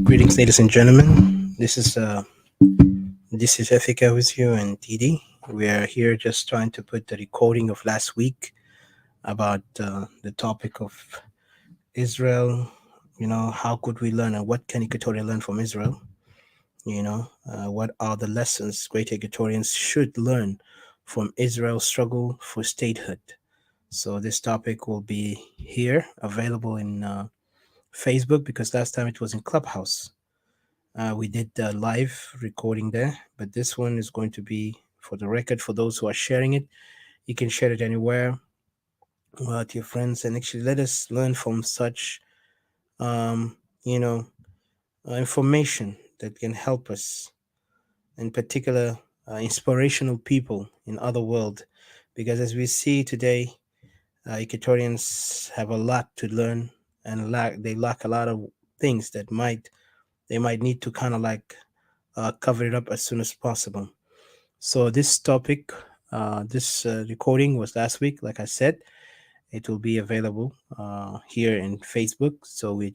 Greetings, ladies and gentlemen. This is Efika with you and Didi. We are here just trying to put the recording of last week about the topic of Israel. How could we learn and what can Equatoria learn from Israel? What are the lessons great Equatorians should learn from Israel's struggle for statehood? So this topic will be here, available in Facebook, because last time it was in Clubhouse. We did the live recording there, but this one is going to be for the record for those who are sharing it. You can share it anywhere to your friends, and actually let us learn from such, information that can help us, in particular, inspirational people in other world, because as we see today, Equatorians have a lot to learn, and they lack a lot of things that they might need to kind of cover it up as soon as possible. So this topic, this recording was last week. Like I said, it will be available here in Facebook. So we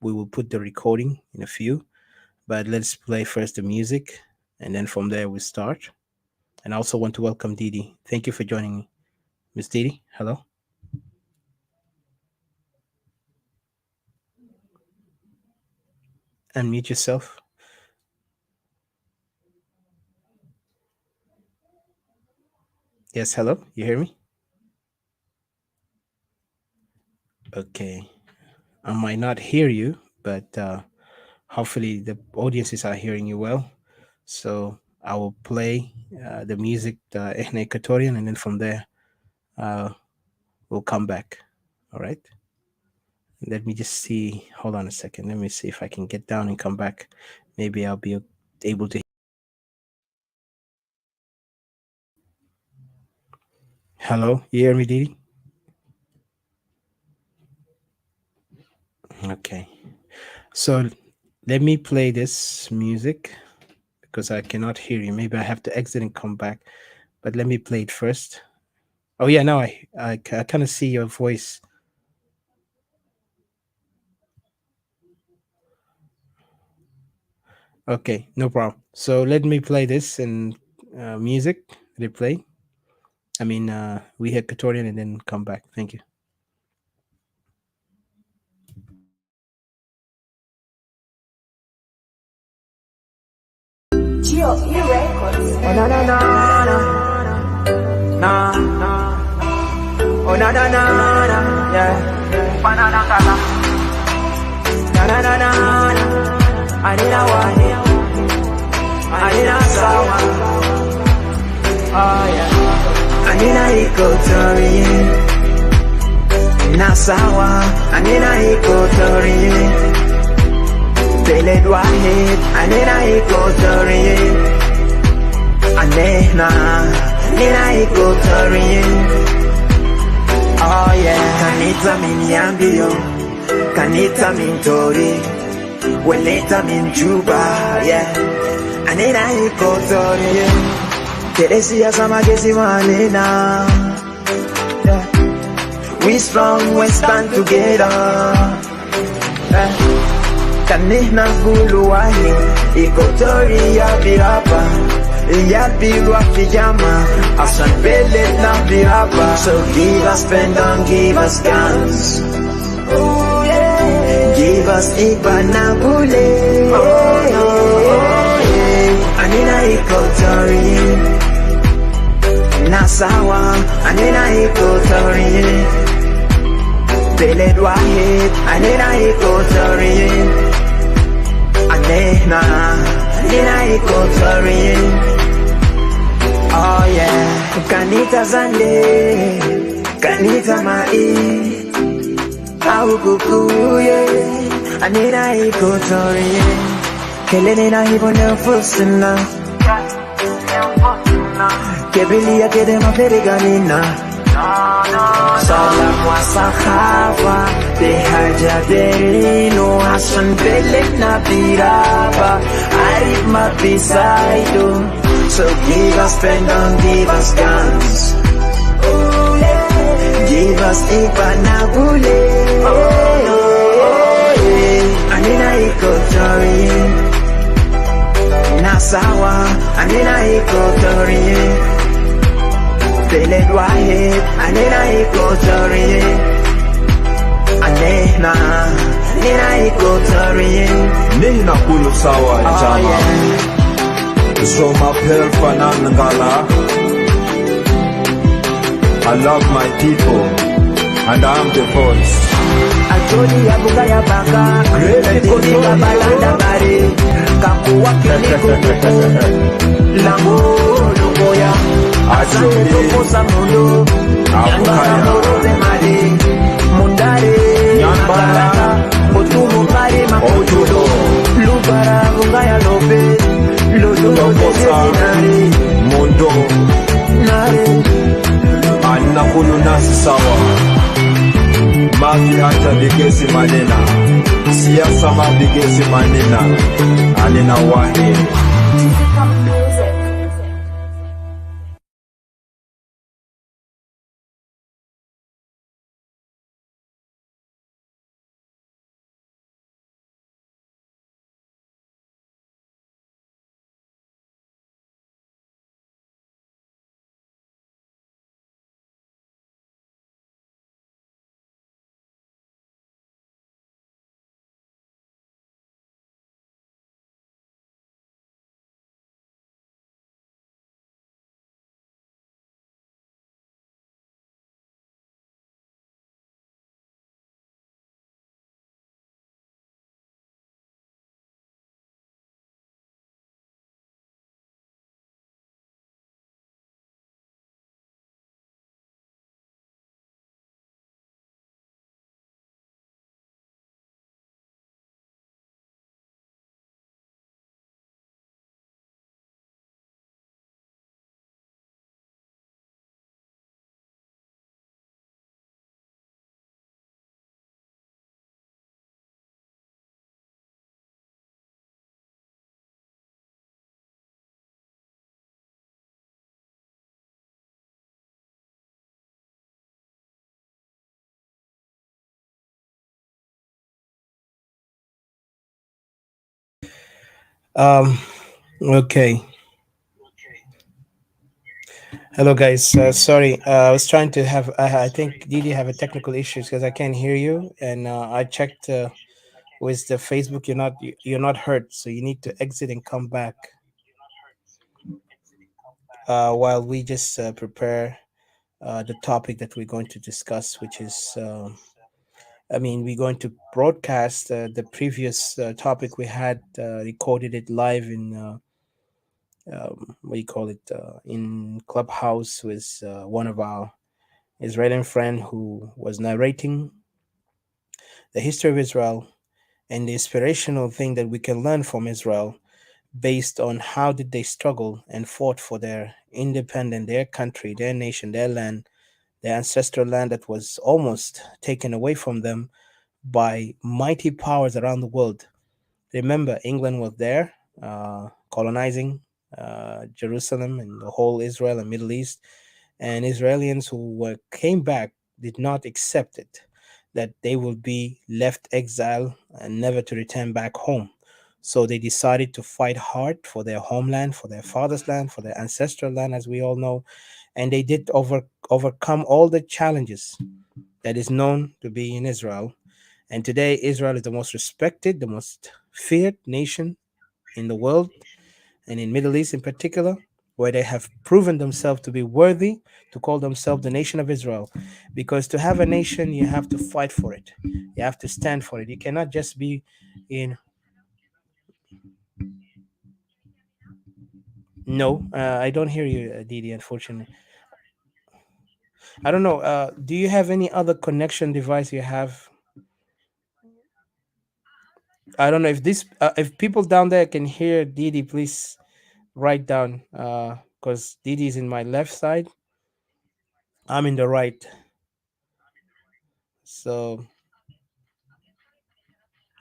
will put the recording in a few, but let's play first the music, and then from there we start. And I also want to welcome Didi. Thank you for joining me. Miss Didi, hello. Unmute yourself. Yes, hello. You hear me? Okay. I might not hear you, but hopefully the audiences are hearing you well. So I will play the music in Equatorian, and then from there we'll come back. All right. Let me just see. Hold on a second. Let me see if I can get down and come back. Maybe I'll be able to. Hello, you hear me, Didi? Okay. So let me play this music because I cannot hear you. Maybe I have to exit and come back. But let me play it first. Oh yeah, now I kind of see your voice. Okay, no problem. So let me play this in music. Replay. I mean, we hit Equatorian and then come back. Thank you. Geo, you records. Oh na na na na na na. Oh na na na na yeah. Banana kala. Na na na na na. Anina wani. Anina sawa. Oh yeah. Anina Equatoria. Na sawa. Anina Equatoria. Beled wahid, anina Equatoria. Anena Equatoria. Oh yeah. Kanita minyambio, kanita mintori, weleta minjuba, yeah. Anina Equatoria. Teresia samagesi wanena. Yeah. We strong, we stand together. Yeah. Kanina gulu wahi, Equatoria biraba. Yabirwa pijama, asan bele na biraba. So give us pen and give us guns. Oh yeah. Give us Ibanabule. Oh no, oh yeah. Anina Equatoria. Nasawa, anina Equatoria. Beled wahid, anina Equatoria. Anena Equatoria. Oh yeah. Kanita zande, kanita mai, au kukuye. Anena Equatoria. Kelene na hibo nefusina. Kebilia kede maferiganina. Salam wa sahaba, behaja derino, hasan belet na biraba, arif mabisaido. So give us pen and give us guns. Give us Ipanabule. Anina Equatorian. Nasawa, Anina Equatorian. Beled Wahid, Anina Equatorian. Anena, Anina Equatorian. Nina Kulu Sawa Jama. So my Pelfanan Ngala. I love my people, and I'm the voice. Atoli ya buga ya baka, Equatoria balanda bari, kakuwa kilikuku, lambo lugoya, asante tokosa mundo, nyambara morobe mali, mundare, nyambara, otumu kari makotulo, lubara buga ya lobe, lodulo desetinari, Mundo, nare, Anakulu Nasi Sawa. Mafi hata bigesi manena, siasa mabigesi manena, Anina Wahe. Um, okay. Hello, guys. Sorry, I was trying to have. I think Didi have a technical issues because I can't hear you, and I checked with the Facebook. You're not heard, so you need to exit and come back while we just prepare the topic that we're going to discuss, which is. I mean, we're going to broadcast the previous topic we had recorded it live in what do you call it in Clubhouse with one of our Israeli friend who was narrating the history of Israel and the inspirational thing that we can learn from Israel based on how did they struggle and fought for their independence, their country, their nation, their land, their ancestral land that was almost taken away from them by mighty powers around the world. Remember, England was there colonizing Jerusalem and the whole Israel and Middle East, and Israelis who came back did not accept it, that they will be left exile and never to return back home. So they decided to fight hard for their homeland, for their father's land, for their ancestral land, as we all know, and they did overcome all the challenges that is known to be in Israel. And today, Israel is the most respected, the most feared nation in the world, and in Middle East in particular, where they have proven themselves to be worthy to call themselves the nation of Israel. Because to have a nation, you have to fight for it. You have to stand for it. You cannot just be in. No, I don't hear you, Didi, unfortunately. I don't know. Do you have any other connection device you have? I don't know if if people down there can hear Didi, please write down. Because Didi is in my left side. I'm in the right. So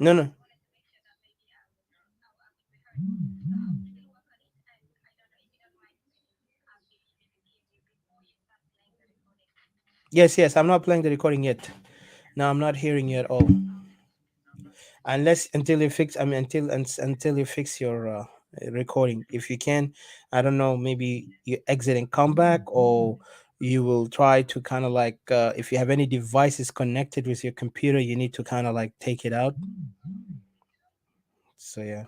no, no. Yes, yes. I'm not playing the recording yet. No, I'm not hearing you at all. Unless until you fix. I mean, until you fix your recording. If you can, I don't know. Maybe you exit and come back, or you will try to kind of like if you have any devices connected with your computer, you need to kind of like take it out. So yeah.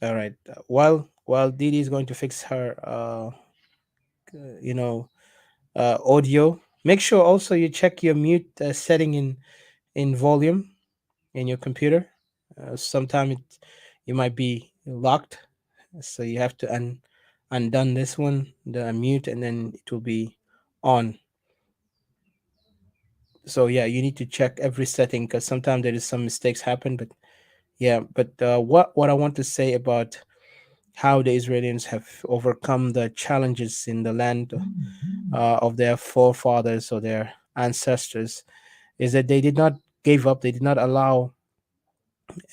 All right. While Didi is going to fix her, you know, audio. Make sure also you check your mute setting in volume in your computer. Sometime you might be locked, so you have to undone this one, the mute, and then it will be on. So yeah, you need to check every setting because sometimes there is some mistakes happen. But yeah, but what I want to say about how the Israelis have overcome the challenges in the land of their forefathers or their ancestors is that they did not give up. They did not allow,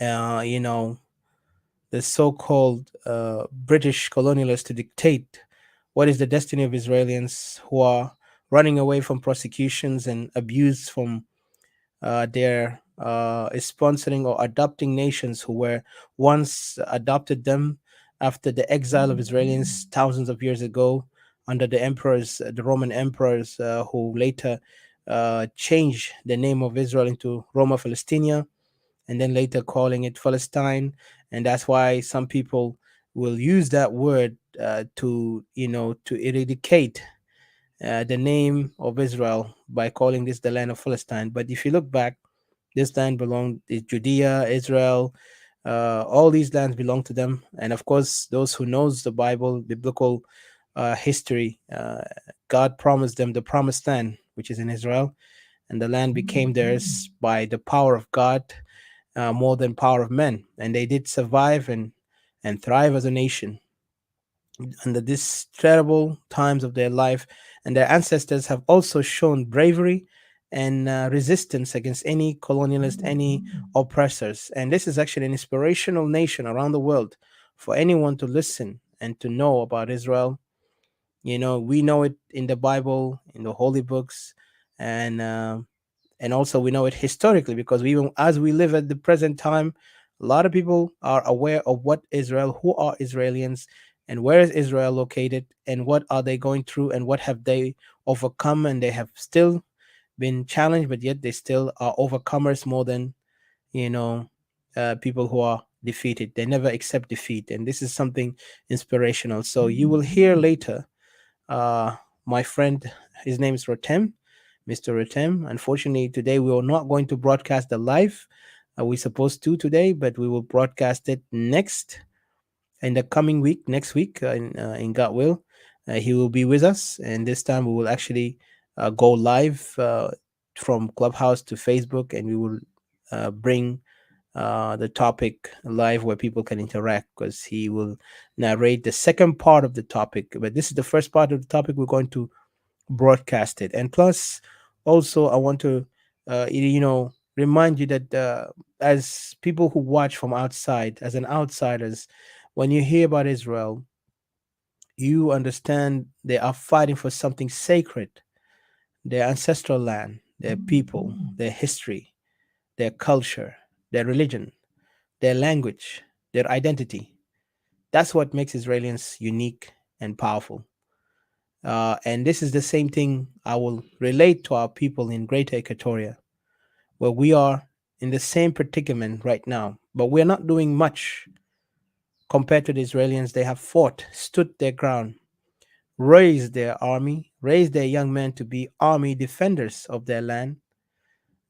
you know, the so-called British colonialists to dictate what is the destiny of Israelis who are running away from prosecutions and abuse from their sponsoring or adopting nations who were once adopted them after the exile of Israelis thousands of years ago under the emperors, the Roman emperors, who later changed the name of Israel into Roma Philistinia and then later calling it Palestine. And that's why some people will use that word to, to eradicate the name of Israel by calling this the land of Palestine. But if you look back, this land belonged to Judea, Israel. All these lands belong to them, and of course, those who knows the Bible, biblical history, God promised them the promised land, which is in Israel, and the land became theirs by the power of God, more than power of men, and they did survive and thrive as a nation under these terrible times of their life. And their ancestors have also shown bravery and resistance against any colonialist, any oppressors. And this is actually an inspirational nation around the world for anyone to listen and to know about Israel. We know it in the Bible, in the holy books, and also we know it historically because we, even as we live at the present time, a lot of people are aware of what Israel, who are Israelis, and where is Israel located, and what are they going through, and what have they overcome, and they have still been challenged, but yet they still are overcomers more than you know people who are defeated. They never accept defeat, and this is something inspirational. So you will hear later uh, my friend, his name is Rotem, Mr. Rotem. Unfortunately, today we are not going to broadcast the live. We're supposed to today, but we will broadcast it next in the coming week, next week, in God will. He will be with us, and this time we will actually go live from Clubhouse to Facebook, and we will bring the topic live where people can interact because he will narrate the second part of the topic. But this is the first part of the topic. We're going to broadcast it. And plus, also, I want to, remind you that as people who watch from outside, as an outsiders, when you hear about Israel, you understand they are fighting for something sacred, their ancestral land, their people, their history, their culture, their religion, their language, their identity. That's what makes Israelis unique and powerful. And this is the same thing I will relate to our people in Greater Equatoria, where we are in the same predicament right now, but we're not doing much compared to the Israelis. They have fought, stood their ground, raised their army, raised their young men to be army defenders of their land.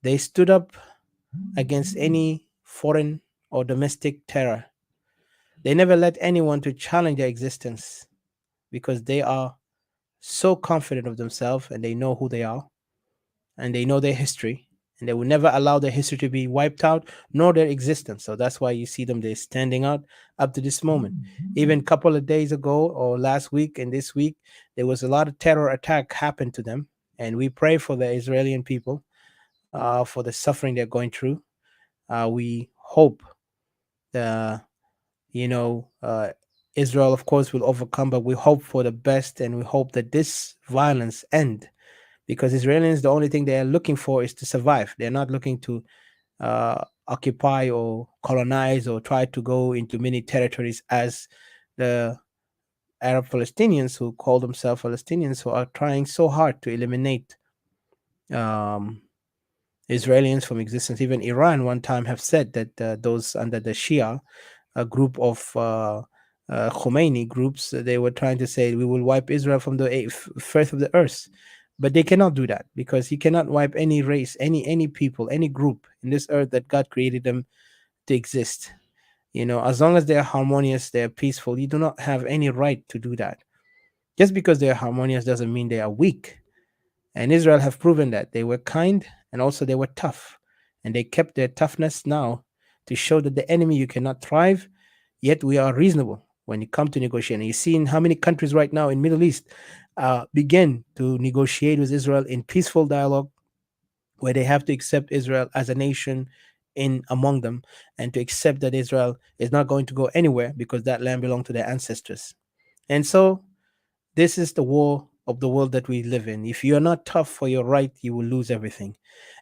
They stood up against any foreign or domestic terror. They never let anyone to challenge their existence because they are so confident of themselves and they know who they are and they know their history and they will never allow their history to be wiped out nor their existence. So that's why you see them, they're standing out up to this moment. Even a couple of days ago or last week and this week, there was a lot of terror attack happened to them. And we pray for the Israeli people, for the suffering they're going through. We hope the, you know, Israel, of course, will overcome, but we hope for the best and we hope that this violence end, because Israelis, the only thing they are looking for is to survive. They're not looking to occupy or colonize or try to go into many territories as the Arab Palestinians who call themselves Palestinians, who are trying so hard to eliminate um, Israelis from existence. Even Iran one time have said that those under the Shia, a group of Khomeini groups, they were trying to say we will wipe Israel from the face of the earth, but they cannot do that because you cannot wipe any race, any people, any group in this earth that God created them to exist. As long as they are harmonious, they are peaceful. You do not have any right to do that. Just because they are harmonious doesn't mean they are weak. And Israel have proven that they were kind and also they were tough. And they kept their toughness now to show that the enemy you cannot thrive, yet we are reasonable when you come to negotiate. And you see in how many countries right now in Middle East begin to negotiate with Israel in peaceful dialogue, where they have to accept Israel as a nation in among them and to accept that Israel is not going to go anywhere because that land belonged to their ancestors. And so this is the war of the world that we live in. If you are not tough for your right, you will lose everything.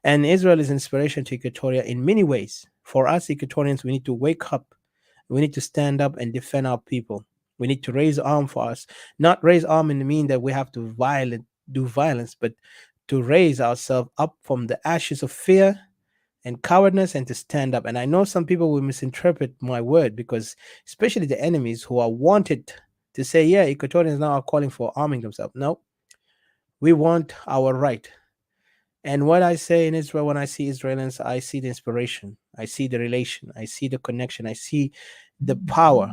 And Israel is inspiration to Equatoria in many ways. For us, Equatorians, we need to wake up. We need to stand up and defend our people. We need to raise arm for us. Not raise arm in the mean that we have to do violence, but to raise ourselves up from the ashes of fear and cowardness and to stand up. And I know some people will misinterpret my word because, especially the enemies who are wanted to say, yeah, Equatorians now are calling for arming themselves. No, we want our right. And what I say in Israel, when I see Israelis, I see the inspiration, I see the relation, I see the connection, I see the power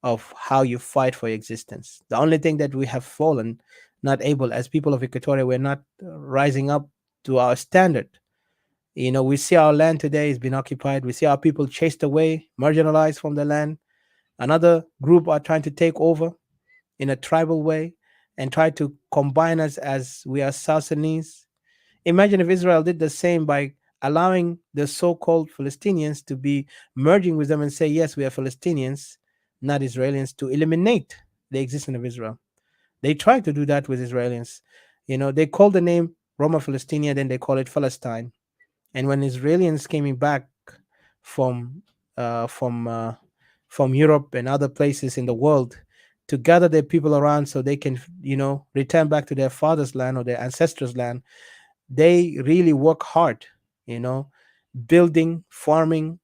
of how you fight for your existence. The only thing that we have fallen, not able, as people of Equatoria, we're not rising up to our standard. We see our land today has been occupied. We see our people chased away, marginalized from the land. Another group are trying to take over in a tribal way and try to combine us as we are South Sudanese. Imagine if Israel did the same by allowing the so-called Palestinians to be merging with them and say, yes, we are Palestinians, not Israelis, to eliminate the existence of Israel. They tried to do that with Israelis. They call the name Roma Palestinia, then they call it Palestine. And when Israelis came back from uh, from uh, from Europe and other places in the world to gather their people around so they can, return back to their father's land or their ancestors' land, they really work hard, you know, building, farming,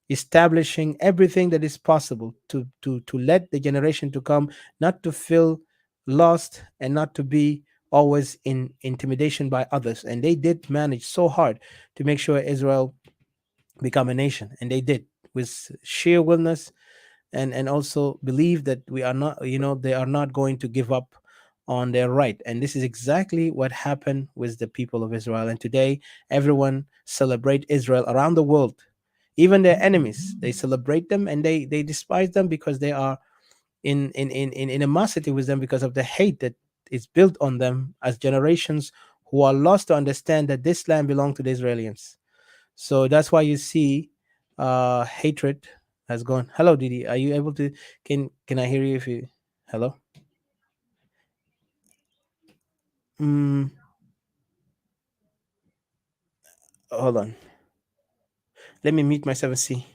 establishing everything that is possible to let the generation to come not to feel lost and not to be always in intimidation by others. And they did manage so hard to make sure Israel become a nation, and they did with sheer willingness and also believe that we are not, they are not going to give up on their right. And this is exactly what happened with the people of Israel. And today everyone celebrate Israel around the world. Even their enemies, they celebrate them and they despise them because they are in animosity with them because of the hate that is built on them as generations who are lost to understand that this land belonged to the Israelis. So that's why you see hatred has gone. Hello, Didi. Are you able to can I hear you if you hello? Mm, hold on. Let me mute myself and see.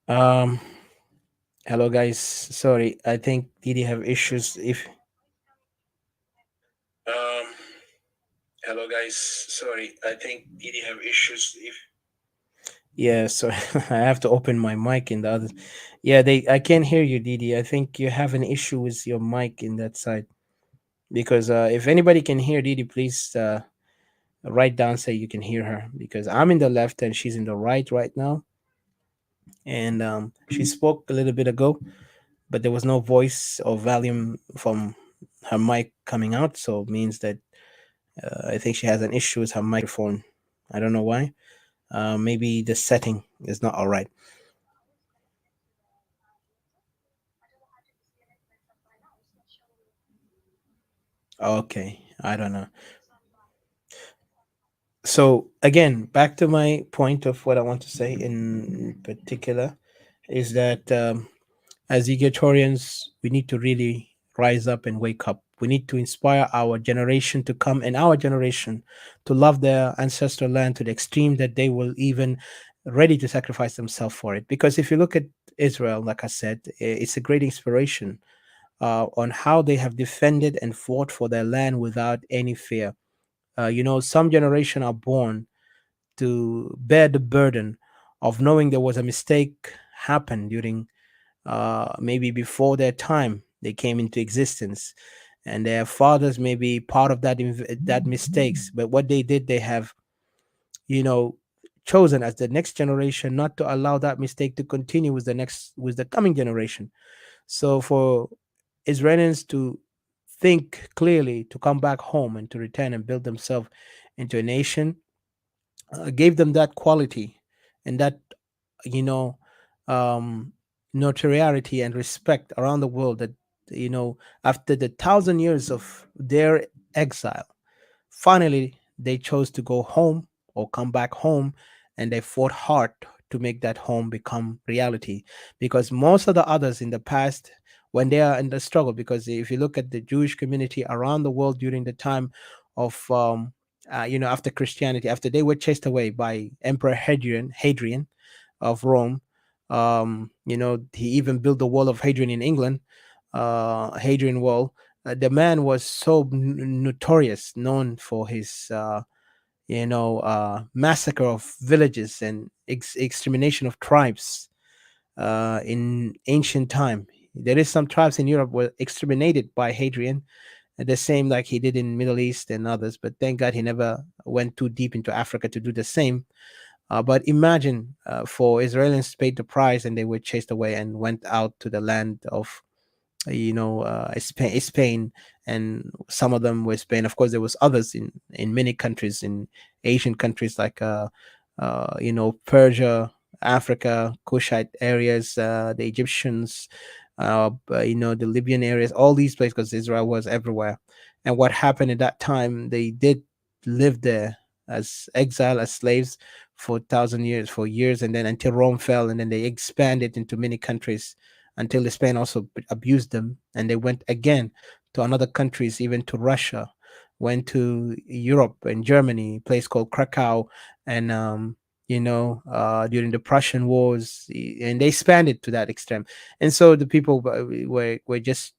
Um hello guys. Sorry. I think Didi have issues if Hello, guys. Sorry, I think Didi have issues. If Yeah, so I have to open my mic in the other. Yeah, they. I can't hear you, Didi. I think you have an issue with your mic in that side. Because if anybody can hear Didi, please write down say you can hear her. Because I'm in the left and she's in the right now, and she spoke a little bit ago, but there was no voice or volume from her mic coming out, so it means that I think she has an issue with her microphone. I don't know why. Maybe the setting is not all right. Okay, I don't know. So again, back to my point of what I want to say in particular is that as Equatorians, we need to really rise up and wake up. We need to inspire our generation to come and our generation to love their ancestral land to the extreme that they will even ready to sacrifice themselves for it. Because if you look at Israel, like I said, it's a great inspiration on how they have defended and fought for their land without any fear. Some generation are born to bear the burden of knowing there was a mistake happened during maybe before their time they came into existence, and their fathers may be part of that mistakes. But what they did, they have you know chosen as the next generation not to allow that mistake to continue with the coming generation. So for Israelis to think clearly, to come back home and to return and build themselves into a nation, gave them that quality and that you know um notoriety and respect around the world, that after the 1,000 years of their exile, finally they chose to go home or come back home, and they fought hard to make that home become reality. Because most of the others in the past, when they are in the struggle, because if you look at the Jewish community around the world during the time of after Christianity, after they were chased away by Emperor Hadrian of Rome. He even built the Wall of Hadrian in England, Hadrian Wall. The man was so notorious, known for his, massacre of villages and extermination of tribes in ancient time. There is some tribes in Europe were exterminated by Hadrian, the same like he did in Middle East and others. But thank God he never went too deep into Africa to do the same. But imagine for Israelis paid the price and they were chased away and went out to the land of Spain, and some of them were Spain. Of course, there was others in many countries, in Asian countries like Persia, Africa, Kushite areas, the Egyptians, the Libyan areas, all these places, because Israel was everywhere. And what happened at that time, they did live there as exile, as slaves for 1,000 years, for years, and then until Rome fell, and then they expanded into many countries until Spain also abused them, and they went again to another countries, even to Russia, went to Europe and Germany, a place called Krakow, and during the Prussian Wars, and they expanded to that extent. And so the people were just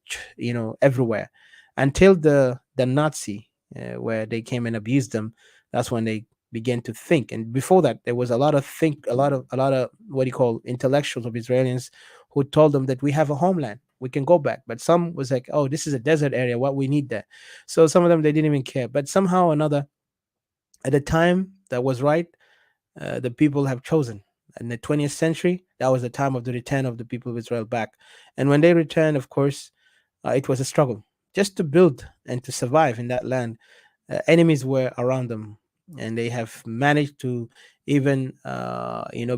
everywhere until the Nazi, where they came and abused them. That's when they began to think. And before that, there was a lot of what do you call intellectuals of Israelis who told them that we have a homeland, we can go back. But some was like, oh, this is a desert area, what we need there. So some of them, they didn't even care. But somehow or another, at the time that was right, the people have chosen. In the 20th century, that was the time of the return of the people of Israel back. And when they returned, of course, it was a struggle just to build and to survive in that land. Enemies were around them, and they have managed to even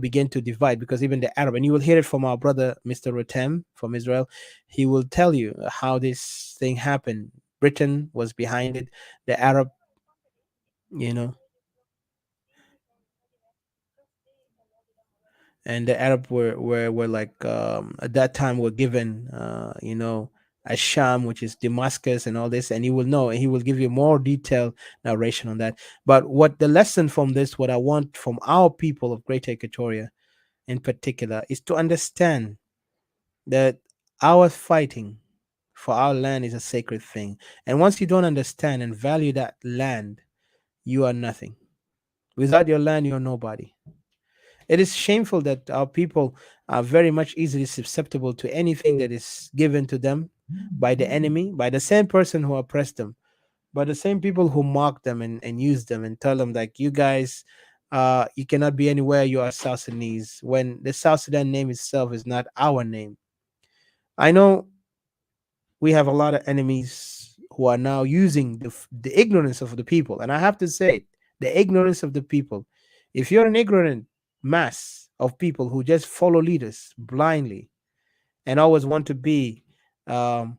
begin to divide, because even the Arab, and you will hear it from our brother Mr. Rotem from Israel, he will tell you how this thing happened. Britain was behind it, the Arab, you know and the Arab were like, at that time, were given Asham, which is Damascus, and all this. And he will know, and he will give you more detailed narration on that. But what the lesson from this, what I want from our people of Greater Equatoria in particular, is to understand that our fighting for our land is a sacred thing. And once you don't understand and value that land, you are nothing. Without your land, you're nobody. It is shameful that our people are very much easily susceptible to anything that is given to them by the enemy, by the same person who oppressed them, by the same people who mock them and use them and tell them, like, you guys, you cannot be anywhere, you are South Sudanese, when the South Sudan name itself is not our name. I know we have a lot of enemies who are now using the ignorance of the people. And I have to say it, the ignorance of the people. If you're an ignorant mass of people who just follow leaders blindly and always want to be um,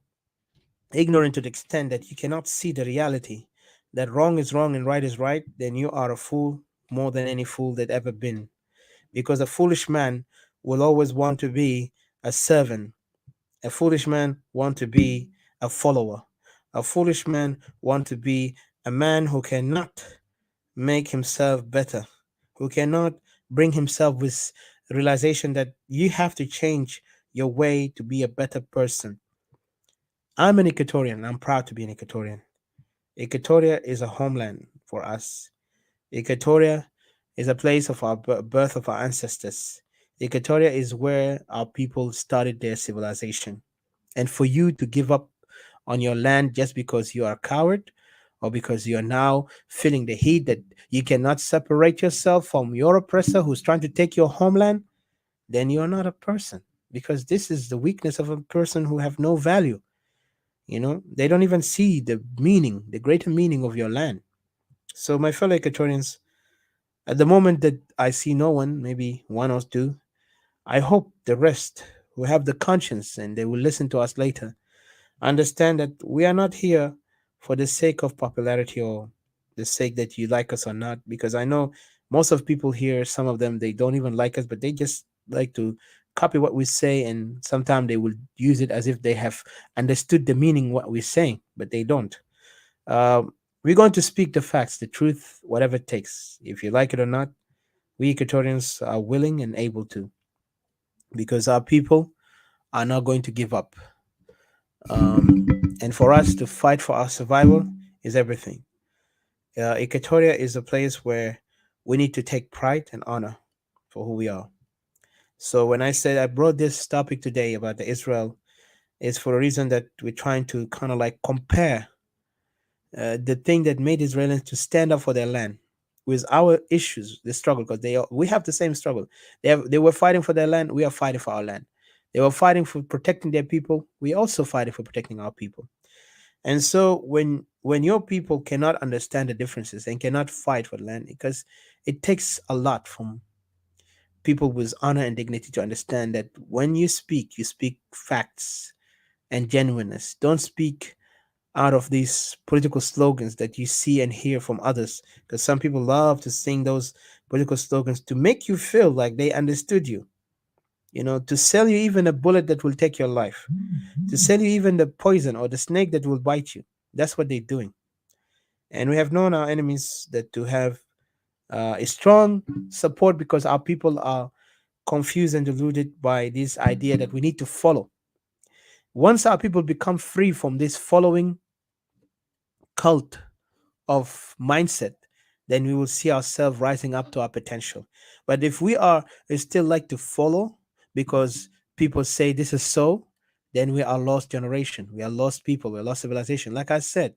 ignorant to the extent that you cannot see the reality that wrong is wrong and right is right, then you are a fool more than any fool that ever been. Because a foolish man will always want to be a servant. A foolish man want to be a follower. A foolish man want to be a man who cannot make himself better, who cannot bring himself with realization that you have to change your way to be a better person. I'm an Equatorian. I'm proud to be an Equatorian. Equatoria is a homeland for us. Equatoria is a place of our birth of our ancestors. Equatoria is where our people started their civilization. And for you to give up on your land just because you are a coward or because you are now feeling the heat that you cannot separate yourself from your oppressor who's trying to take your homeland, then you're not a person, because this is the weakness of a person who have no value. They don't even see the meaning, the greater meaning of your land. So my fellow Equatorians, at the moment that I see no one, maybe one or two, I hope the rest who have the conscience and they will listen to us later understand that we are not here for the sake of popularity or the sake that you like us or not. Because I know most of people here, some of them, they don't even like us, but they just like to copy what we say, and sometimes they will use it as if they have understood the meaning what we're saying, but they don't. We're going to speak the facts, the truth, whatever it takes. If you like it or not, we Equatorians are willing and able to, because our people are not going to give up. And for us to fight for our survival is everything. Equatoria is a place where we need to take pride and honor for who we are. So when I said I brought this topic today about the Israel, it's for a reason that we're trying to kind of like compare the thing that made Israelis to stand up for their land with our issues, the struggle, because we have the same struggle. They were fighting for their land. We are fighting for our land. They were fighting for protecting their people. We also fighting for protecting our people. And so when your people cannot understand the differences and cannot fight for the land, because it takes a lot from people with honor and dignity to understand that when you speak facts and genuineness. Don't speak out of these political slogans that you see and hear from others, because some people love to sing those political slogans to make you feel like they understood you, to sell you even a bullet that will take your life, to sell you even the poison or the snake that will bite you. That's what they're doing. And we have known our enemies that to have a strong support, because our people are confused and deluded by this idea that we need to follow. Once our people become free from this following cult of mindset, then we will see ourselves rising up to our potential. But if we are still like to follow because people say this is so, then we are lost generation. We are lost people. We are lost civilization. Like I said,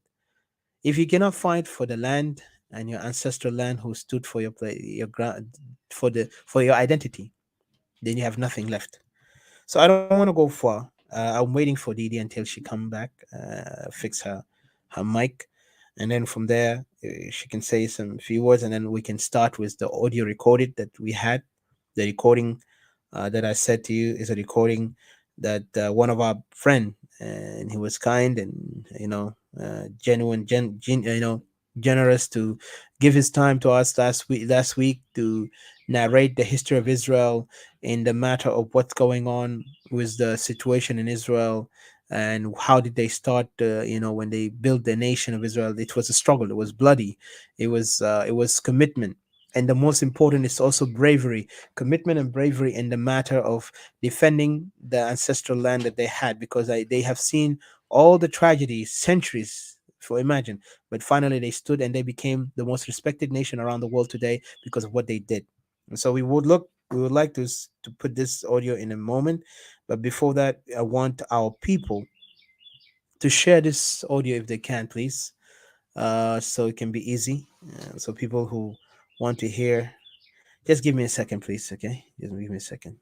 if you cannot fight for the land and your ancestral land who stood for your ground, for your identity, then you have nothing left. So I don't want to go far. I'm waiting for Didi until she come back, fix her mic, and then from there she can say some few words, and then we can start with the audio recorded that we had. The recording that I said to you is a recording that one of our friend, and he was kind and genuine, generous to give his time to us last week to narrate the history of Israel in the matter of what's going on with the situation in Israel, and how did they start, when they built the nation of Israel. It was a struggle, it was bloody, it was commitment, and the most important is also bravery, commitment and bravery in the matter of defending the ancestral land that they had, because they have seen all the tragedies centuries for imagine. But finally, they stood and they became the most respected nation around the world today because of what they did. And so we would like to put this audio in a moment, but before that, I want our people to share this audio if they can, please, so it can be easy. So people who want to hear, just give me a second, please. Okay, just give me a second.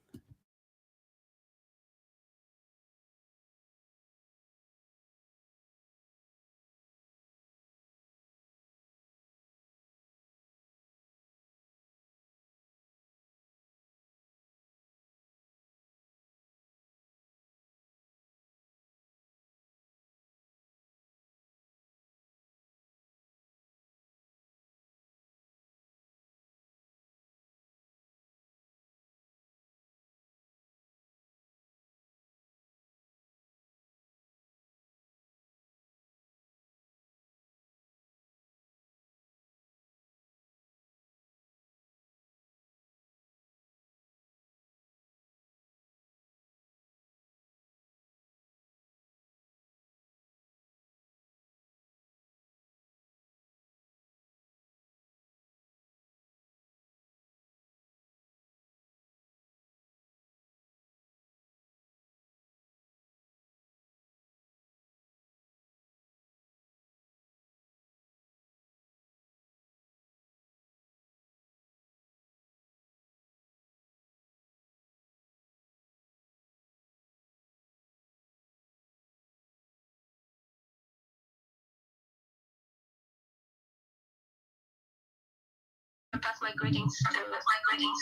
Pass my greetings to my greetings.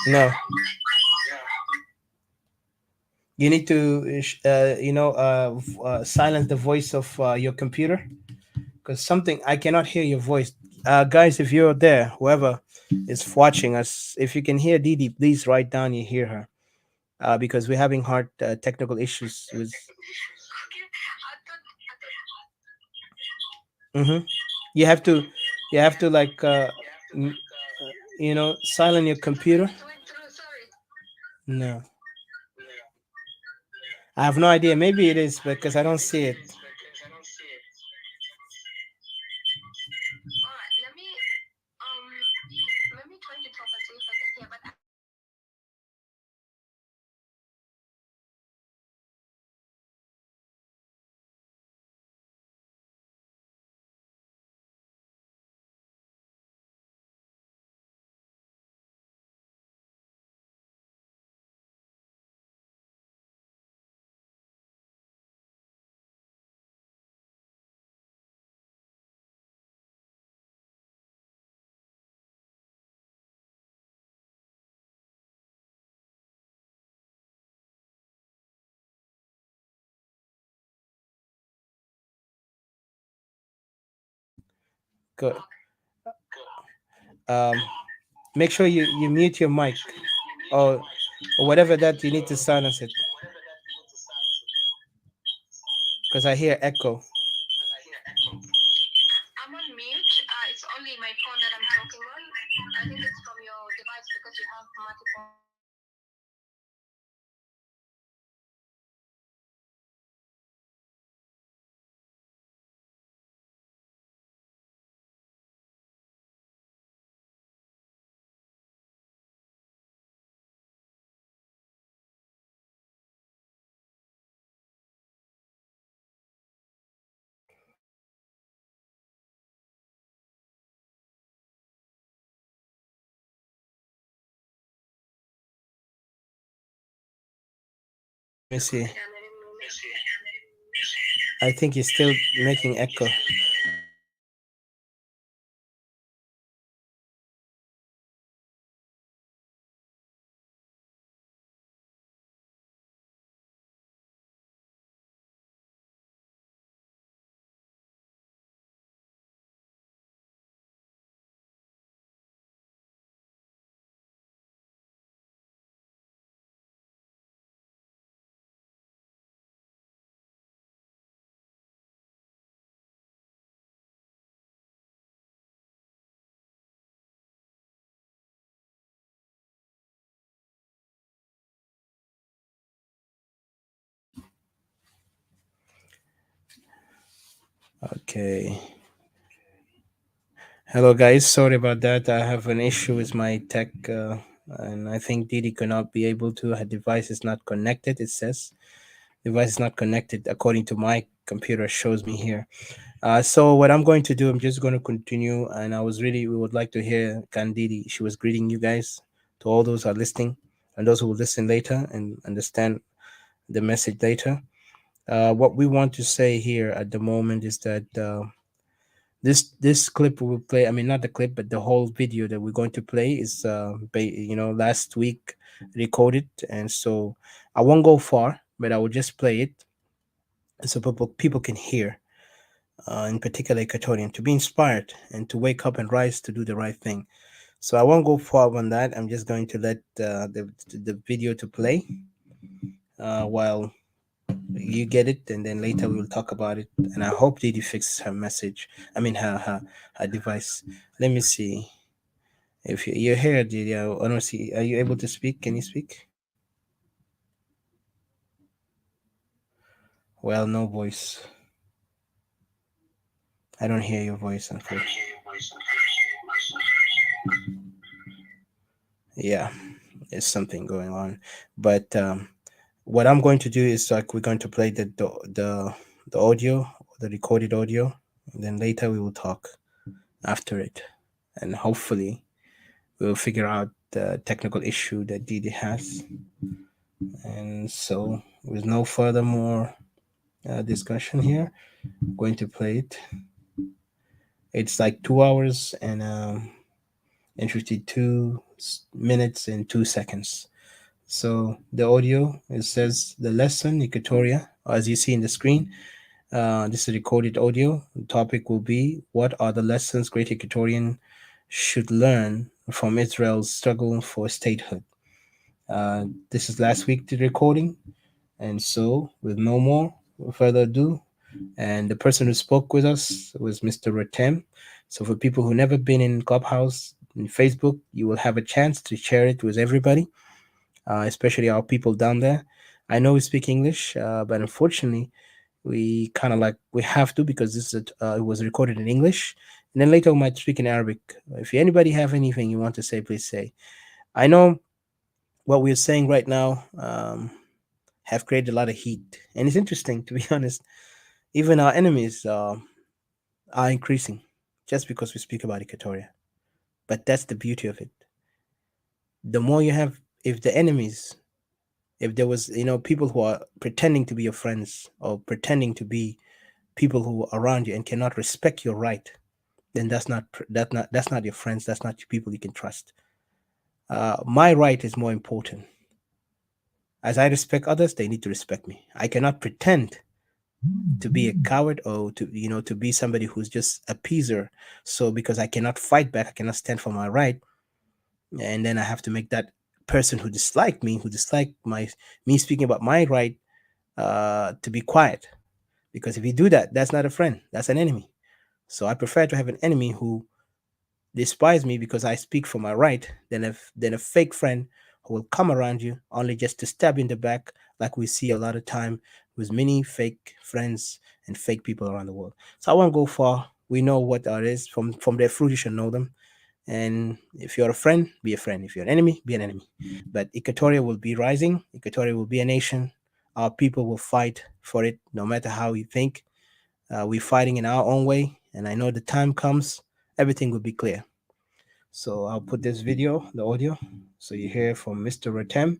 No, you need to silence the voice of your computer, because something I cannot hear your voice. Guys, if you're there, whoever is watching us, if you can hear Didi, please write down you hear her, because we're having hard technical issues with. Hmm. You have to, you have to like, m- silence your computer. No, I have no idea. Maybe it is because I don't see it. Good. Um, Make sure you mute your mic, or or whatever that you need to silence it, because I hear echo. I'm on mute. It's only my phone that I'm talking on. I think it's from your device because you have multiple. Let me see. I think he's still making echo. Okay. Hello, guys. Sorry about that. I have an issue with my tech, and I think Didi cannot be able to. Her device is not connected. It says device is not connected according to my computer. Shows me here. So what I'm going to do, I'm just going to continue, and we would like to hear Candidi. She was greeting you guys, to all those who are listening, and those who will listen later and understand the message later. What we want to say here at the moment is that this clip we will play. I mean, not the clip, but the whole video that we're going to play is last week recorded, and so I won't go far, but I will just play it so people can hear, in particular Equatorian, to be inspired and to wake up and rise to do the right thing. So I won't go far on that. I'm just going to let the video to play while you get it, and then later we will talk about it. And I hope Didi fixes her message. I mean her device. Let me see if you're here, Didi. I don't see. Are you able to speak? Can you speak? Well, no voice. I don't hear your voice, unfortunately. Yeah, there's something going on, but what I'm going to do is like we're going to play the audio, the recorded audio, and then later we will talk after it, and hopefully we'll figure out the technical issue that Didi has. And so, with no further more discussion here, I'm going to play it. It's like 2 hours and 52 minutes and 2 seconds. So the audio, it says the lesson Equatoria, as you see in the screen. This is recorded audio. The topic will be, what are the lessons Great Equatorian should learn from Israel's struggle for statehood? This is last week, the recording. And so, with no more further ado, and the person who spoke with us was Mr. Rotem. So, for people who never been in Clubhouse, in Facebook, you will have a chance to share it with everybody, especially our people down there. I know we speak English, but unfortunately, we kind of like we have to, because it was recorded in English, and then later we might speak in Arabic. If anybody have anything you want to say, please say. I know what we're saying right now have created a lot of heat, and it's interesting, to be honest. Even our enemies are increasing just because we speak about Equatoria. But that's the beauty of it. The more you have, if the enemies, if there was, people who are pretending to be your friends or pretending to be people who are around you and cannot respect your right, then that's not your friends. That's not your people you can trust. My right is more important. As I respect others, they need to respect me. I cannot pretend to be a coward, or to be somebody who's just a appeaser. So because I cannot fight back, I cannot stand for my right, and then I have to make that person who dislike me, who dislike me speaking about my right, to be quiet. Because if you do that, that's not a friend. That's an enemy. So I prefer to have an enemy who despise me because I speak for my right than a fake friend who will come around you only just to stab you in the back, like we see a lot of time with many fake friends and fake people around the world. So I won't go far. We know what that is. From their fruit you should know them. And if you're a friend, be a friend. If you're an enemy, be an enemy. But Equatoria will be rising. Equatoria will be a nation. Our people will fight for it, no matter how you think. We're fighting in our own way, and I know the time comes, everything will be clear. So I'll put this video, the audio, so you hear from Mr. Ratem,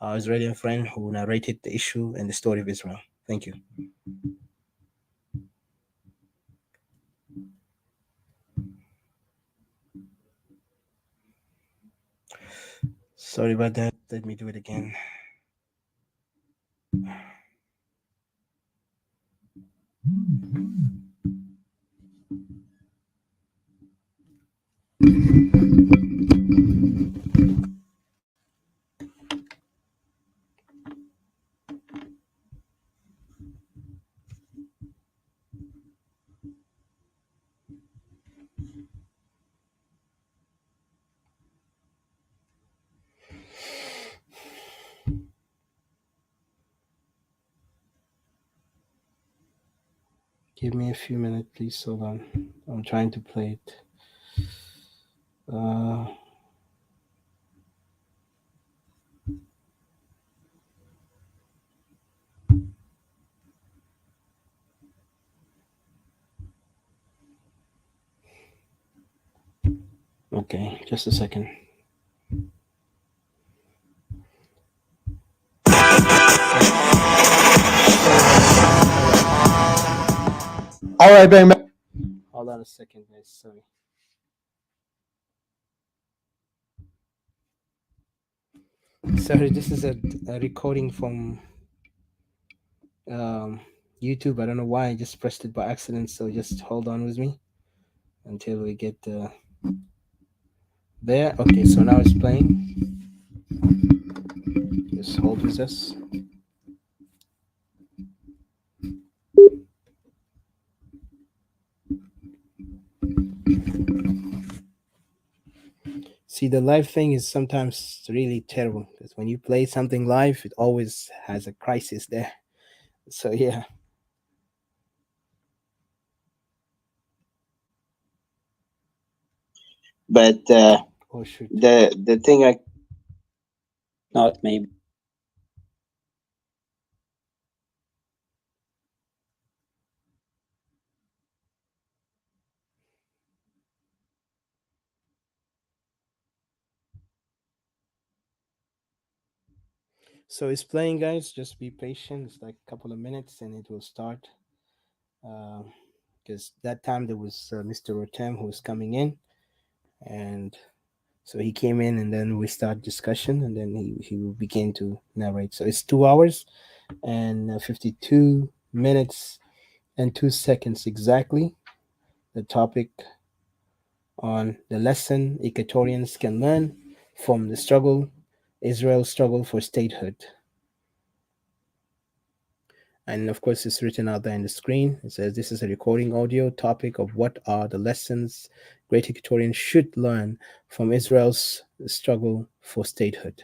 our Israeli friend who narrated the issue and the story of Israel. Thank you. Sorry about that. Let me do it again. Give me a few minutes, please. Hold on. I'm trying to play it. Uh, okay, just a second. All right, bang, bang. Hold on a second, guys. Sorry. Sorry, this is a recording from um, YouTube. I don't know why. I just pressed it by accident. So just hold on with me until we get there. Okay, so now it's playing. Just hold with us. See, the live thing is sometimes really terrible because when you play something live, it always has a crisis there. So yeah. But Oh shoot. the thing I Not maybe. So it's playing, guys. Just be patient. It's like a couple of minutes and it will start. Because that time there was Mr. Rotem who was coming in, and so he came in, and then we start discussion, and then he began to narrate. So it's 2 hours and 52 minutes and 2 seconds exactly. The topic on the lesson Equatorians can learn from the struggle, Israel's struggle for statehood. And of course, it's written out there in the screen. It says this is a recording audio topic of what are the lessons great Equatorians should learn from Israel's struggle for statehood.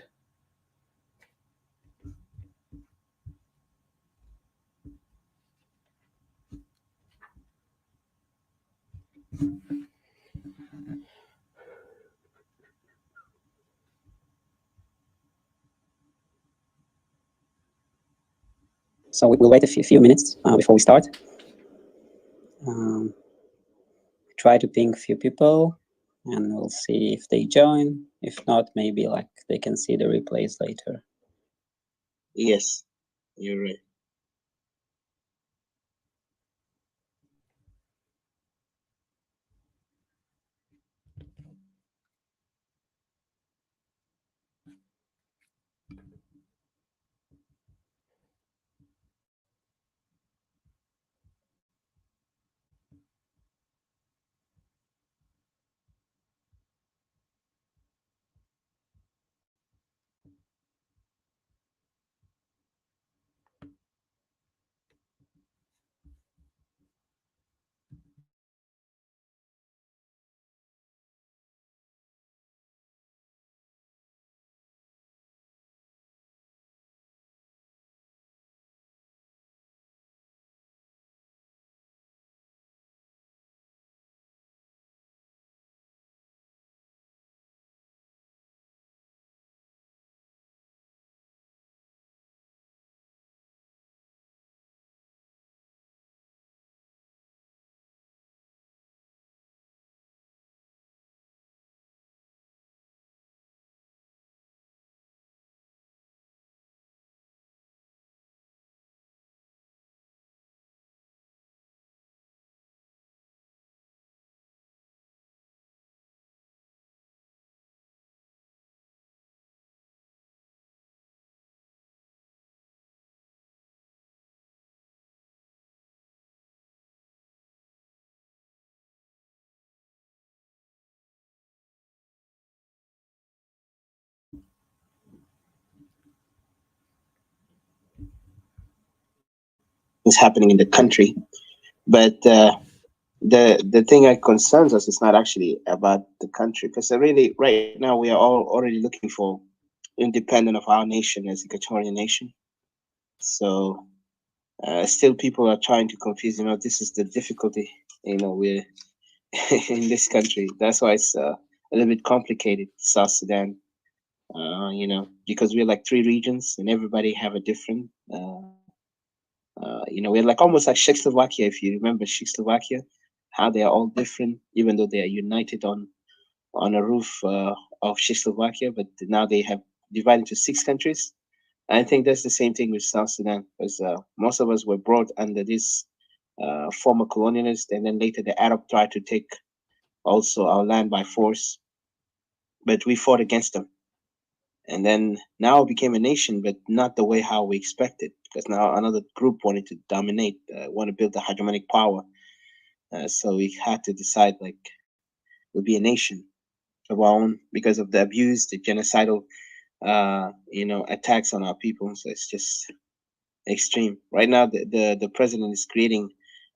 So we'll wait a few minutes before we start. Um, try to ping a few people and we'll see if they join. If not, maybe like they can see the replays later. yes, you're right. Is happening in the country, but the thing that concerns us is not actually about the country, because really right now we are all already looking for independent of our nation as Equatorian nation. So Still people are trying to confuse. This is the difficulty. We're in this country. That's why it's a little bit complicated. South Sudan. Because we're like three regions and everybody have a different. We're like almost like Czechoslovakia. If you remember Czechoslovakia, how they are all different, even though they are united on a roof of Czechoslovakia, but now they have divided into 6 countries. I think that's the same thing with South Sudan, because most of us were brought under this former colonialist, and then later the Arab tried to take also our land by force, but we fought against them. And then now it became a nation, but not the way how we expected, because now another group wanted to dominate, want to build a hegemonic power. So we had to decide like we'll be a nation of our own because of the abuse, the genocidal, attacks on our people. So it's just extreme. Right now, the president is creating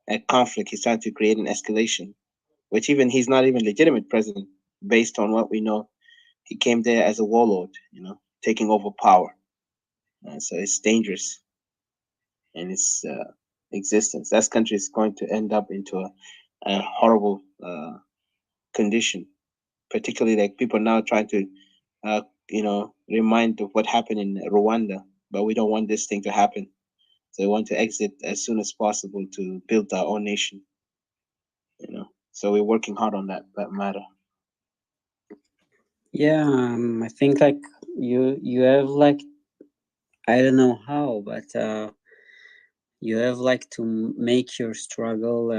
a conflict. He's trying to create an escalation, which even he's not even legitimate president based on what we know. He came there as a warlord, taking over power. So it's dangerous in its existence. That country is going to end up into a horrible condition, particularly like people now trying to, remind of what happened in Rwanda, but we don't want this thing to happen. So we want to exit as soon as possible to build our own nation. So we're working hard on that matter. Yeah, I think like you have like, I don't know how, but you have like to make your struggle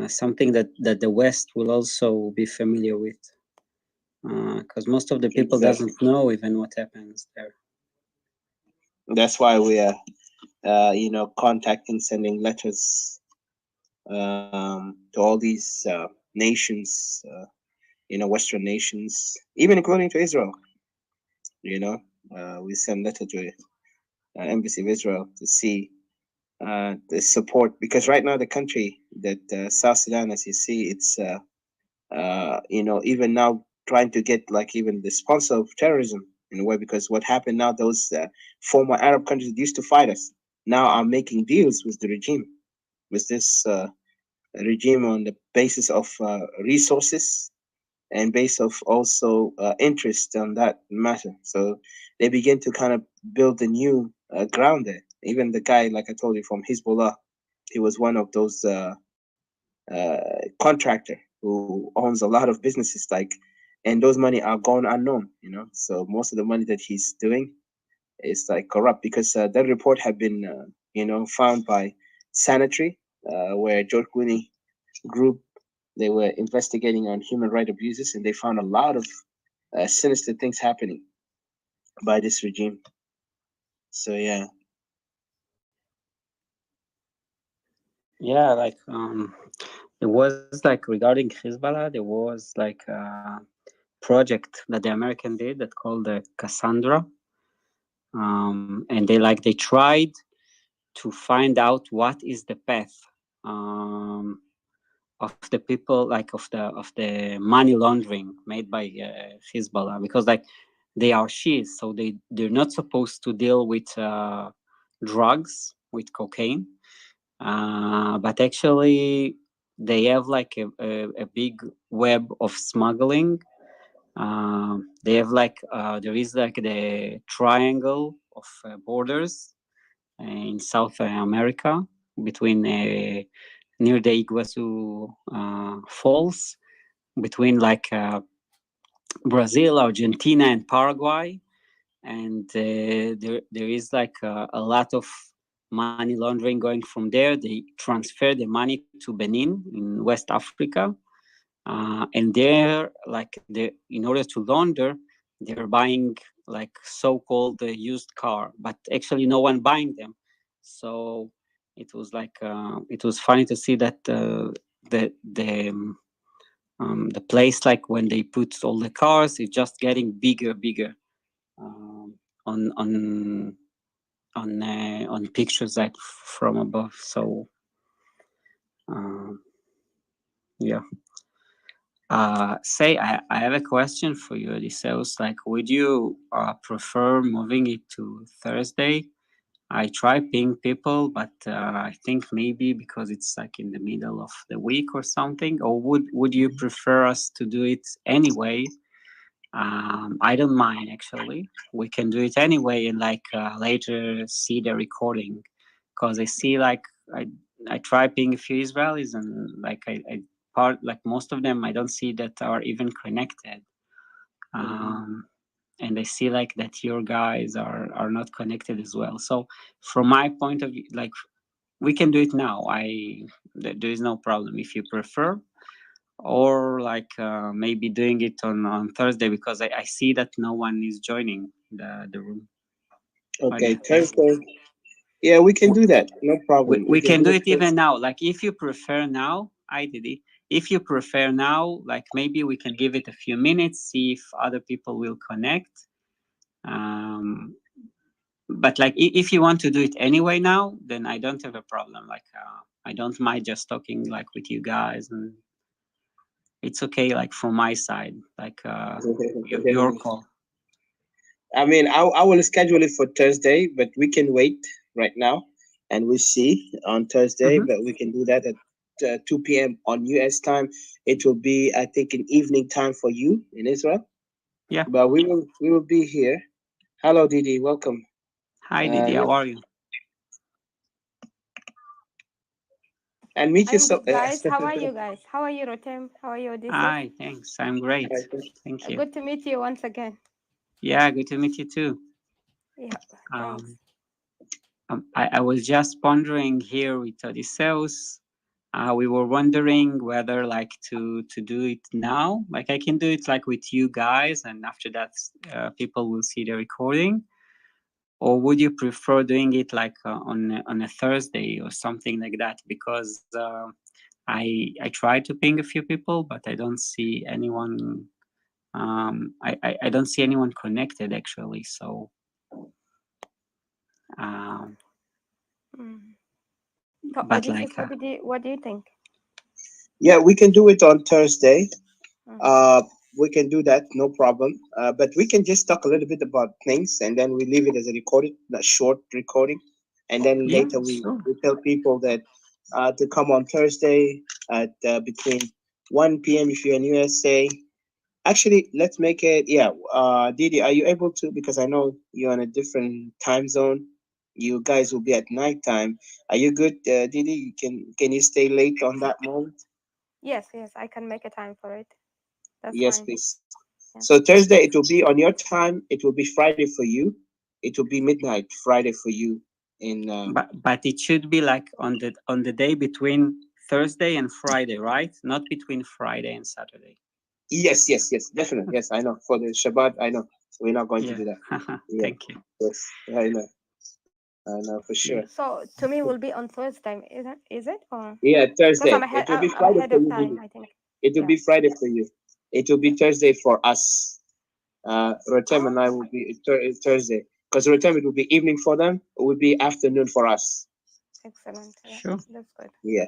something that the West will also be familiar with, because most of the people Exactly. doesn't know even what happens there. That's why we are, contacting, sending letters to all these nations, Western nations, even including to Israel. We send letter to embassy of Israel to see the support, because right now the country that South Sudan, as you see, it's even now trying to get like even the sponsor of terrorism in a way, because what happened now, those former Arab countries that used to fight us now are making deals with the regime, with this regime on the basis of resources and base of also interest on that matter. So they begin to kind of build a new ground there. Even the guy, like I told you, from Hezbollah, he was one of those contractor who owns a lot of businesses, like, and those money are gone unknown. So most of the money that he's doing is like corrupt, because that report had been, found by Sanitary, where George Clooney group, they were investigating on human right abuses, and they found a lot of sinister things happening by this regime. So yeah. Yeah, like it was like regarding Hezbollah, there was like a project that the American did that called the Cassandra, and they tried to find out what is the path of the people, like of the money laundering made by Hezbollah, because like they are Shias, so they're not supposed to deal with drugs, with cocaine, but actually they have like a big web of smuggling. They have like there is like the triangle of borders in South America between near the Iguazu Falls, between like Brazil, Argentina, and Paraguay, and there is like a lot of money laundering going from there. They transfer the money to Benin in West Africa, and there, like in order to launder, they're buying like so-called used car, but actually no one buying them. So it was like it was funny to see that the place, like when they put all the cars, it's just getting bigger on pictures like from above. So yeah. Say, I have a question for you, Odysseus. Like, would you prefer moving it to Thursday I try ping people, but I think maybe because it's like in the middle of the week or something. Or would you prefer us to do it anyway? I don't mind actually. We can do it anyway and like later see the recording, because I see like I try ping a few Israelis and like I part like most of them I don't see that are even connected. And I see like that your guys are not connected as well. So from my point of view, like we can do it now. There is no problem if you prefer, or like maybe doing it on Thursday, because I see that no one is joining the room. What do Okay, you think? Thursday. Yeah, we can do that. No We, problem. We we can can do do it it even now. Like if you prefer now, I did it. If you prefer now, like maybe we can give it a few minutes, see if other people will connect. Um, but like if you want to do it anyway now, then I don't have a problem. Like I don't mind just talking like with you guys, and it's okay. Like from my side, like your call. I mean, I will schedule it for Thursday, but we can wait right now and we'll see on Thursday. Mm-hmm. But we can do that at 2 p.m. on US time. It will be, I think, an evening time for you in Israel. Yeah. But we will be here. Hello, Didi. Welcome. Hi, Didi. How Yeah. are you? And meet I'm yourself. good, guys. How are you guys? How are you, Rotem? How are you, Odysseus? Hi. Thanks. I'm great. Thank you. Good to meet you once again. Yeah. Good to meet you too. Yeah, thanks. Um, I was just pondering here with Odysseus. We were wondering whether like to do it now. Like I can do it like with you guys, and after that, people will see the recording. Or would you prefer doing it like on a Thursday or something like that? Because I tried to ping a few people, but I don't see anyone. I don't see anyone connected actually. So. So, But Odysseus, like what do you think? Yeah, we can do it on Thursday. Mhm. Uh, we can do that, no problem. But we can just talk a little bit about things, and then we leave it as a recording, a short recording, and then yeah, later we, sure. we tell people that to come on Thursday at between 1 p.m. if you're in USA. Actually, let's make it. Yeah, Didi, are you able to? Because I know you're on a different time zone. You guys will be at nighttime. Are you good, Didi? Can you stay late on that moment? Yes, yes, I can make a time for it. That's Yes, fine. please. Yeah. So Thursday it will be on your time. It will be Friday for you. It will be midnight Friday for you. In But it should be like on the day between Thursday and Friday, right? Not between Friday and Saturday. yes, yes, yes, definitely. Yes, I know. For the Shabbat, I know we're not going to Yeah. do that. Yeah, Thank you. yes, I know for sure. Yeah. So to me, will be on Thursday, isn't is it? Or Yeah, because Thursday. I'm It ahead, will be I'm Friday ahead for of you, time, Didi. I think. It will Yeah, be Friday for you. It will be yeah. Thursday for us. Rotem and I Oh, will be Thursday because Rotem it will be evening for them. It will be afternoon for us. excellent. Yeah, Sure. that's good. Yeah.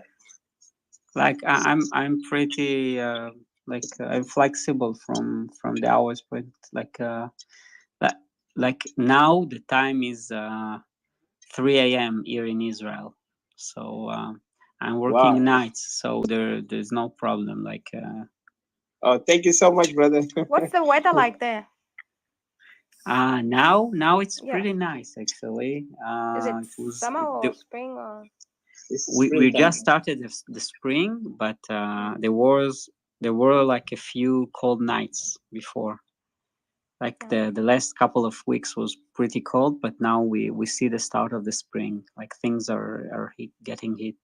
Like I'm pretty like I'm flexible from the hours point. Like like now the time is 3 a.m. here in Israel. So I'm working Wow. nights, so there's no problem. Like Oh, thank you so much, brother. What's the weather like there? now it's Yeah, pretty nice actually. is it It was summer or spring or? It's we springtime. just started the spring, but there were like a few cold nights before. Like the last couple of weeks was pretty cold, but now we see the start of the spring. Like things are getting hit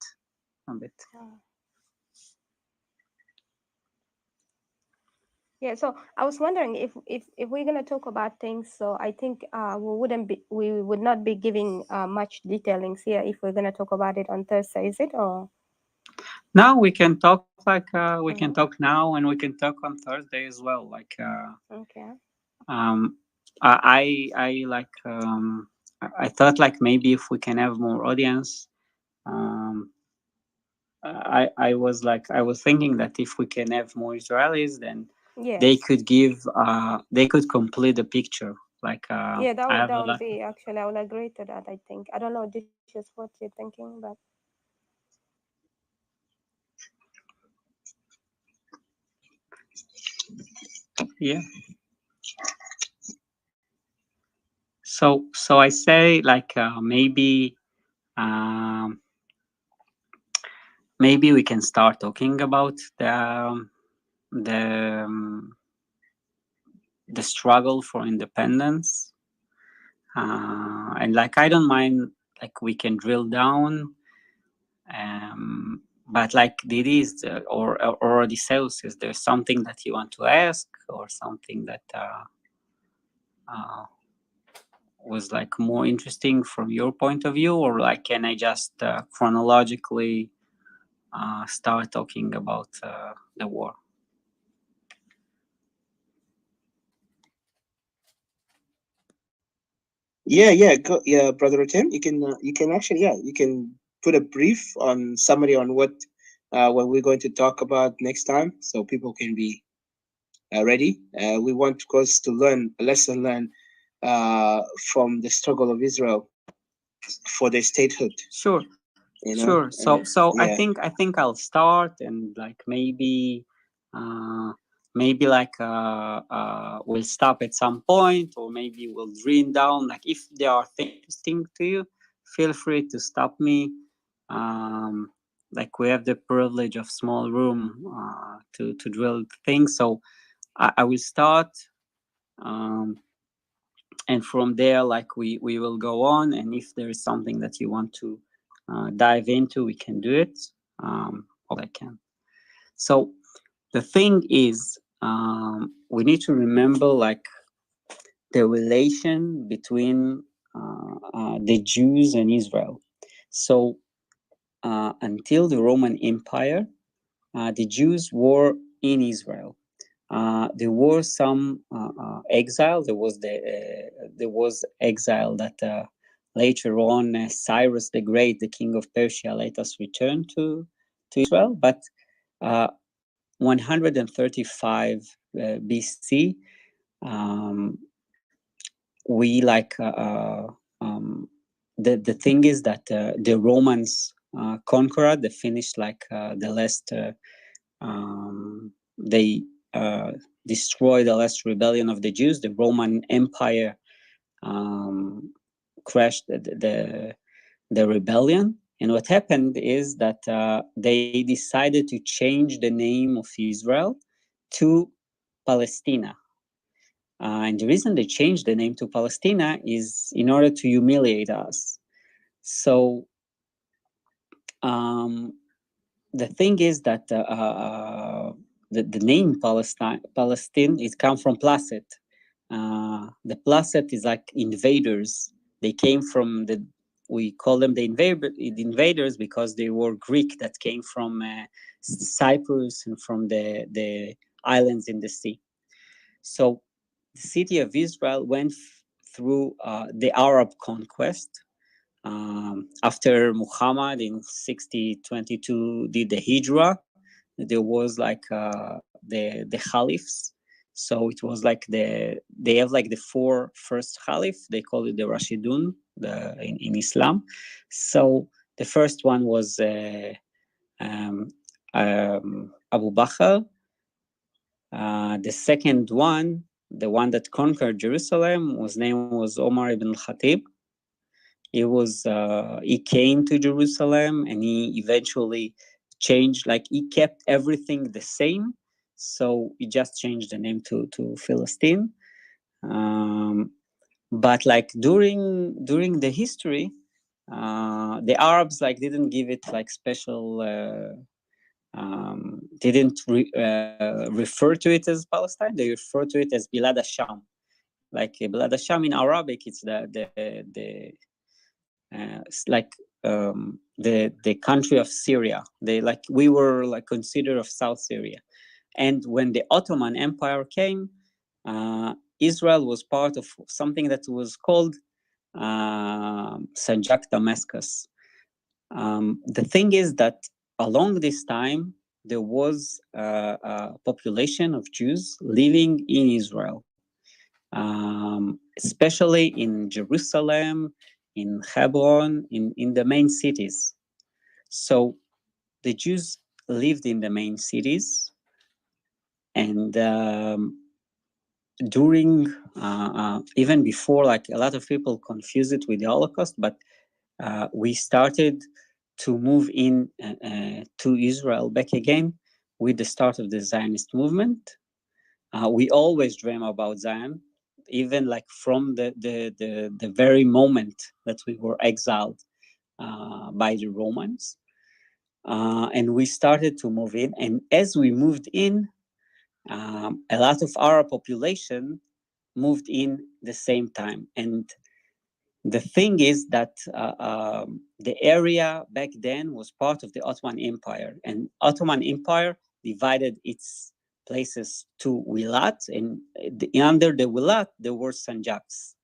a bit. Yeah, so I was wondering if we're gonna talk about things, so I think we would not be giving much detailings here if we're gonna talk about it on Thursday, is it? Or Now we can talk like we can Mhm. talk now, and we can talk on Thursday as well. Like Okay. um, I like I thought like maybe if we can have more audience. Um, I was thinking that if we can have more Israelis, then they Yes. could give they could complete the picture. Like Yeah, I have a that would lot. be actually, I would agree to that. I think I don't know, Dishes, what you're thinking, but Yeah. So I say like maybe we can start talking about the um, the struggle for independence, and like I don't mind, like we can drill down, but like it is or Odysseus, is there something that you want to ask or something that uh, was like more interesting from your point of view, or like can I just chronologically start talking about the war? Yeah, go, yeah, brother Tim. You can actually, yeah, you can put a brief on summary on what we're going to talk about next time, so people can be ready. We want, of course, to learn a lesson learned from the struggle of Israel for their statehood. Sure, You know, sure. So I yeah, think I'll start, and like uh, maybe like we'll stop at some point, or maybe we'll dream down. Like if there are things interesting to you, feel free to stop me. Um, like we have the privilege of small room to drill things, so I will start. Um, and from there, like we will go on, and if there is something that you want to dive into, we can do it. I can. So the thing is, we need to remember like the relation between the Jews and Israel. So until the Roman Empire, the Jews were in Israel. There was some exile. There was exile that later on Cyrus the Great, the king of Persia, let us return to Israel. But 135 BC, um, we like the thing is that the Romans conquered. They finished like the last. They destroyed the last rebellion of the Jews. The Roman Empire crashed the rebellion. And what happened is that they decided to change the name of Israel to Palestina. And the reason they changed the name to Palestina is in order to humiliate us. So um, the thing is that the name Palestine, it comes from Placet. The Placet is like invaders. They came from we call them the invaders because they were Greek that came from Cyprus and from the islands in the sea. So the city of Israel went through the Arab conquest. After Muhammad in 6022 did the Hijra, there was like the caliphs. So it was like they have like the four first caliph. They call it the Rashidun in Islam. So the first one was um, Abu Bakr. The second one, the one that conquered Jerusalem, his name was Omar ibn Khatib. He came to Jerusalem, and he eventually changed, like he kept everything the same, so he just changed the name to Philistine. But like during the history, the Arabs like didn't give it like special. Didn't refer to it as Palestine. They refer to it as Bilad Hasham. Like Bilad Hasham in Arabic, it's the like the country of Syria. They like we were like considered of South Syria, and when the Ottoman Empire came, Israel was part of something that was called Sanjak Damascus. The thing is that along this time there was a population of Jews living in Israel. especially in Jerusalem, in Hebron, in the main cities. So the Jews lived in the main cities, and during even before, like a lot of people confuse it with the Holocaust, but we started to move in to Israel back again with the start of the Zionist movement. We always dream about Zion, even like from the very moment that we were exiled by the Romans. And we started to move in. And as we moved in, a lot of our population moved in the same time. And the thing is that the area back then was part of the Ottoman Empire, and Ottoman Empire divided its places to wilat, and under the wilat there were sanjaks.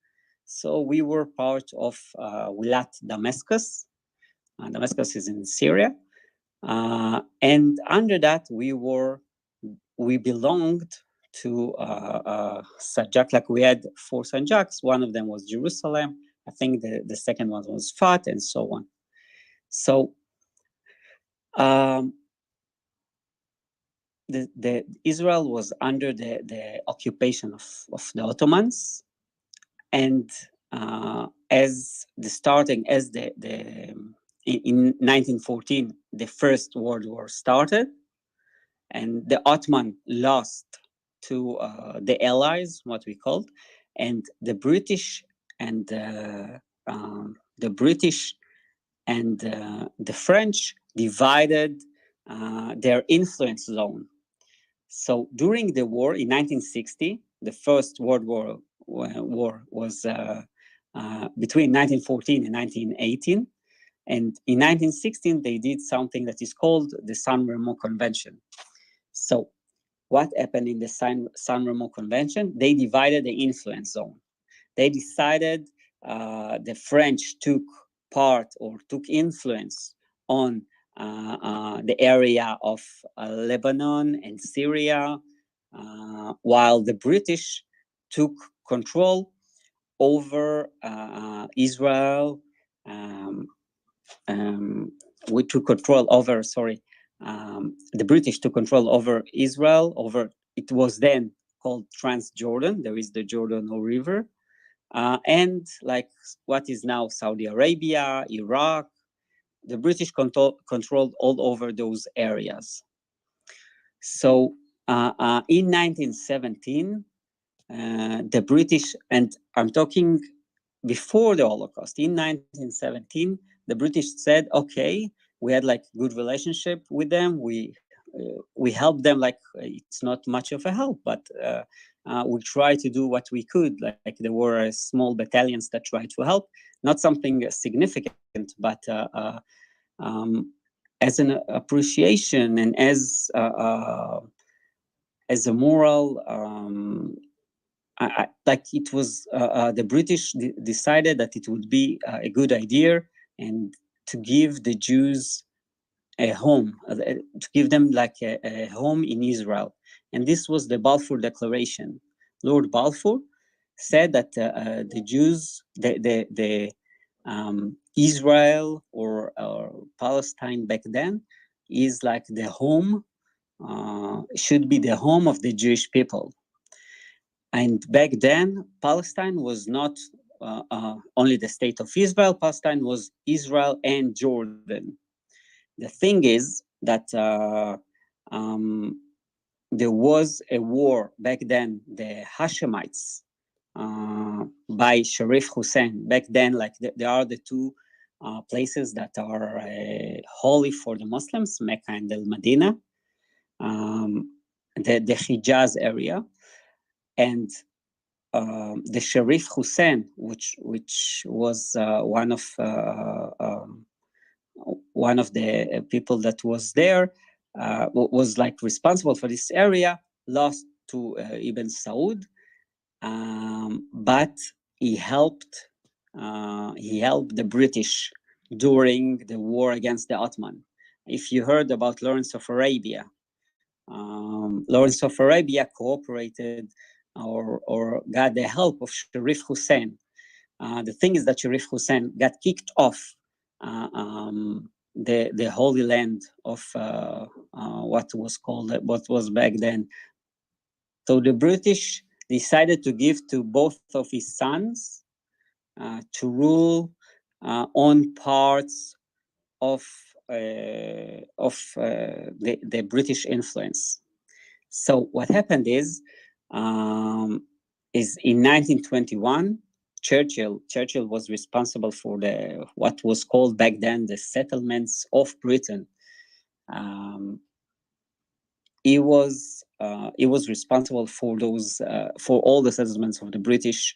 So we were part of wilat Damascus. Damascus is in Syria, and under that we belonged to sanjak. Like we had 4 sanjaks. One of them was Jerusalem. I think the second one was Fat, and so on. So the Israel was under the occupation of the Ottomans, and as in 1914 the First World War started, and the Ottoman lost to the Allies, what we called, and the British and the French divided their influence zone. So during the war in 1960, the First World War was between 1914 and 1918. And in 1916, they did something that is called the San Remo Convention. So what happened in the San Remo Convention? They divided the influence zone. They decided the French took part or took influence on the area of Lebanon and Syria, while the British took control over Israel. We took control over, the British took control over Israel, it was then called Transjordan. There is the Jordan River. And like what is now Saudi Arabia, Iraq, the British controlled all over those areas. So in 1917, the British, and I'm talking before the Holocaust, in 1917, the British said, okay, we had like good relationship with them. We helped them, like it's not much of a help, but we tried to do what we could. Like there were small battalions that tried to help, not something significant, but as an appreciation and as a moral, like it was the British decided that it would be a good idea and to give the Jews a home, to give them like a home in Israel. And this was the Balfour Declaration. Lord Balfour said that the Jews, Israel or Palestine back then is like the home, should be the home of the Jewish people. And back then, Palestine was not only the state of Israel. Palestine was Israel and Jordan. The thing is that there was a war back then, the Hashemites, by Sharif Hussein. Back then, like there are the two places that are holy for the Muslims, Mecca and Al-Madinah, the Hijaz area. And the Sharif Hussein, which was one of the people that was there, was like responsible for this area, lost to Ibn Saud, but he helped the British during the war against the Ottoman. If you heard about Lawrence of Arabia, Lawrence of Arabia cooperated or got the help of Sharif Hussein. The thing is that Sharif Hussein got kicked off the Holy Land of what was back then. So the British decided to give to both of his sons to rule on parts of the British influence. So what happened is in 1921, Churchill was responsible for what was called back then the settlements of Britain. He was responsible for those for all the settlements of the British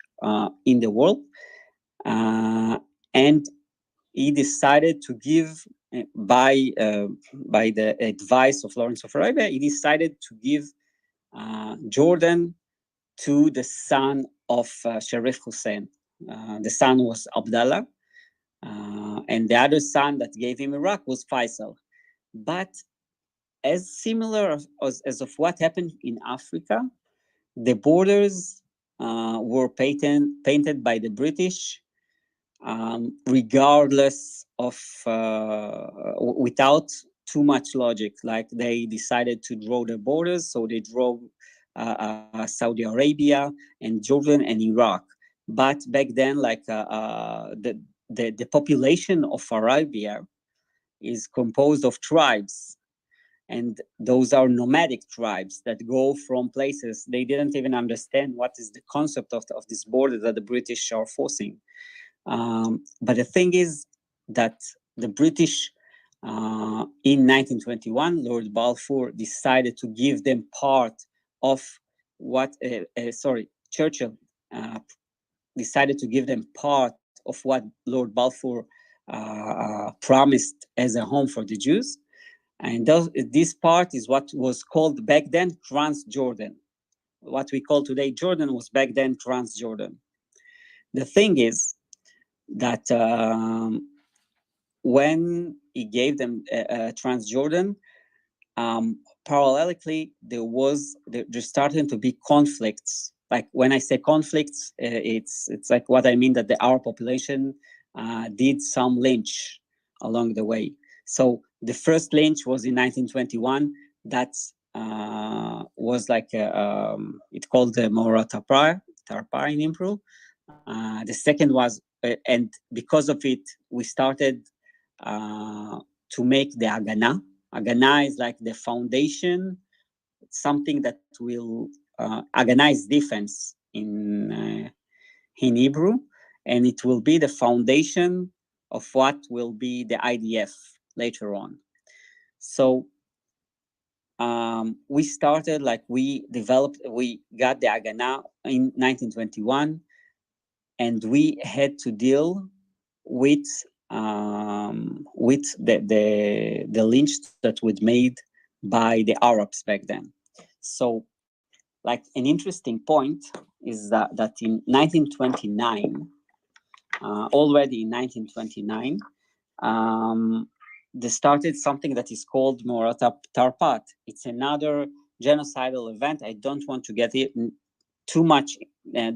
in the world, and he decided to give by the advice of Lawrence of Arabia. He decided to give Jordan to the son of Sharif Hussein. The son was Abdallah, and the other son that gave him Iraq was Faisal. But as similar as of what happened in Africa, the borders were painted by the British, regardless of, without too much logic. Like they decided to draw the borders, so they drew Saudi Arabia and Jordan and Iraq. But back then, like the population of Arabia is composed of tribes, and those are nomadic tribes that go from places. They didn't even understand what is the concept of this border that the British are forcing. But the thing is that the British, in 1921, Lord Balfour decided to give them part of what, Churchill decided to give them part of what Lord Balfour promised as a home for the Jews. And this part is what was called back then Transjordan. What we call today Jordan was back then Transjordan. The thing is that when he gave them Transjordan, parallelly there's starting to be conflicts. Like when I say conflicts, it's like what I mean, that our population did some lynch along the way. So the first lynch was in 1921. That was like it's called the Mora Tarpa in Hebrew. The second was, and because of it, we started to make the Agana. Agana is like the foundation, something that will Agana is defense in Hebrew, and it will be the foundation of what will be the IDF later on. So we started, like we got the Agana in 1921, and we had to deal with the lynch that was made by the Arabs back then. So, like an interesting point is that in 1929, already in 1929, they started something that is called Morata Tarpat. It's another genocidal event. I don't want to get it too much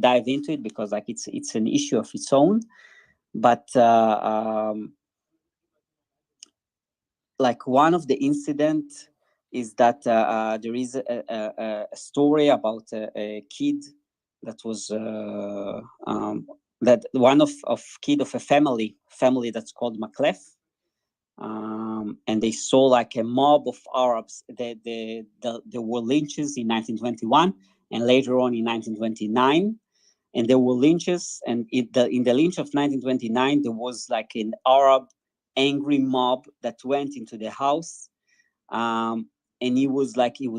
dive into it because like it's an issue of its own. But like one of the incidents is that there is a story about a kid that was that one of kid of a family that's called Maclef, and they saw like a mob of Arabs. There were lynches in 1921 and later on in 1929. And there were lynches, and in the lynch of 1929, there was like an Arab angry mob that went into the house, and he was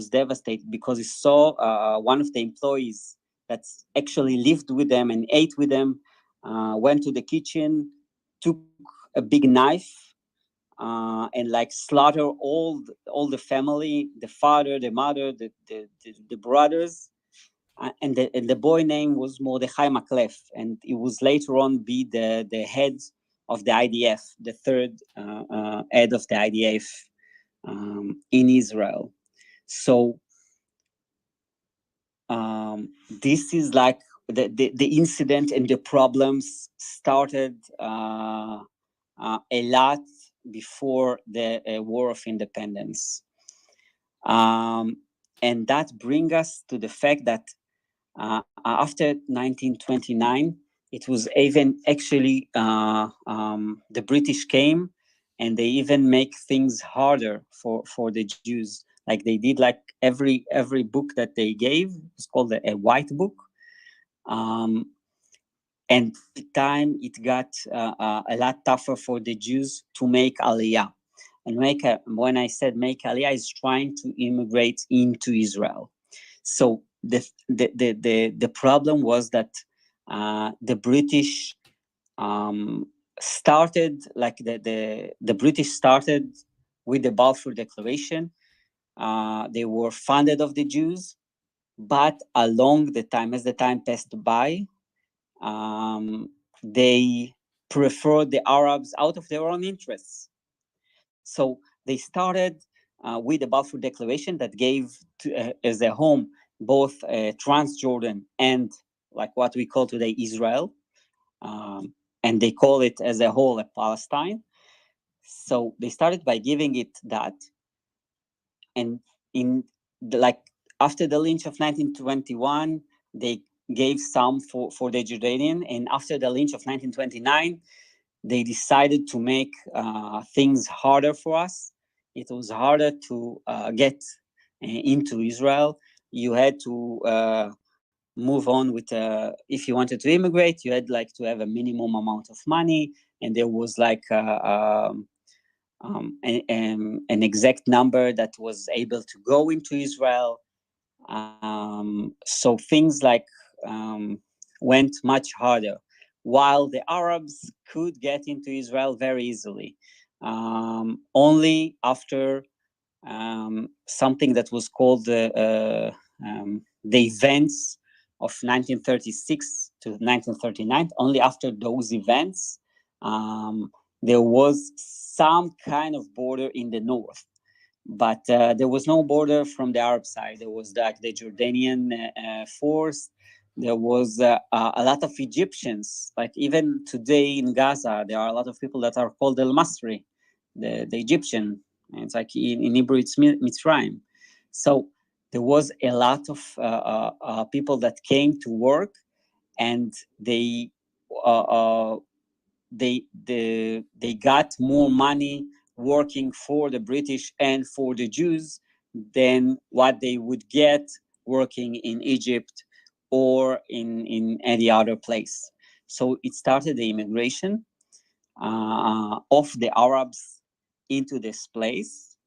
devastated because he saw one of the employees that actually lived with them and ate with them, went to the kitchen, took a big knife, and like slaughter all the family, the father, the mother, the brothers. And the boy name was Mordechai Maclef, and it was later on be the head of the IDF, the third head of the IDF in Israel. So this is like the incident and the problems started a lot before the War of Independence. And that brings us to the fact that after 1929, it was even actually the British came and they even make things harder for the Jews. Like they did, like every book that they gave was called a white book. And the time it got a lot tougher for the Jews to make Aliyah. And when I said make Aliyah, is trying to immigrate into Israel. So the problem was that the British started, like the British started with the Balfour Declaration. They were funded of the Jews, but along the time, as the time passed by, they preferred the Arabs out of their own interests. So they started with the Balfour Declaration that gave as a home both Transjordan and like what we call today Israel, and they call it as a whole a Palestine. So they started by giving it that, and like after the lynch of 1921, they gave some for the Jordanian, and after the lynch of 1929, they decided to make things harder for us. It was harder to get into Israel. You had to move on with, if you wanted to immigrate, you had like to have a minimum amount of money, and there was like an exact number that was able to go into Israel. So things like went much harder, while the Arabs could get into Israel very easily. Only after something that was called the events of 1936 to 1939, only after those events, there was some kind of border in the north. But there was no border from the Arab side. There was like the Jordanian force. There was a lot of Egyptians. Like even today in Gaza, there are a lot of people that are called El Masri, the Egyptian. It's like in Hebrew, it's Mitzrayim. So there was a lot of people that came to work, and they got more money working for the British and for the Jews than what they would get working in Egypt or in any other place. So it started the immigration of the Arabs into this place.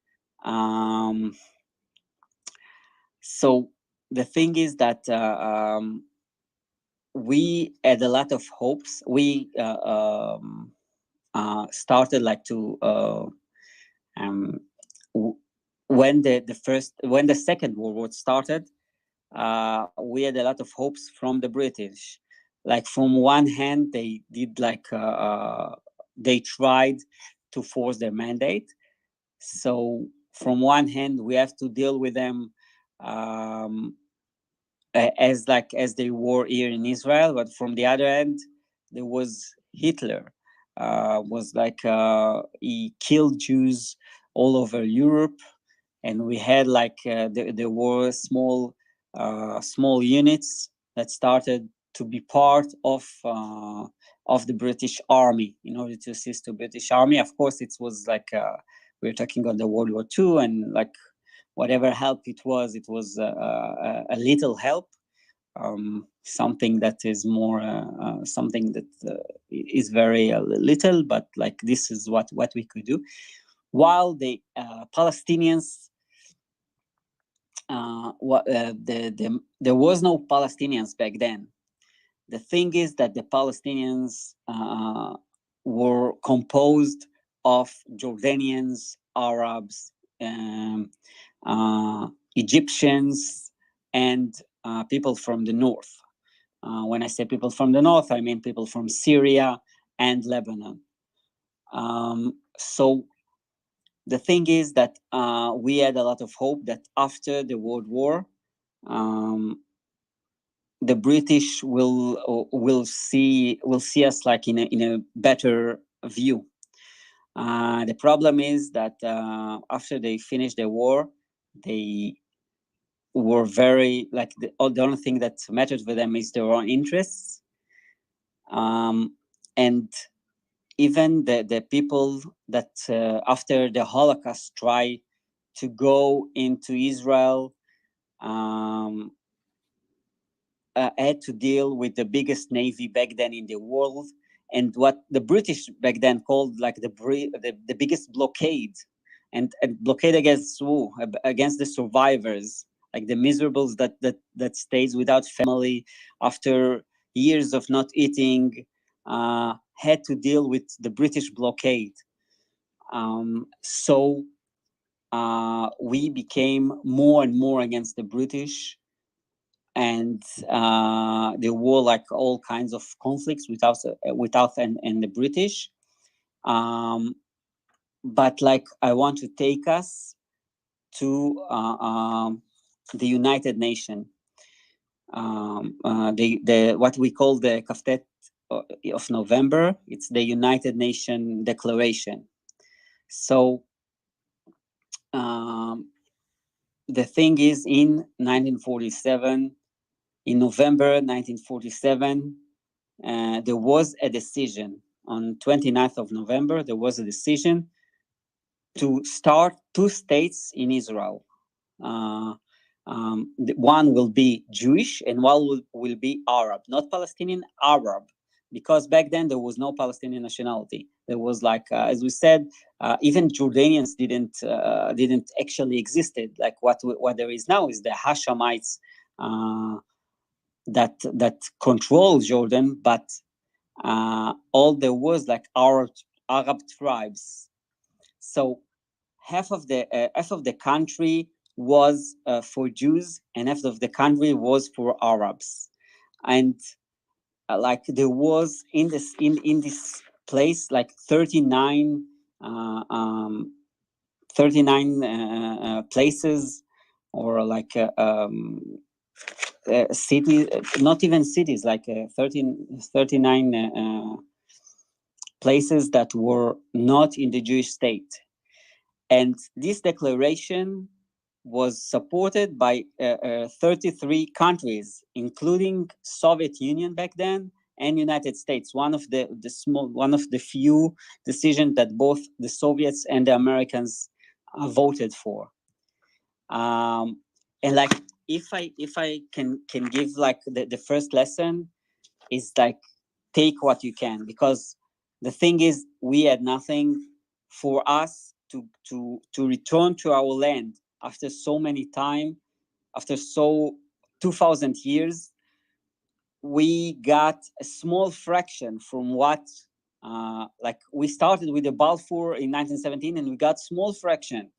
So the thing is that we had a lot of hopes. We started like to when the Second World War started, we had a lot of hopes from the British. Like from one hand, they did like they tried to force their mandate. So from one hand, we have to deal with them as they were here in Israel, but from the other end, there was Hitler. Was like he killed Jews all over Europe, and we had like there were small units that started to be part of the British Army in order to assist the British Army. Of course, it was like we were talking about the World War II, and like whatever help it was a little help. Something that is more something that is very little, but like this is what we could do. While the Palestinians, there was no Palestinians back then. The thing is that the Palestinians were composed of Jordanians, Arabs, Egyptians, and people from the north. When I say people from the north, I mean people from Syria and Lebanon. So the thing is that we had a lot of hope that after the World War, the British will see us like in a better view. The problem is that after they finished the war, they were very like the only thing that mattered for them is their own interests, and even the people that after the Holocaust try to go into Israel had to deal with the biggest navy back then in the world, and what the British back then called like the biggest blockade, and blockade against who? Against the survivors, like the miserables that stays without family after years of not eating, had to deal with the British blockade. So we became more and more against the British, and there were like all kinds of conflicts without and the British. But like I want to take us to the United Nations, the what we call the Kaftet of November. It's the United Nations Declaration. So the thing is, in 1947, in November 1947, there was a decision on 29th of November. There was a decision to start two states in Israel. One will be Jewish and one will be Arab, not Palestinian, Arab, because back then there was no Palestinian nationality. There was like, as we said, even Jordanians didn't actually existed. Like what there is now is the Hashemites that control Jordan, but all there was like Arab tribes. So half of the country was for Jews, and half of the country was for Arabs, and like there was in this place like 39 places, or like cities, not even cities, like 39 places that were not in the Jewish state. And this declaration was supported by 33 countries, including Soviet Union back then and United States. One of the few decisions that both the Soviets and the Americans voted for. And like, if I can give like the first lesson is like, take what you can, because the thing is, we had nothing. For us to return to our land after so many time, after 2000 years, we got a small fraction from what like we started with the Balfour in 1917, and we got small fraction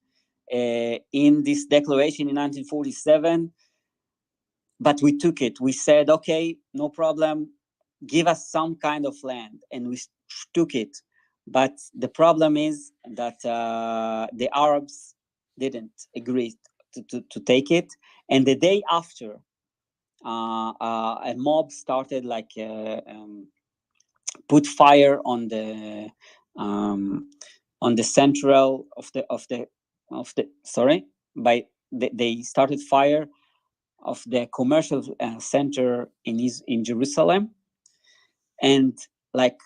in this declaration in 1947, but we took it. We said, okay, no problem, give us some kind of land, and we took it. But the problem is that the Arabs didn't agree to take it, and the day after, a mob started like put fire on the central of the sorry, by they started fire of the commercial center in Jerusalem, and like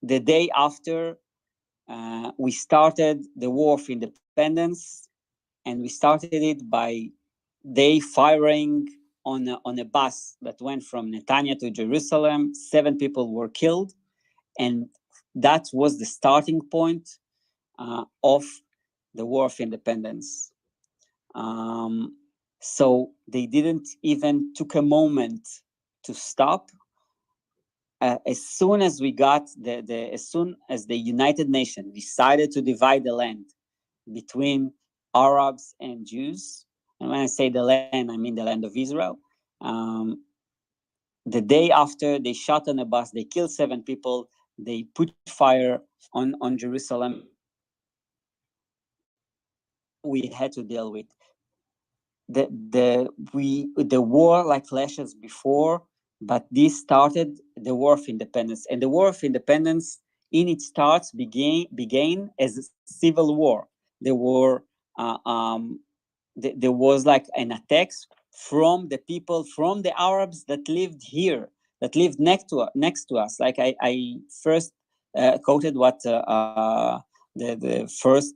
the day after, we started the War of Independence, and we started it by they firing on a bus that went from Netanya to Jerusalem. 7 people were killed, and that was the starting point of the War of Independence. So they didn't even took a moment to stop. As soon as we got as soon as the United Nations decided to divide the land between Arabs and Jews, and when I say the land, I mean the land of Israel, the day after, they shot on a bus, they killed 7 people, they put fire on Jerusalem. We had to deal with the war, like clashes before, But this started the War of Independence, and the War of Independence, in its starts, began as a civil war. There were there was like an attacks from the people, from the Arabs that lived here, that lived next to us. Like I first quoted what the first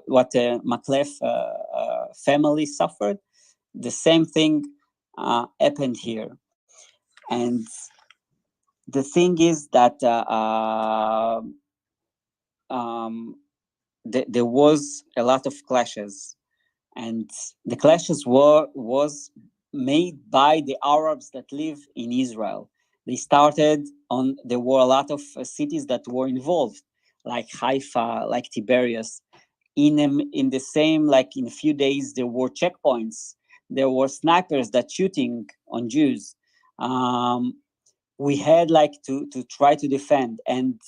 what Maclef family suffered. The same thing happened here, and the thing is that there was a lot of clashes, and the clashes was made by the Arabs that live in Israel. They started on there were a lot of cities that were involved, like Haifa, like Tiberias. In the same, like in a few days, there were checkpoints. There were snipers that shooting on Jews. We had like to try to defend, and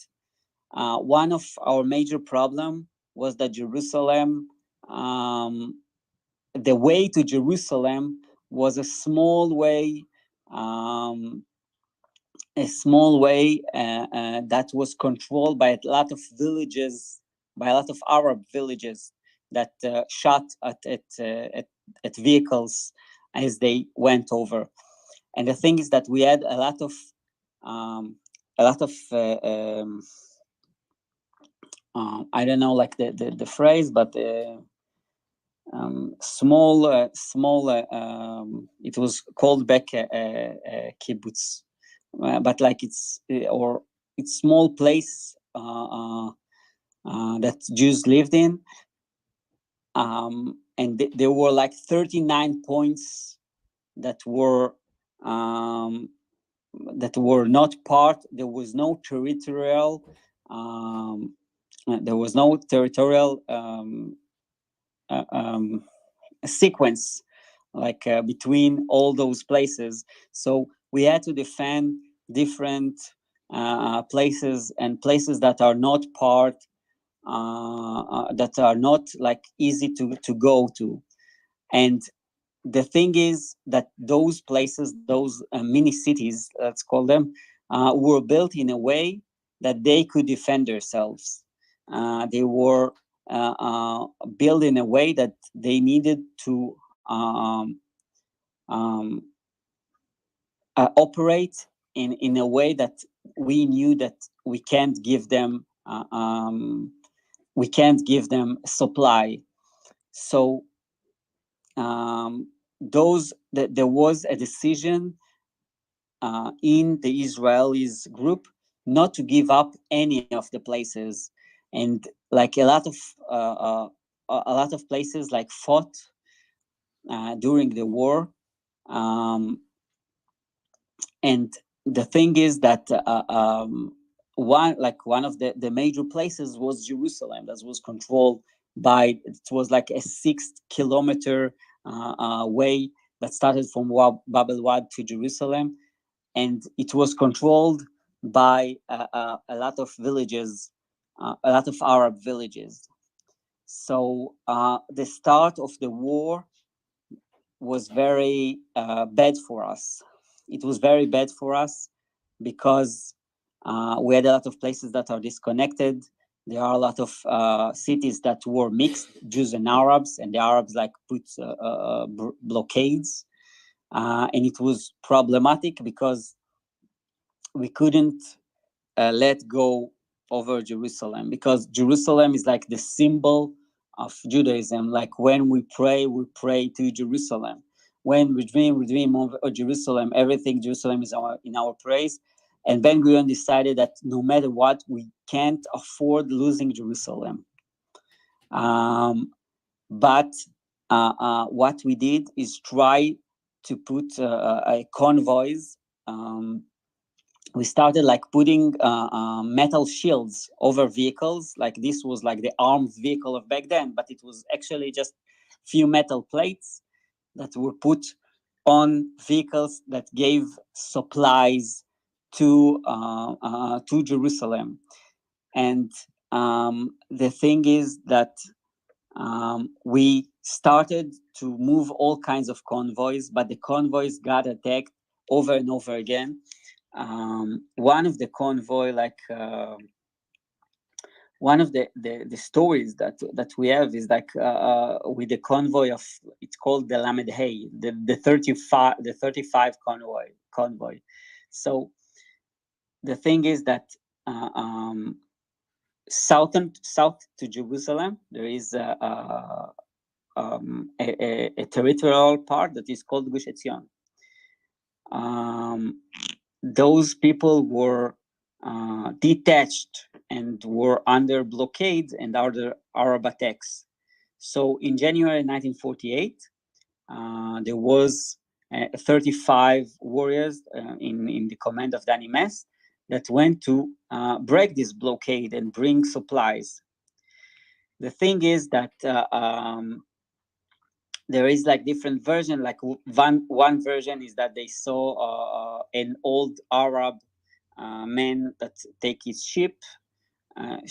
one of our major problem was that Jerusalem, the way to Jerusalem was um, a small way that was controlled by a lot of villages, by a lot of Arab villages that shot at vehicles as they went over. And the thing is that we had um, a lot of I don't know like the phrase, but small. It was called back kibbutz, but like or it's small place that Jews lived in, and there were like 39 points that were not part. There was no territorial. There was no territorial uh, um, sequence like between all those places. So we had to defend different places, and places that are not part, that are not like easy to go to. And the thing is that those places, those mini cities, let's call them, were built in a way that they could defend themselves. They were built in a way that they needed to um, operate in a way that we knew that we can't give them supply. So there was a decision in the Israelis group not to give up any of the places, and like a lot of places like fought during the war. Um, and the thing is that one of the major places was Jerusalem, that was controlled by, it was like a 6 kilometer way that started from Babel Wad to Jerusalem, and it was controlled by a lot of villages, a lot of Arab villages. So the start of the war was very bad for us. It was very bad for us because we had a lot of places that are disconnected. There are a lot of cities that were mixed, Jews and Arabs, and the Arabs like put blockades. And it was problematic because we couldn't let go over Jerusalem, because Jerusalem is like the symbol of Judaism. Like when we pray to Jerusalem. When we dream of Jerusalem. Everything Jerusalem is in our praise. And Ben Gurion decided that no matter what, we can't afford losing Jerusalem. But what we did is try to put convoys. We started like putting metal shields over vehicles. Like this was like the armed vehicle of back then, but it was actually just few metal plates that were put on vehicles that gave supplies to Jerusalem. And the thing is that we started to move all kinds of convoys, but the convoys got attacked over and over again. One of the convoy, one of the stories that we have is with the convoy of, it's called the Lamed Hey, the 35 convoy. So the thing is that south to Jerusalem there is a territorial part that is called Gush Etzion. Those people were detached and were under blockade and under Arab attacks. So in January 1948, there was 35 warriors in the command of Danny Mess that went to break this blockade and bring supplies. The thing is that there is different version. One version is that they saw an old Arab man that take his ships, and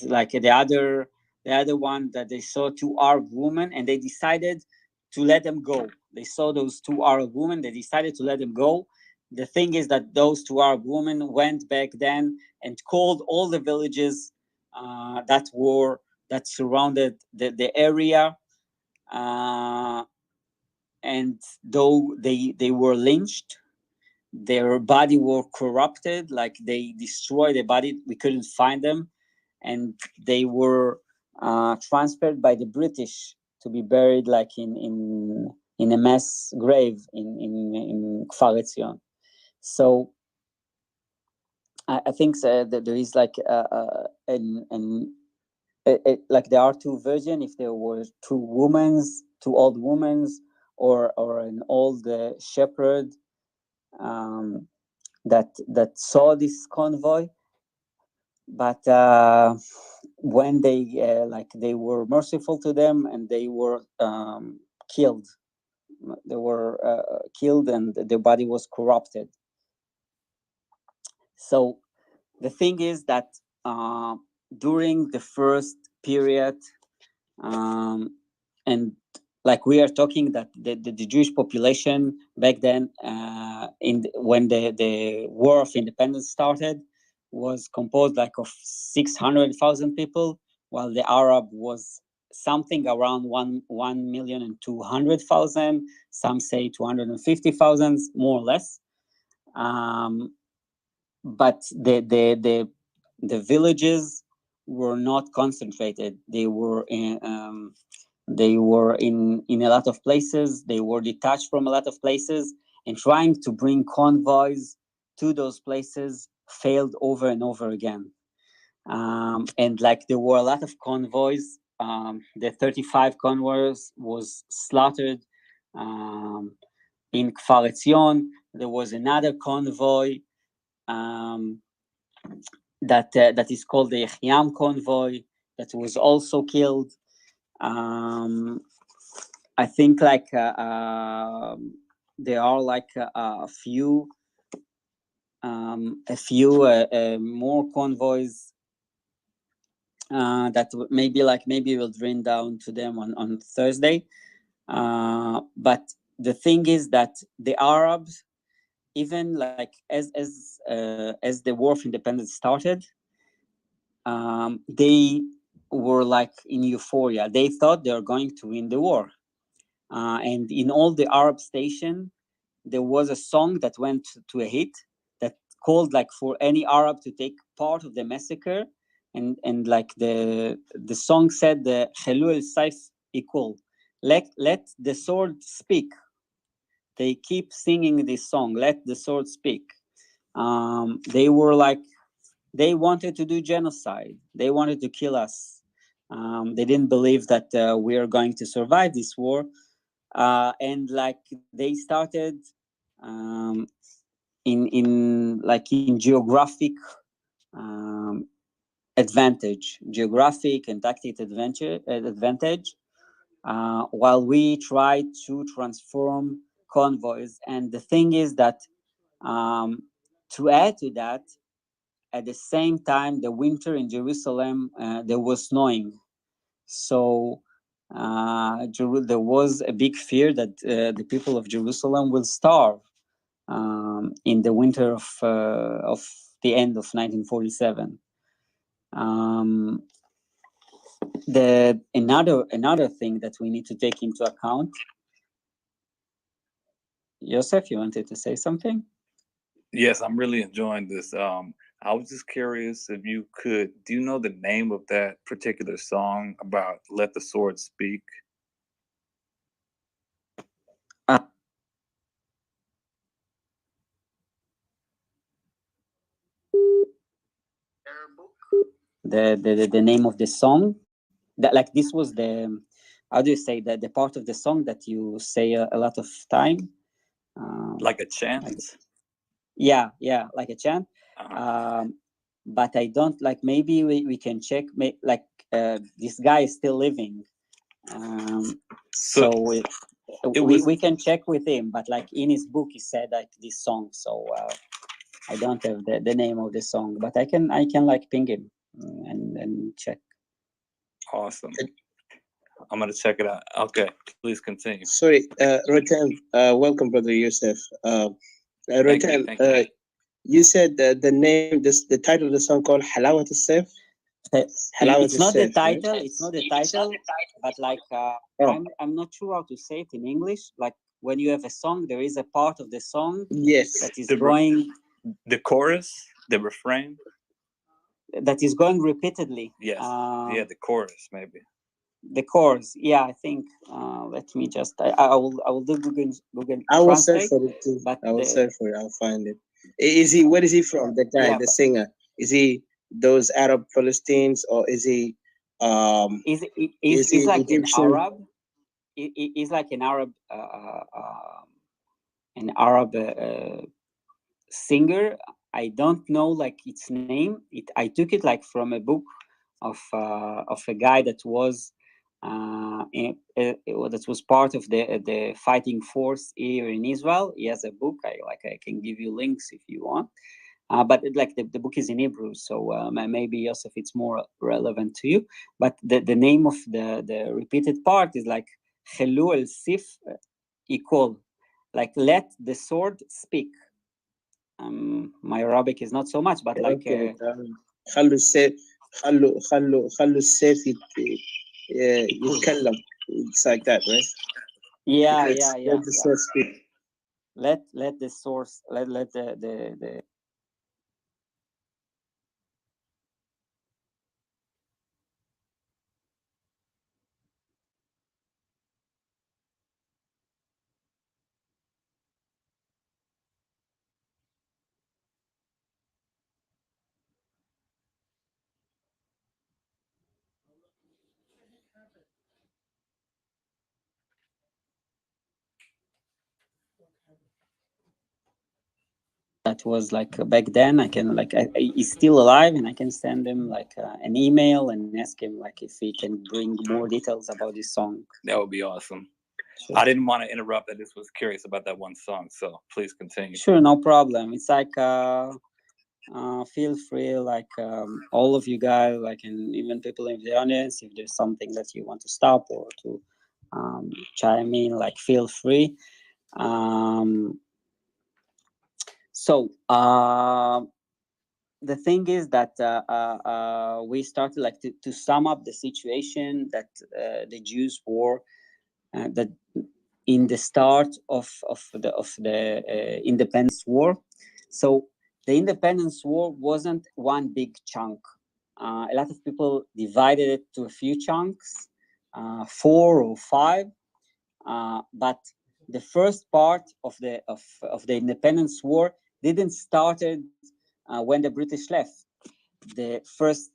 the other one that they saw two Arab women and they decided to let them go. They saw those two Arab women, they decided to let them go. The thing is that those two Arab women went back then and called all the villages that surrounded the area, and though they were lynched, their body were corrupted, they destroyed the body, we couldn't find them, and they were transferred by the British to be buried in a mass grave in Kfar Etzion. So I think that there is there are two versions. If there were two old women, or an old shepherd that saw this convoy, but when they were merciful to them and they were killed. They were killed and their body was corrupted. So the thing is that during the first period, and we are talking that the Jewish population back then, when the War of Independence started, was composed of 600,000 people, while the Arab was something around 1,200,000. Some say 250,000, more or less. But the villages were not concentrated. They were in a lot of places. They were detached from a lot of places, and trying to bring convoys to those places failed over and over again. And there were a lot of convoys. The 35 convoys was slaughtered in Kfar Etzion. There was another convoy that is called the Yechiam convoy that was also killed. I think there are a few more convoys that maybe we'll bring down to them on Thursday. But the thing is that the Arabs, even as the War of Independence started, they were in euphoria. They thought they were going to win the war. And in all the Arab station, there was a song that went to a hit that called for any Arab to take part of the massacre. And the song said, the Khelu el Saif equal, let the sword speak. They keep singing this song, let the sword speak. They were they wanted to do genocide. They wanted to kill us. They didn't believe that we are going to survive this war. And they started in geographic advantage, geographic and tactic advantage, while we try to transform convoys. And the thing is that to add to that, at the same time, the winter in Jerusalem, there was snowing. So there was a big fear that the people of Jerusalem will starve in the winter of the end of 1947. Another thing that we need to take into account. Joseph, you wanted to say something? Yes, I'm really enjoying this. I was just curious if you could, do you know the name of that particular song about Let the Sword Speak? The name of the song, that like this was the, how do you say that, the part of the song that you say a lot of time, like a chant? Yeah, like a chant. But I don't, like, maybe we can check, like this guy is still living, so we can check with him, but like in his book he said like this song, so I don't have the name of the song, but I can like ping him and check. Awesome. I'm gonna check it out. Okay, please continue. Sorry, Rotem, welcome, brother Yusuf. Rotem, you said the name, the title of the song called Halawat al-Sayf? It's not the title, right? It's not the title, but like I'm not sure how to say it in English. Like when you have a song, there is a part of the song that is going, the chorus, the refrain, that is going repeatedly. Yes, yeah, the chorus maybe. The chorus, yeah, I think. Let me just. I will do Google. I will search for it too. I will search for it. I'll find it. Is he? Where is he from? The guy, the singer. Is he those Arab Philistines, or is he? Is he like Egyptian? An Arab? He's like an Arab. An Arab singer. I don't know like its name. I took it like from a book of a guy that was. That was part of the fighting force here in Israel. He has a book. I can give you links if you want. But like the book is in Hebrew, so maybe Yosef, it's more relevant to you. But the name of the repeated part is like Chelu el Sif Ikol, like let the sword speak. My Arabic is not so much, but like خلوا السيف خلوا السيف يتكلم. It's like that, right? Yeah. Let the sword speak. Let the source let the that was like back then. I can like he's still alive, and I can send him like an email and ask him like if he can bring more details about this song. That would be awesome. Sure. I didn't want to interrupt. I just was curious about that one song, so please continue. Sure, no problem. It's like feel free, like all of you guys, like, and even people in the audience, if there's something that you want to stop or to chime in, like feel free. So the thing is that we started like to sum up the situation that the Jews were that in the start of the independence war. So the independence war wasn't one big chunk. A lot of people divided it to a few chunks, 4 or 5. But the first part of the independence war didn't started when the British left. The first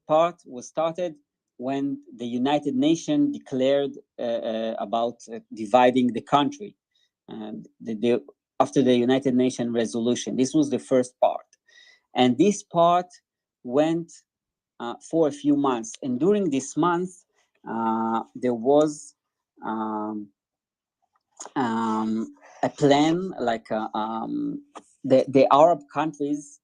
part was started when the United Nations declared about dividing the country, and after the United Nations resolution. This was the first part, and this part went for a few months. And during this month, there was a plan, like the Arab countries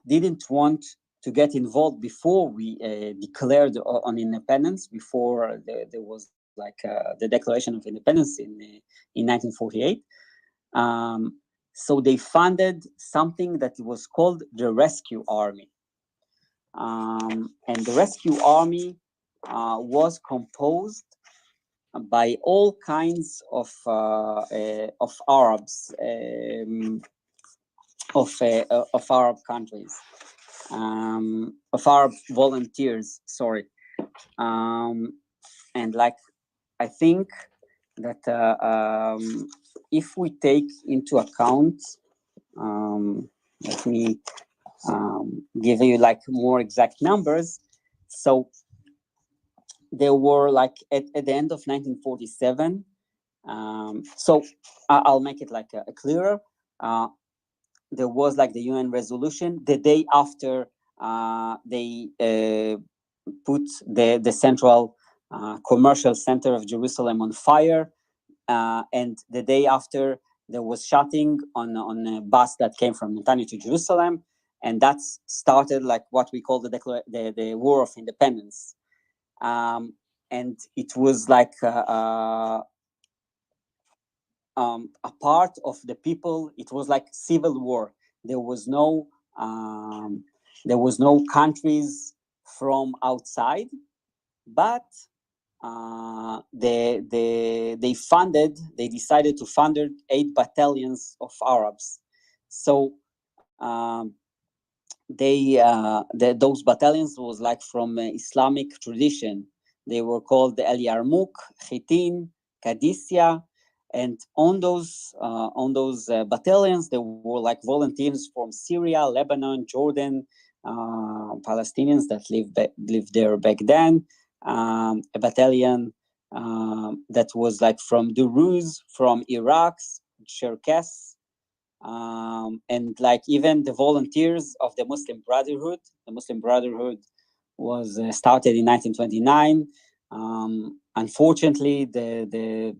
didn't want to get involved before we declared on independence, before there was like the Declaration of Independence in 1948. So they funded something that was called the Rescue Army. And the Rescue Army was composed by all kinds of Arabs, of Arab countries, of Arab volunteers. Sorry, and like I think that if we take into account, let me give you like more exact numbers. So there were like at the end of 1947. So I'll make it like clearer. There was like the UN resolution the day after they put the central commercial center of Jerusalem on fire, and the day after there was shooting on a bus that came from Netanya to Jerusalem, and that started like what we call the War of Independence, and it was like a part of the people. It was like civil war. There was no countries from outside, but they decided to fund 8 battalions of Arabs. So those battalions was like from Islamic tradition. They were called the El Yarmouk, Khitin, Qadisiyah, and on those battalions there were like volunteers from Syria, Lebanon, Jordan, Palestinians that lived there back then. A battalion that was like from Druze, from Iraq, Cherkess, and like even the volunteers of the Muslim Brotherhood. The Muslim Brotherhood was started in 1929. Unfortunately, the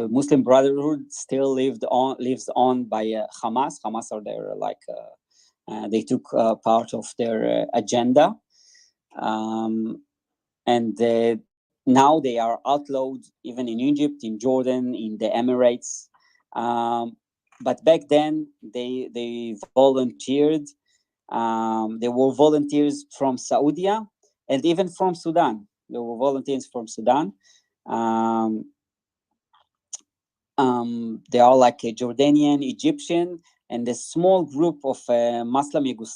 Muslim Brotherhood still lives on by Hamas. Hamas are there like they took part of their agenda, and now they are outlawed even in Egypt, in Jordan, in the Emirates. But back then they volunteered. There were volunteers from Saudi and even from Sudan. There were volunteers from Sudan. They are like a Jordanian, Egyptian, and a small group of Muslims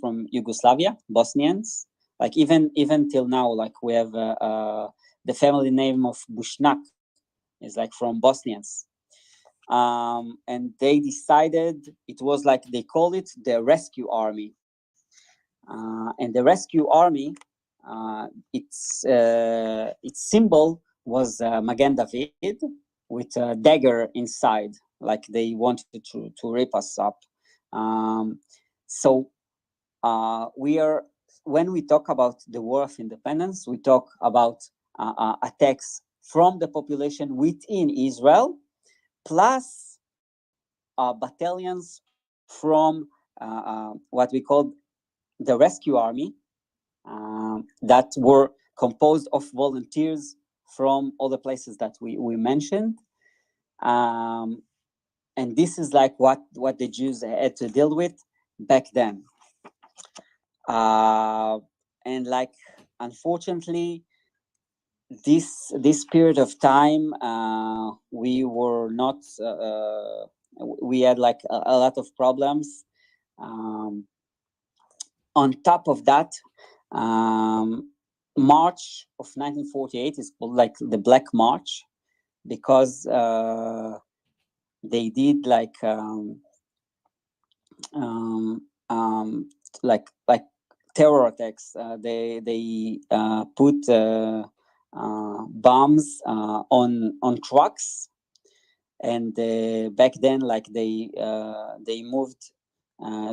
from Yugoslavia, Bosnians. Like even till now, like we have the family name of Bushnak is like from Bosnians. And they decided, it was like they call it the Rescue Army. And the Rescue Army, its symbol was Magen David with a dagger inside, like they wanted to rip us up. So when we talk about the War of Independence, we talk about attacks from the population within Israel, plus battalions from what we call the Rescue Army, that were composed of volunteers from all the places that we mentioned. And this is like what the Jews had to deal with back then. And like, unfortunately, this period of time, we were not, we had like a lot of problems. On top of that, March of 1948 is called like the Black March, because they did like terror attacks. They put bombs on trucks, and back then, like they moved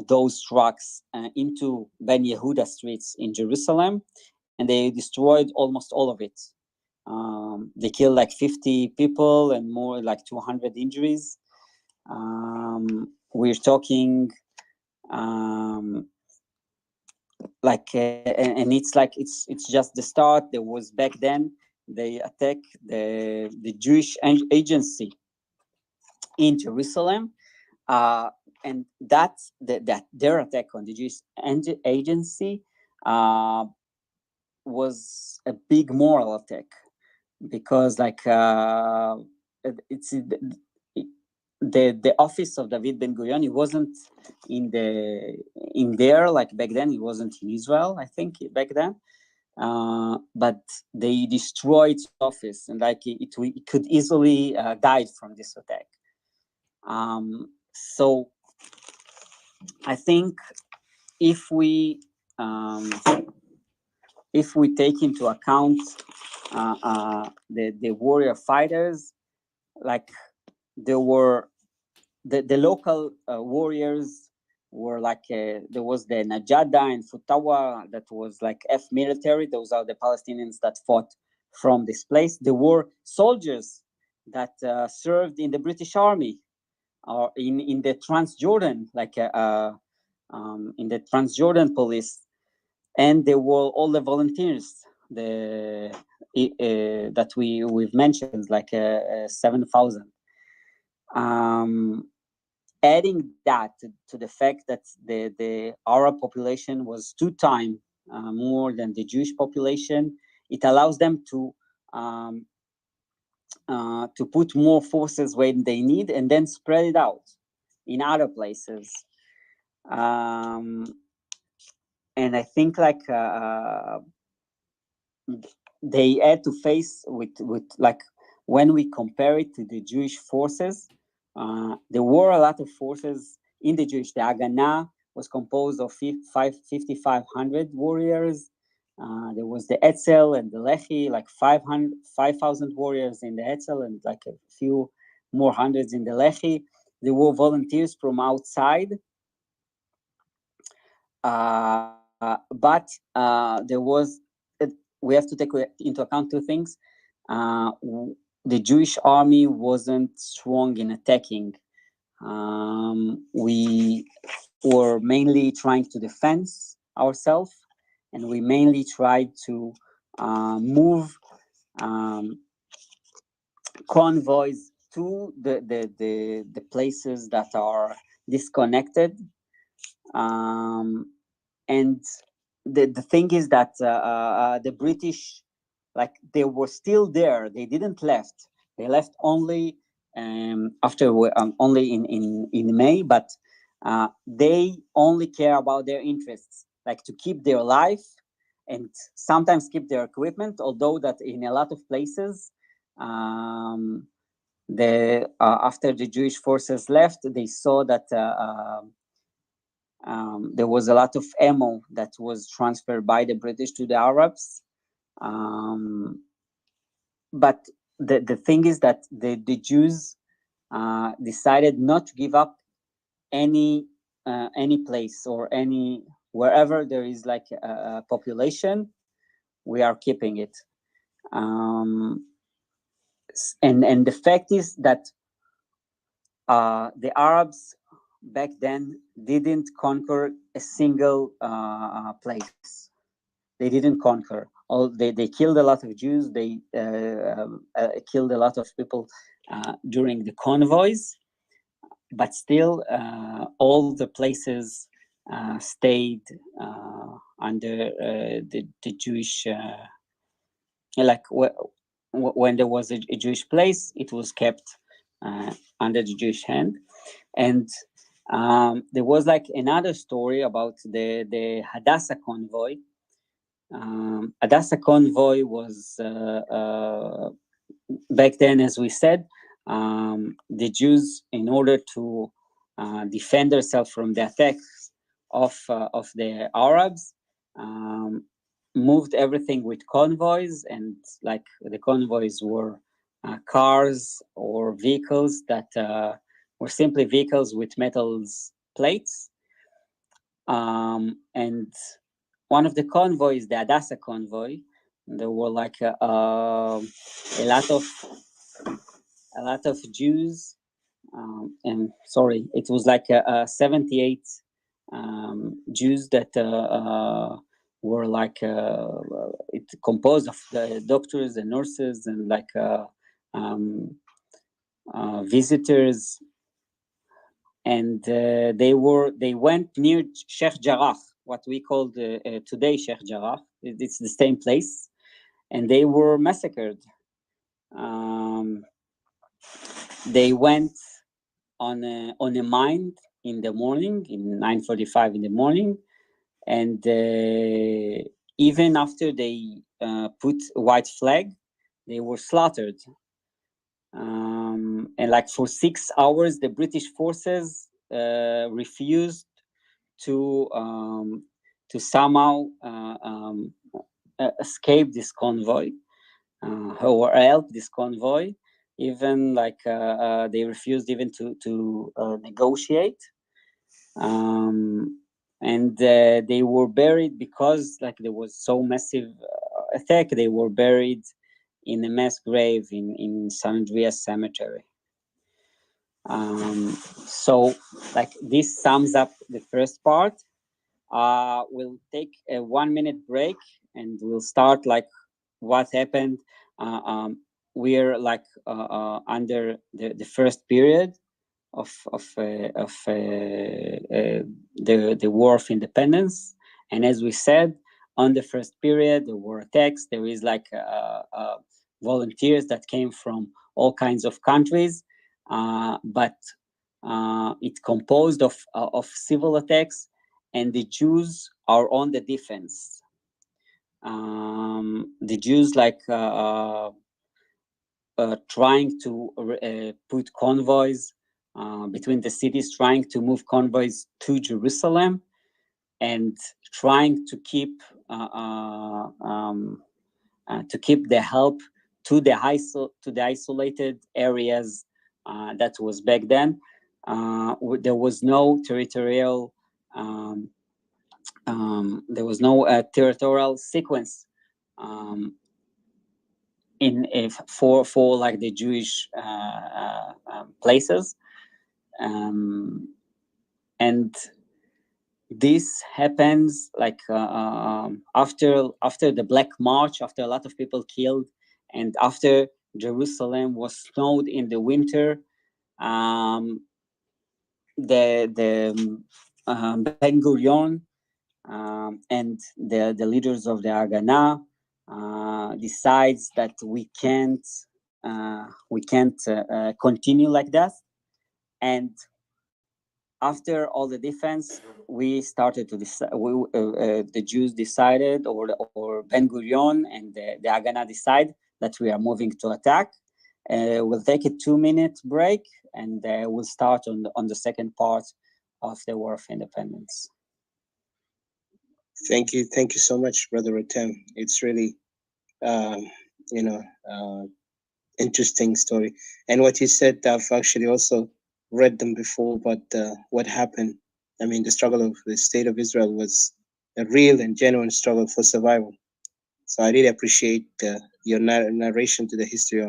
those trucks into Ben Yehuda streets in Jerusalem, and they destroyed almost all of it. They killed like 50 people and more, like 200 injuries. We're talking and it's like it's just the start. There was back then they attacked the Jewish agency in Jerusalem, and that their attack on the Jewish agency was a big moral attack, because it's the office of David Ben Gurion. It wasn't in there like back then. It wasn't in Israel, I think, back then. But they destroyed the office, and it could easily died from this attack. So I think if we take into account the warrior fighters, like there were the local warriors were there was the Najada and Futawa that was like F military. Those are the Palestinians that fought from this place. There were soldiers that served in the British Army or in the Transjordan, in the Transjordan police, and there were all the volunteers that we've mentioned, 7,000. Adding that to the fact that the Arab population was 2 times more than the Jewish population, it allows them to put more forces when they need and then spread it out in other places. And I think they had to face with when we compare it to the Jewish forces, there were a lot of forces in the Jewish. The Haganah was composed of 5,500 warriors. There was the Etzel and the Lehi, 5,000 warriors in the Etzel and a few more hundreds in the Lehi. There were volunteers from outside. But there was, we have to take into account 2 things. The Jewish army wasn't strong in attacking. We were mainly trying to defend ourselves, and we mainly tried to move convoys to the places that are disconnected. And the thing is that the British, they were still there. They didn't left. They left only only in May, but they only care about their interests, to keep their life and sometimes keep their equipment. Although that in a lot of places, after the Jewish forces left, they saw that there was a lot of ammo that was transferred by the British to the Arabs. But the thing is that the Jews decided not to give up any place or wherever there is a population, we are keeping it. And the fact is that the Arabs back then didn't conquer a single place. They didn't conquer. They killed a lot of Jews. They killed a lot of people during the convoys, but still all the places stayed under the Jewish. When there was a Jewish place, it was kept under the Jewish hand. And there was another story about the Hadassah convoy. Hadassah convoy was back then, as we said, the Jews, in order to defend themselves from the attacks of the Arabs, moved everything with convoys, and the convoys were cars or vehicles that were simply vehicles with metal plates. And one of the convoys, the Hadassah convoy, there were a lot of Jews, and it was 78 Jews that were like it composed of the doctors and nurses and like visitors, and they went near Sheikh Jarrah, what we call today Sheikh Jarrah. It's the same place, and they were massacred. They went on a mine in the morning, in 9:45 in the morning, and even after they put a white flag, they were slaughtered. And like for 6 hours, the British forces refused to somehow escape this convoy or help this convoy. Even like they refused even to negotiate. And they were buried because like there was so massive attack. They were buried in a mass grave in San Andreas Cemetery. So like this sums up the first part. We'll take a 1 minute break and we'll start like what happened. We're like under the first period of the War of Independence, and as we said, on the first period there were attacks. There is like volunteers that came from all kinds of countries, but it composed of civil attacks, and the Jews are on the defense. The Jews like trying to put convoys between the cities, trying to move convoys to Jerusalem, and trying to keep the help to the isolated areas that was back then. There was no territorial territorial sequence for like the Jewish places, and this happens like after the Black March, after a lot of people killed, and after Jerusalem was snowed in the winter. Ben Gurion and the leaders of the Haganah decides that we can't continue like that, and after all the defense, we started to decide. The Jews decided, or Ben Gurion and the Haganah decide that we are moving to attack. We'll take a 2-minute break, and we'll start on the second part of the War of Independence. Thank you so much, Brother Rotem. It's really, interesting story. And what you said, I've actually also read them before, but what happened, I mean, the struggle of the state of Israel was a real and genuine struggle for survival. So I really appreciate your narration to the history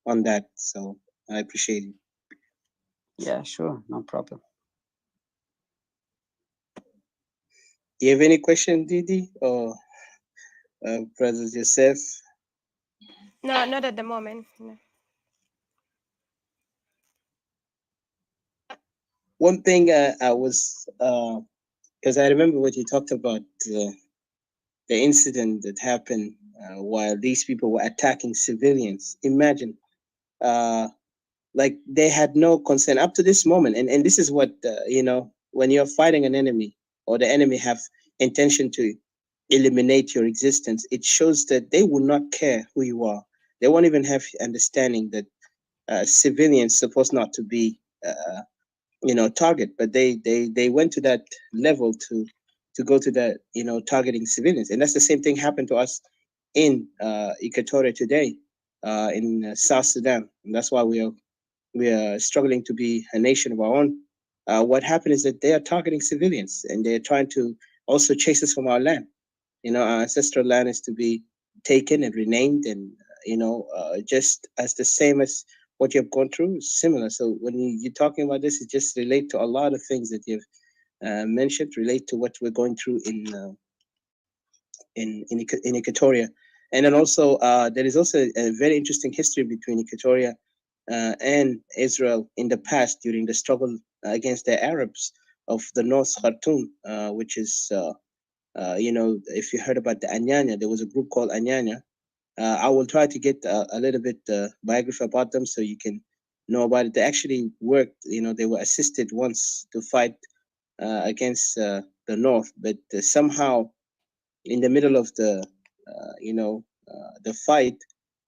on that. So I appreciate it. Yeah, sure, no problem. Do you have any question, Didi, or Brother Joseph? No, not at the moment. No. One thing I was, because I remember what you talked about, the incident that happened while these people were attacking civilians. Imagine, like they had no concern up to this moment. And this is what, when you're fighting an enemy or the enemy have intention to eliminate your existence, it shows that they will not care who you are. They won't even have understanding that civilians supposed not to be, target, but they went to that level to go to that, targeting civilians. And that's the same thing happened to us in Equatoria today, in South Sudan. And that's why we are struggling to be a nation of our own. What happened is that they are targeting civilians, and they're trying to also chase us from our land. Our ancestral land is to be taken and renamed, and just as the same as what you've gone through is similar. So when you're talking about this, it just relate to a lot of things that you've mentioned, relate to what we're going through in Equatoria. And then also there is also a very interesting history between Equatoria and Israel in the past during the struggle against the Arabs of the North Khartoum, which is if you heard about the Anyanya, there was a group called Anyanya. I will try to get a little bit biography about them so you can know about it. They actually worked, they were assisted once to fight against the North, but somehow in the middle of the fight,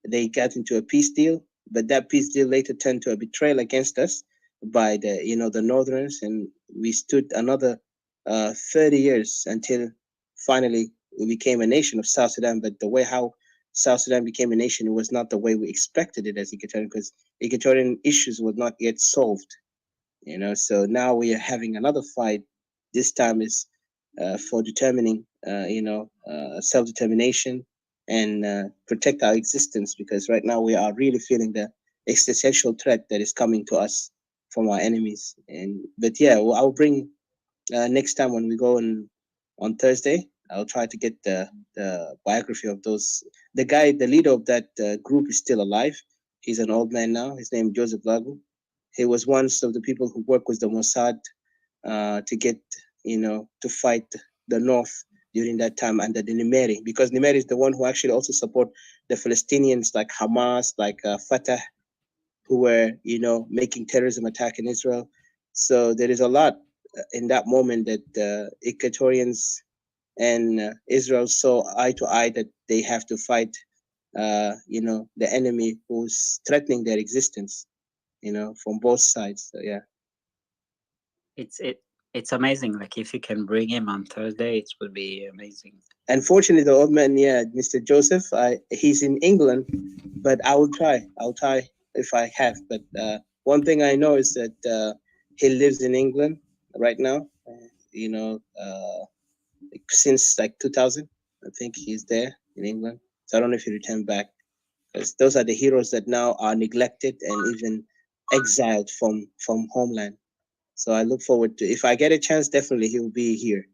they got into a peace deal, but that peace deal later turned to a betrayal against us by the Northerners, and we stood another 30 years until finally we became a nation of South Sudan. But the way how South Sudan became a nation was not the way we expected it as Equatorian, because Equatorian issues were not yet solved. So now we are having another fight. This time is for determining, self-determination and protect our existence, because right now we are really feeling the existential threat that is coming to us from our enemies. But yeah, well, I'll bring next time when we go on Thursday. I'll try to get the biography of those. The leader of that group is still alive. He's an old man now. His name is Joseph Lagu. He was one of the people who worked with the Mossad to get, to fight the North during that time under the Nimeri, because Nimeri is the one who actually also support the Palestinians like Hamas, like Fatah, who were, making terrorism attack in Israel. So there is a lot in that moment that Equatorians and Israel saw eye to eye that they have to fight, the enemy who's threatening their existence, from both sides. So yeah. It's amazing. Like if you can bring him on Thursday, it would be amazing. Unfortunately, the old man, Mr. Joseph, he's in England, but I will try. I'll try if I have. But one thing I know is that he lives in England right now. Since like 2000, I think he's there in England. So I don't know if he returned back, because those are the heroes that now are neglected and even exiled from homeland. So I look forward to, if I get a chance, definitely he will be here.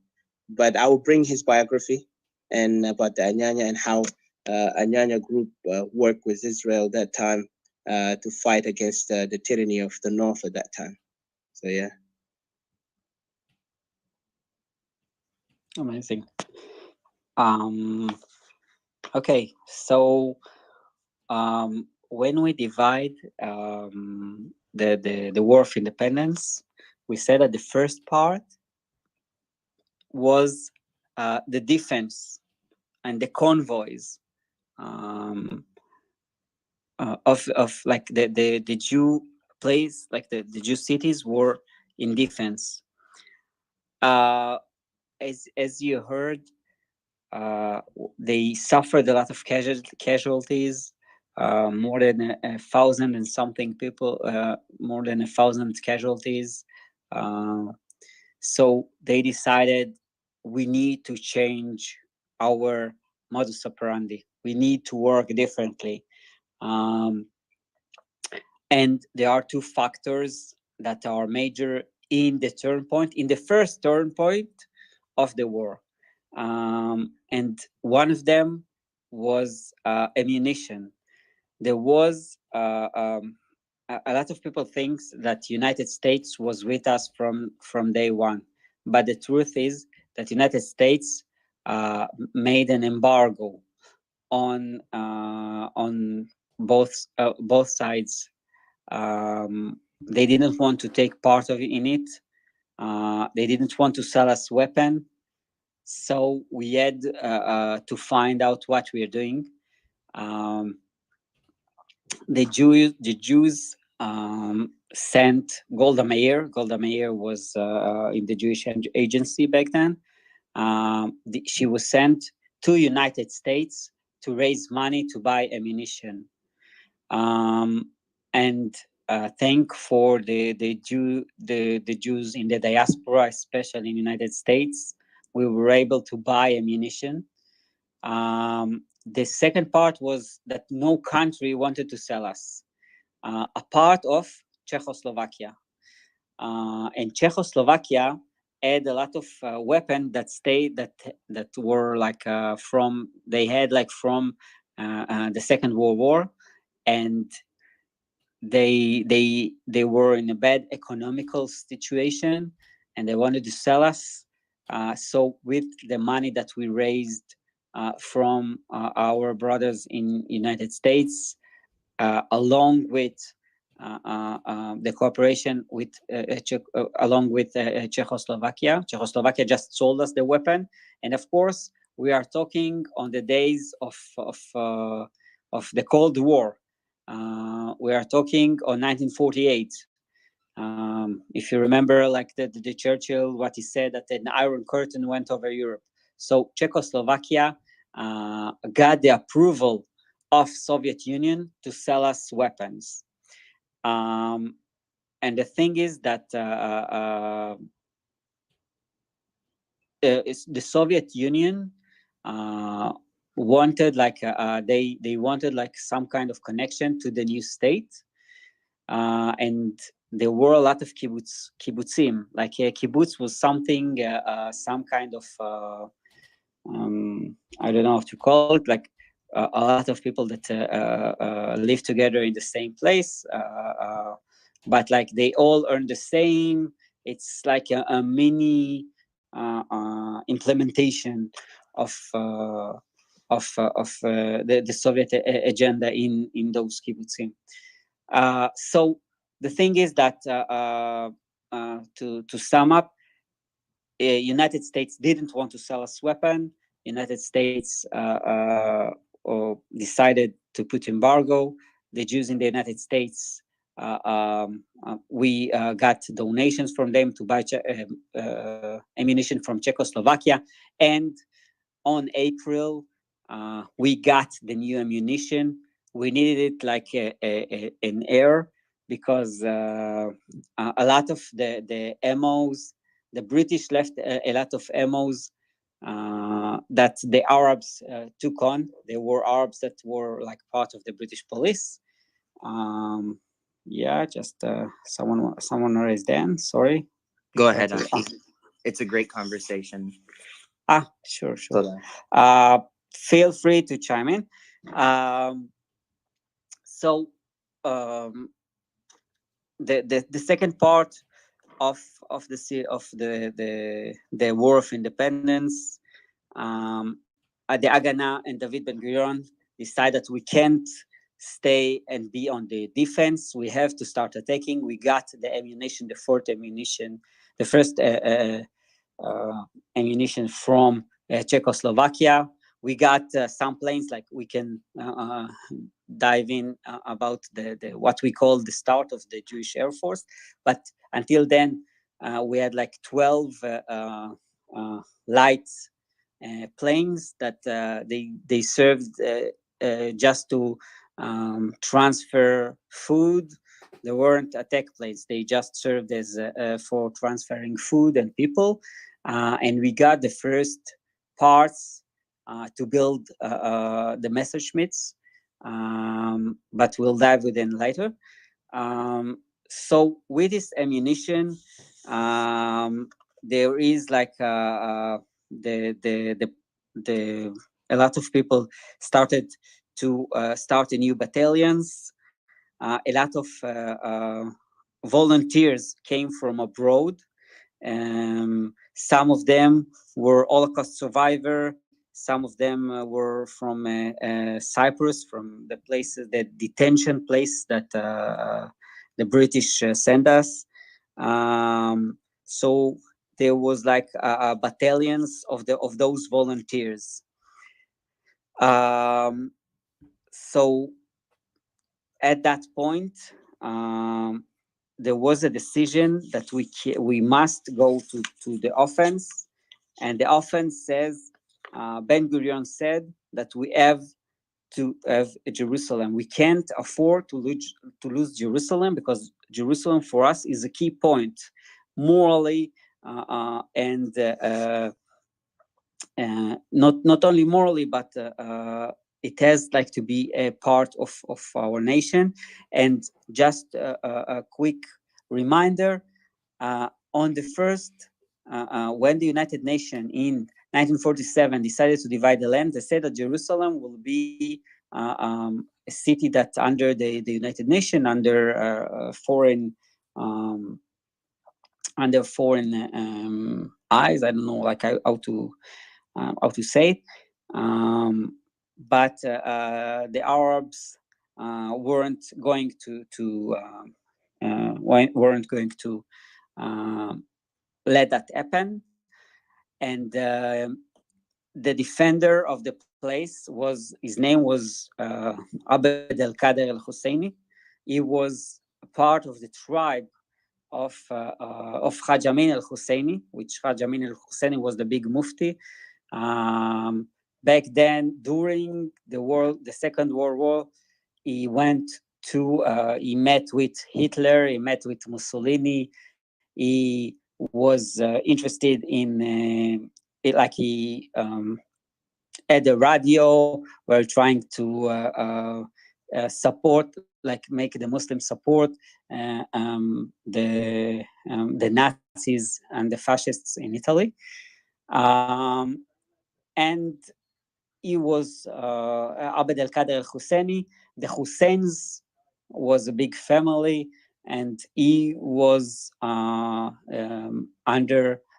But I will bring his biography and about the Anyanya and how Anyanya group worked with Israel that time to fight against the tyranny of the North at that time. So yeah. Amazing. Okay, so when we divide the War of Independence, we said that the first part was the defense and the convoys of like the Jew place, like the Jew cities were in defense. As you heard, they suffered a lot of casualties. More than 1,000 and something people, more than 1,000 casualties. So they decided we need to change our modus operandi. We need to work differently. And there are two factors that are major in the turn point, in the first turn point of the war. And one of them was ammunition. There was a lot of people think that United States was with us from day one, but the truth is that United States made an embargo on both sides. They didn't want to take part in it. They didn't want to sell us weapon. So we had to find out what we are doing. The Jews sent Golda Meir. Golda Meir was in the Jewish agency back then. She was sent to United States to raise money to buy ammunition. And thank for the Jews in the diaspora, especially in the United States, we were able to buy ammunition. The second part was that no country wanted to sell us, a part of Czechoslovakia. And Czechoslovakia had a lot of weapons that were like from they had like from the Second World War, and they were in a bad economical situation, and they wanted to sell us. So with the money that we raised from our brothers in United States, along with the cooperation with along with Czechoslovakia. Czechoslovakia just sold us the weapon, and of course we are talking on the days of the Cold War. We are talking on 1948. If you remember, like the Churchill, what he said, that an Iron Curtain went over Europe. So Czechoslovakia got the approval of Soviet Union to sell us weapons. And the thing is that the Soviet Union wanted like they wanted like some kind of connection to the new state, and there were a lot of kibbutzim. Like kibbutz was something, some kind of I don't know how to call it, like a lot of people that live together in the same place, but like they all earn the same. It's like a mini implementation of the Soviet agenda in those kibbutzim. So the thing is that to sum up, United States didn't want to sell us weapon. United States decided to put embargo. The Jews in the United States, we got donations from them to buy ammunition from Czechoslovakia, and on April we got the new ammunition. We needed it like an air, because a lot of the ammos, the British left a lot of ammos that the Arabs took on. There were Arabs that were like part of the British police. Yeah, just someone raised hand. Sorry. Go ahead. It's a great conversation. Sure. So, Feel free to chime in. So the second part of the War of Independence, the Agana and David Ben-Gurion decided that we can't stay and be on the defense. We have to start attacking. We got the ammunition, the first ammunition from Czechoslovakia. We got some planes, like we can dive in about the what we call the start of the Jewish Air Force. But until then, we had like 12 light planes that they served just to transfer food. They weren't attack planes. They just served as for transferring food and people. And we got the first parts to build the Messerschmitts, but we'll dive within later. So with this ammunition, there is like a lot of people started to start new battalions. A lot of volunteers came from abroad. Some of them were Holocaust survivor. Some of them were from Cyprus, from the places, the detention place that the British sent us. So there was like battalions of those volunteers. So at that point, there was a decision that we must go to the offense, and the offense says, Ben-Gurion said that we have to have Jerusalem. We can't afford to lose Jerusalem, because Jerusalem for us is a key point, morally and not only morally, but it has like to be a part of our nation. And just a quick reminder, on the first when the United Nations in 1947 decided to divide the land, they said that Jerusalem will be a city that under the United Nations, under foreign eyes. I don't know like how to say it. But the Arabs weren't going to let that happen, and the defender of the place his name was Abd al-Qadir al-Husseini. He was a part of the tribe of Haj Amin al-Husseini, which Haj Amin al-Husseini was the big mufti. Back then, during the Second World War, he met with Hitler, he met with Mussolini. He was interested in he at the radio were trying to support, like make the Muslims support the Nazis and the fascists in Italy. And he was Abd al-Qadir al-Husseini. The Husseins was a big family, and he was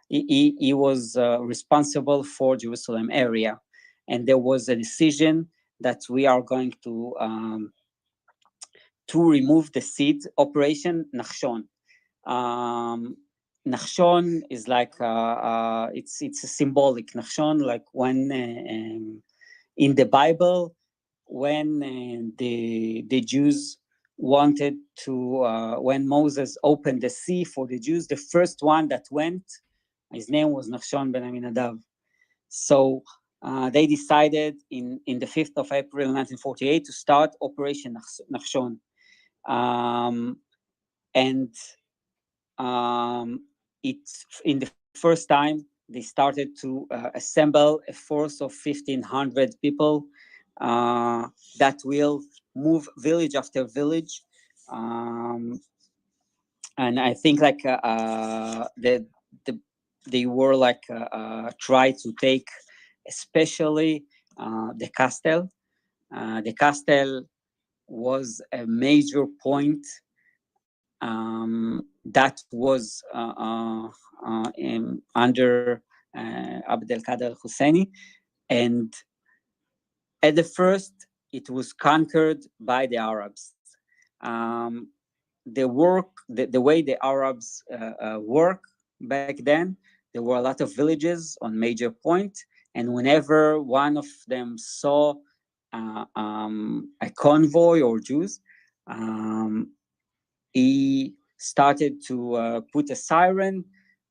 he was responsible for Jerusalem area. And there was a decision that we are going to remove the seed, Operation Nachshon. Nachshon is like it's a symbolic Nachshon, like when in the Bible, when the Jews wanted to when Moses opened the sea for the Jews, the first one that went, his name was Nachshon ben Aminadav. So they decided in the 5th of April 1948 to start Operation Nachshon. And it's in the first time they started to assemble a force of 1,500 people that will move village after village. And I think like they were like try to take especially the castle. The castle was a major point that was under Abd al-Qadir al-Husseini. And at the first, it was conquered by the Arabs. The way the Arabs work back then, there were a lot of villages on major point, and whenever one of them saw a convoy or Jews, he started to put a siren.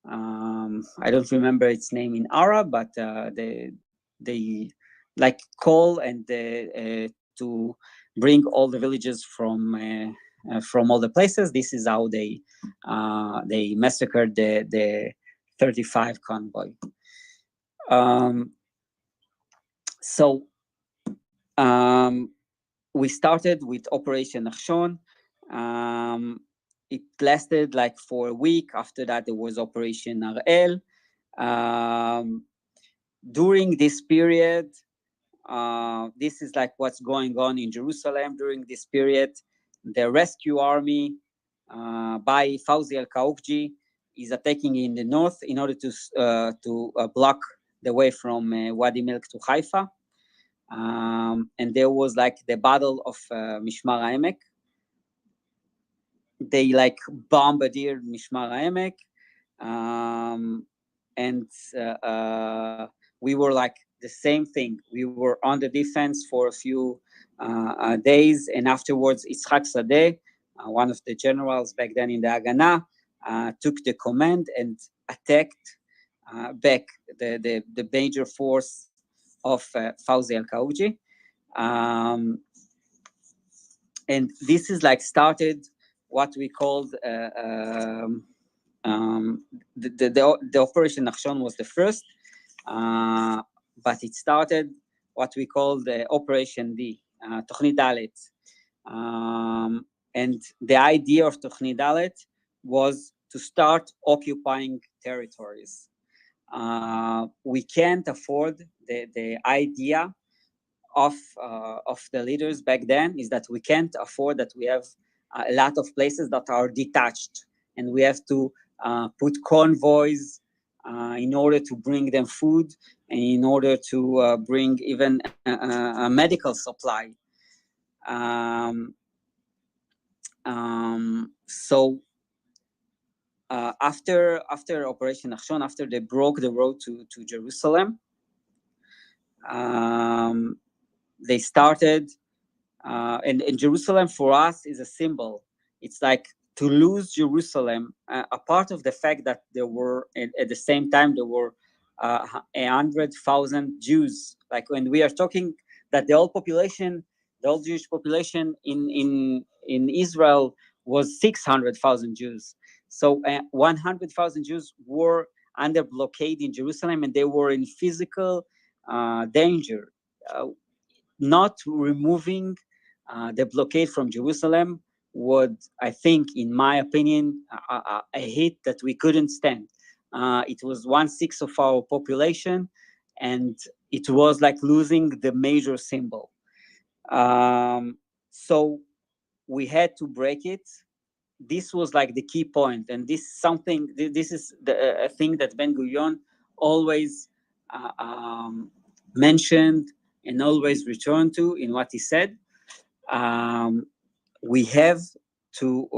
I don't remember its name in Arab, but they like call and to bring all the villages from all the places. This is how they massacred the 35 convoy. So we started with Operation Nachshon. It lasted like for a week. After that, there was Operation Arel. During this period, this is like what's going on in Jerusalem during this period. The rescue army by Fawzi al-Kaukji is attacking in the north in order to block the way from Wadi Milk to Haifa. And there was like the Battle of Mishmar HaEmek. They like bombardeered Mishmar HaEmek, and we were like the same thing. We were on the defense for a few days, and afterwards Yitzhak Sadeh, one of the generals back then in the Haganah, took the command and attacked back the major force of Fawzi al-Kaukji. And this is like started what we called the Operation Nachshon was the first, but it started what we call the Operation D, Tochni Dalet. And the idea of Tochni Dalet was to start occupying territories. We can't afford the idea of the leaders back then is that we can't afford that we have a lot of places that are detached, and we have to put convoys in order to bring them food and in order to bring even a medical supply. So after Operation Nachshon, after they broke the road to Jerusalem, they started, and Jerusalem for us is a symbol. It's like to lose Jerusalem, a part of the fact that there were, at the same time, there were 100,000 Jews. Like when we are talking that the whole population, the whole Jewish population in Israel was 600,000 Jews. So 100,000 Jews were under blockade in Jerusalem, and they were in physical danger. Not removing the blockade from Jerusalem would, I think, in my opinion, a hit that we couldn't stand. It was 1/6 of our population, and it was like losing the major symbol. So we had to break it. This was like the key point, and this is something. This is a thing that Ben Gurion always mentioned and always returned to in what he said. We have to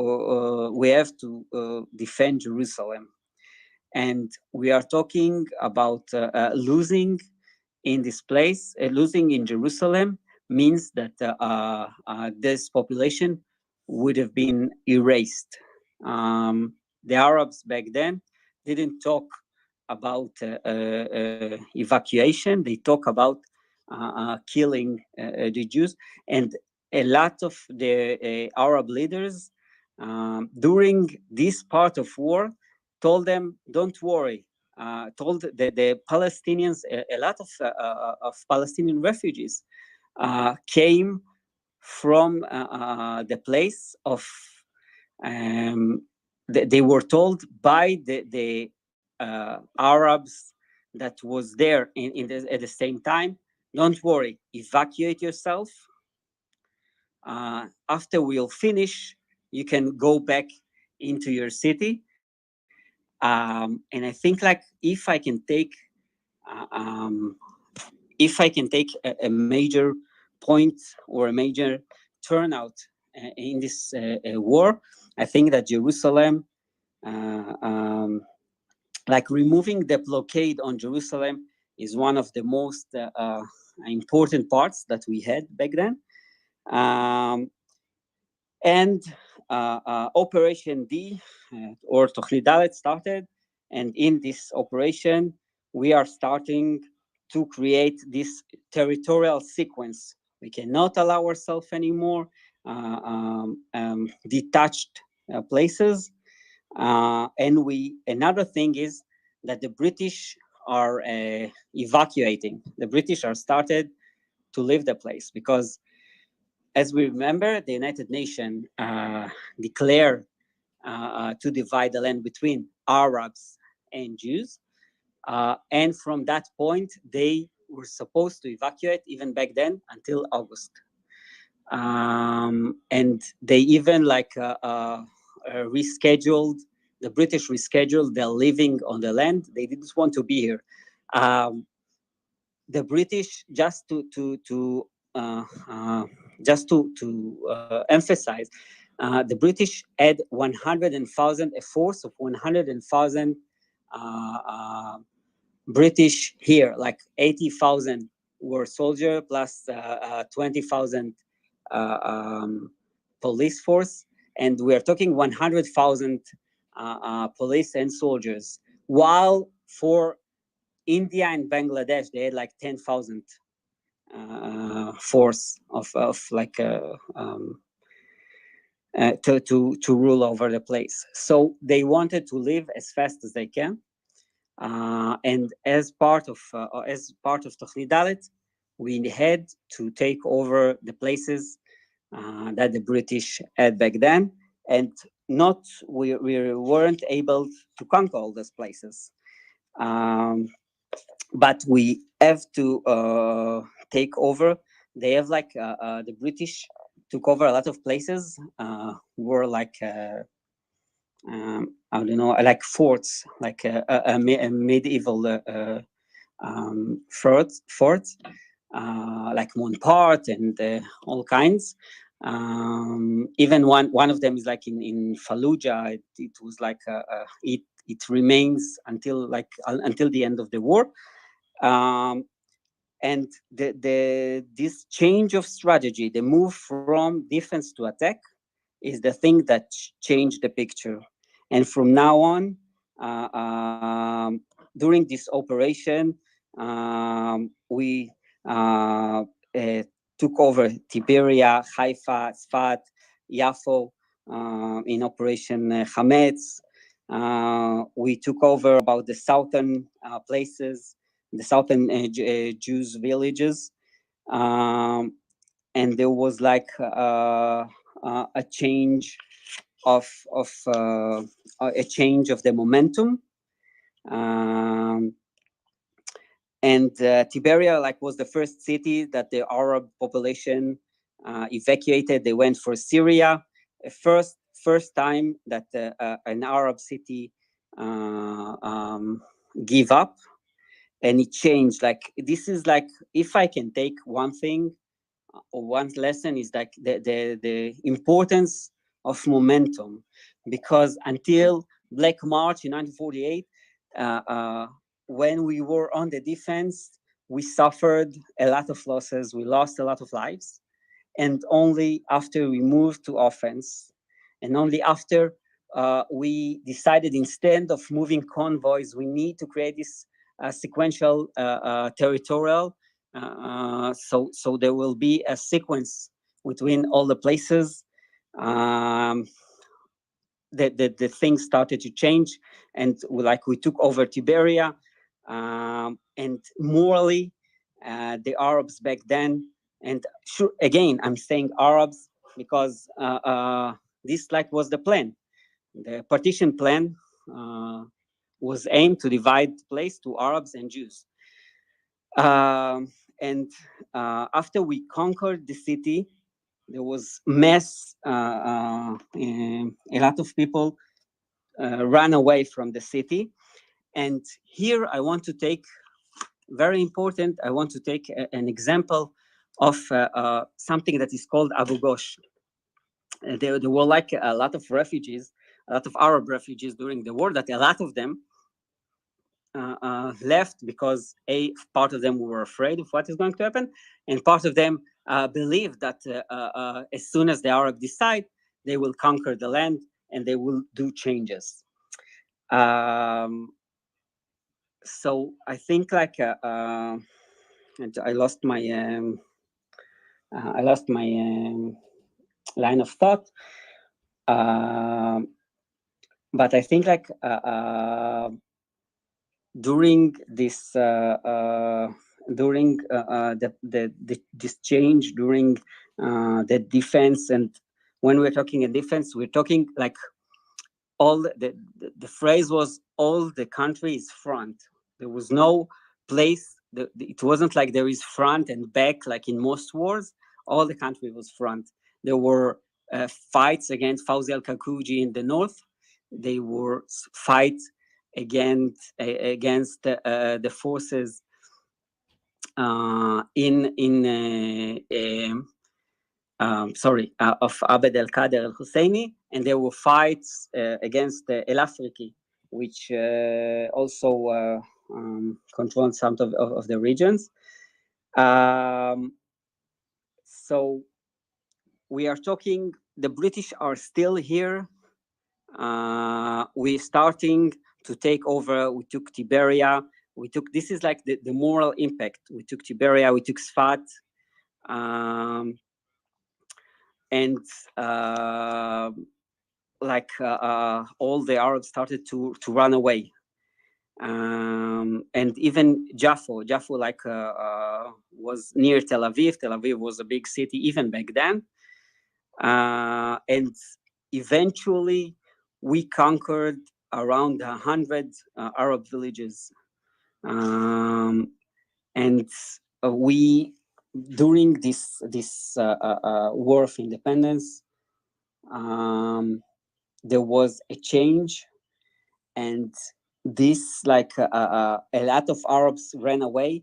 defend Jerusalem, and we are talking about losing in this place. Losing in Jerusalem means that this population would have been erased. The Arabs back then didn't talk about evacuation. They talk about killing the Jews, and a lot of the Arab leaders during this part of war told them, "Don't worry." Told the Palestinians, a lot of Palestinian refugees came from the place of. They were told by the Arabs that was there at the same time, "Don't worry, evacuate yourself. After we'll finish, you can go back into your city." And I think, like, if I can take a major point or a major turnout in this war, I think that Jerusalem, like removing the blockade on Jerusalem, is one of the most important parts that we had back then. And Operation D or Tochni Dalet started, and in this operation, we are starting to create this territorial sequence. We cannot allow ourselves anymore detached places. And another thing is that the British are evacuating. The British are started to leave the place because, as we remember, the United Nations declared to divide the land between Arabs and Jews. And from that point, they were supposed to evacuate even back then until August. And they even rescheduled, the British rescheduled their living on the land. They didn't want to be here. The British, just to emphasize, the British had 100,000, a force of 100,000 British here, like 80,000 were soldiers plus 20,000 police force, and we are talking 100,000 police and soldiers. While for India and Bangladesh, they had like 10,000 force of like to rule over the place. So they wanted to leave as fast as they can, and as part of Tochni Dalet, we had to take over the places that the British had back then, and we weren't able to conquer all those places. But we have to take over. They have like the British took over a lot of places. Were like I don't know, like forts, like a medieval forts, like Montpart and all kinds. Even one of them is like in Fallujah. It was like it remains until until the end of the war. And this change of strategy, the move from defense to attack, is the thing that changed the picture. And from now on, during this operation, we took over Tiberia, Haifa, Sfat, Yafo, in Operation Hametz. We took over about the southern places, the southern Jews villages. And there was like a change of a change of the momentum. And Tiberia like was the first city that the Arab population evacuated. They went for Syria. First time that an Arab city give up, and it changed. Like this is like, if I can take one thing or one lesson, is like the importance of momentum, because until Black March in 1948, when we were on the defense, we suffered a lot of losses. We lost a lot of lives. And only after we moved to offense, and only after we decided, instead of moving convoys, we need to create this sequential territorial. So there will be a sequence between all the places. The things started to change, and we took over Tiberia, and morally, the Arabs back then, and sure, again, I'm saying Arabs because this was the plan. The partition plan was aimed to divide the place to Arabs and Jews. And after we conquered the city, there was mass, a lot of people ran away from the city. And here I want to take, very important, I want to take an example of something that is called Abu Ghosh. There were like a lot of refugees, a lot of Arab refugees during the war, that a lot of them left because part of them were afraid of what is going to happen, and part of them believed that as soon as the Arab decide, they will conquer the land and they will do changes. So I think I lost my line of thought. But I think during this this change, during the defense, and when we're talking in defense, we're talking all the phrase was all the country is front. There was no place. It wasn't like there is front and back like in most wars. All the country was front. There were fights against Fawzi al-Kakuji in the north. They were fights against the forces of Abd al-Qadir al-Husseini, and there were fights against El Afriqui, which also controlled some of the regions. So we are talking, the British are still here. We're starting to take over. We took Tiberia. This is like the moral impact. We took Tiberia, we took Sfat. And all the Arabs started to run away. And even Jaffa was near Tel Aviv. Tel Aviv was a big city even back then. And eventually we conquered around 100 Arab villages. And we, during this war of independence, there was a change, and this, like, a lot of Arabs ran away.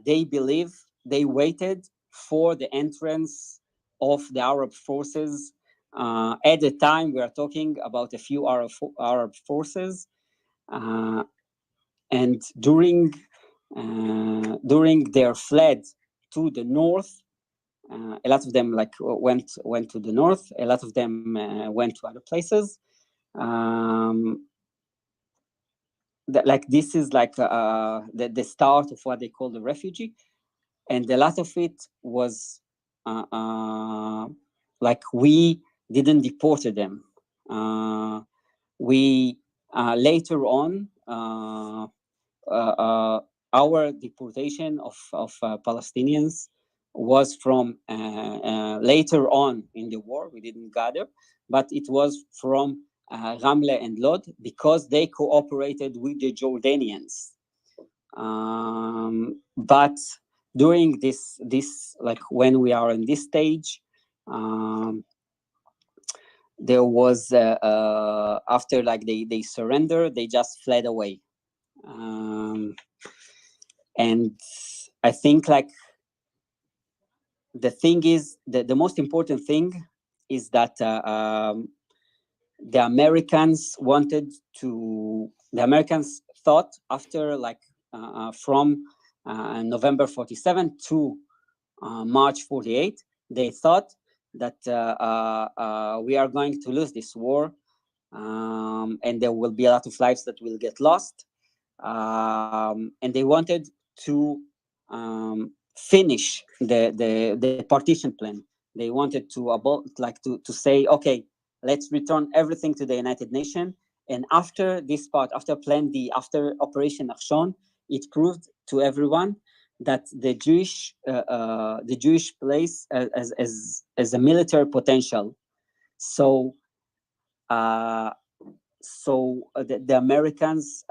They believe they waited for the entrance of the Arab forces. At the time, we are talking about a few Arab forces, and during their fled to the north, a lot of them like went to the north. A lot of them went to other places. Like, this is like the start of what they call the refugee, and a lot of it was like, we didn't deport them. We later on, our deportation of Palestinians was from later on in the war. We didn't gather, but it was from Ramle and Lod, because they cooperated with the Jordanians. But during this, like, when we are in this stage, there was after, like, they surrendered, they just fled away. And I think, like, the thing is, the most important thing is that the Americans thought, after, like, from November 47 to March 48, they thought that we are going to lose this war, and there will be a lot of lives that will get lost. And they wanted to finish the partition plan. They wanted to say, okay, let's return everything to the United Nations. And after this part, after Plan D, after Operation Achshon, it proved to everyone that the Jewish place as a military potential. So the Americans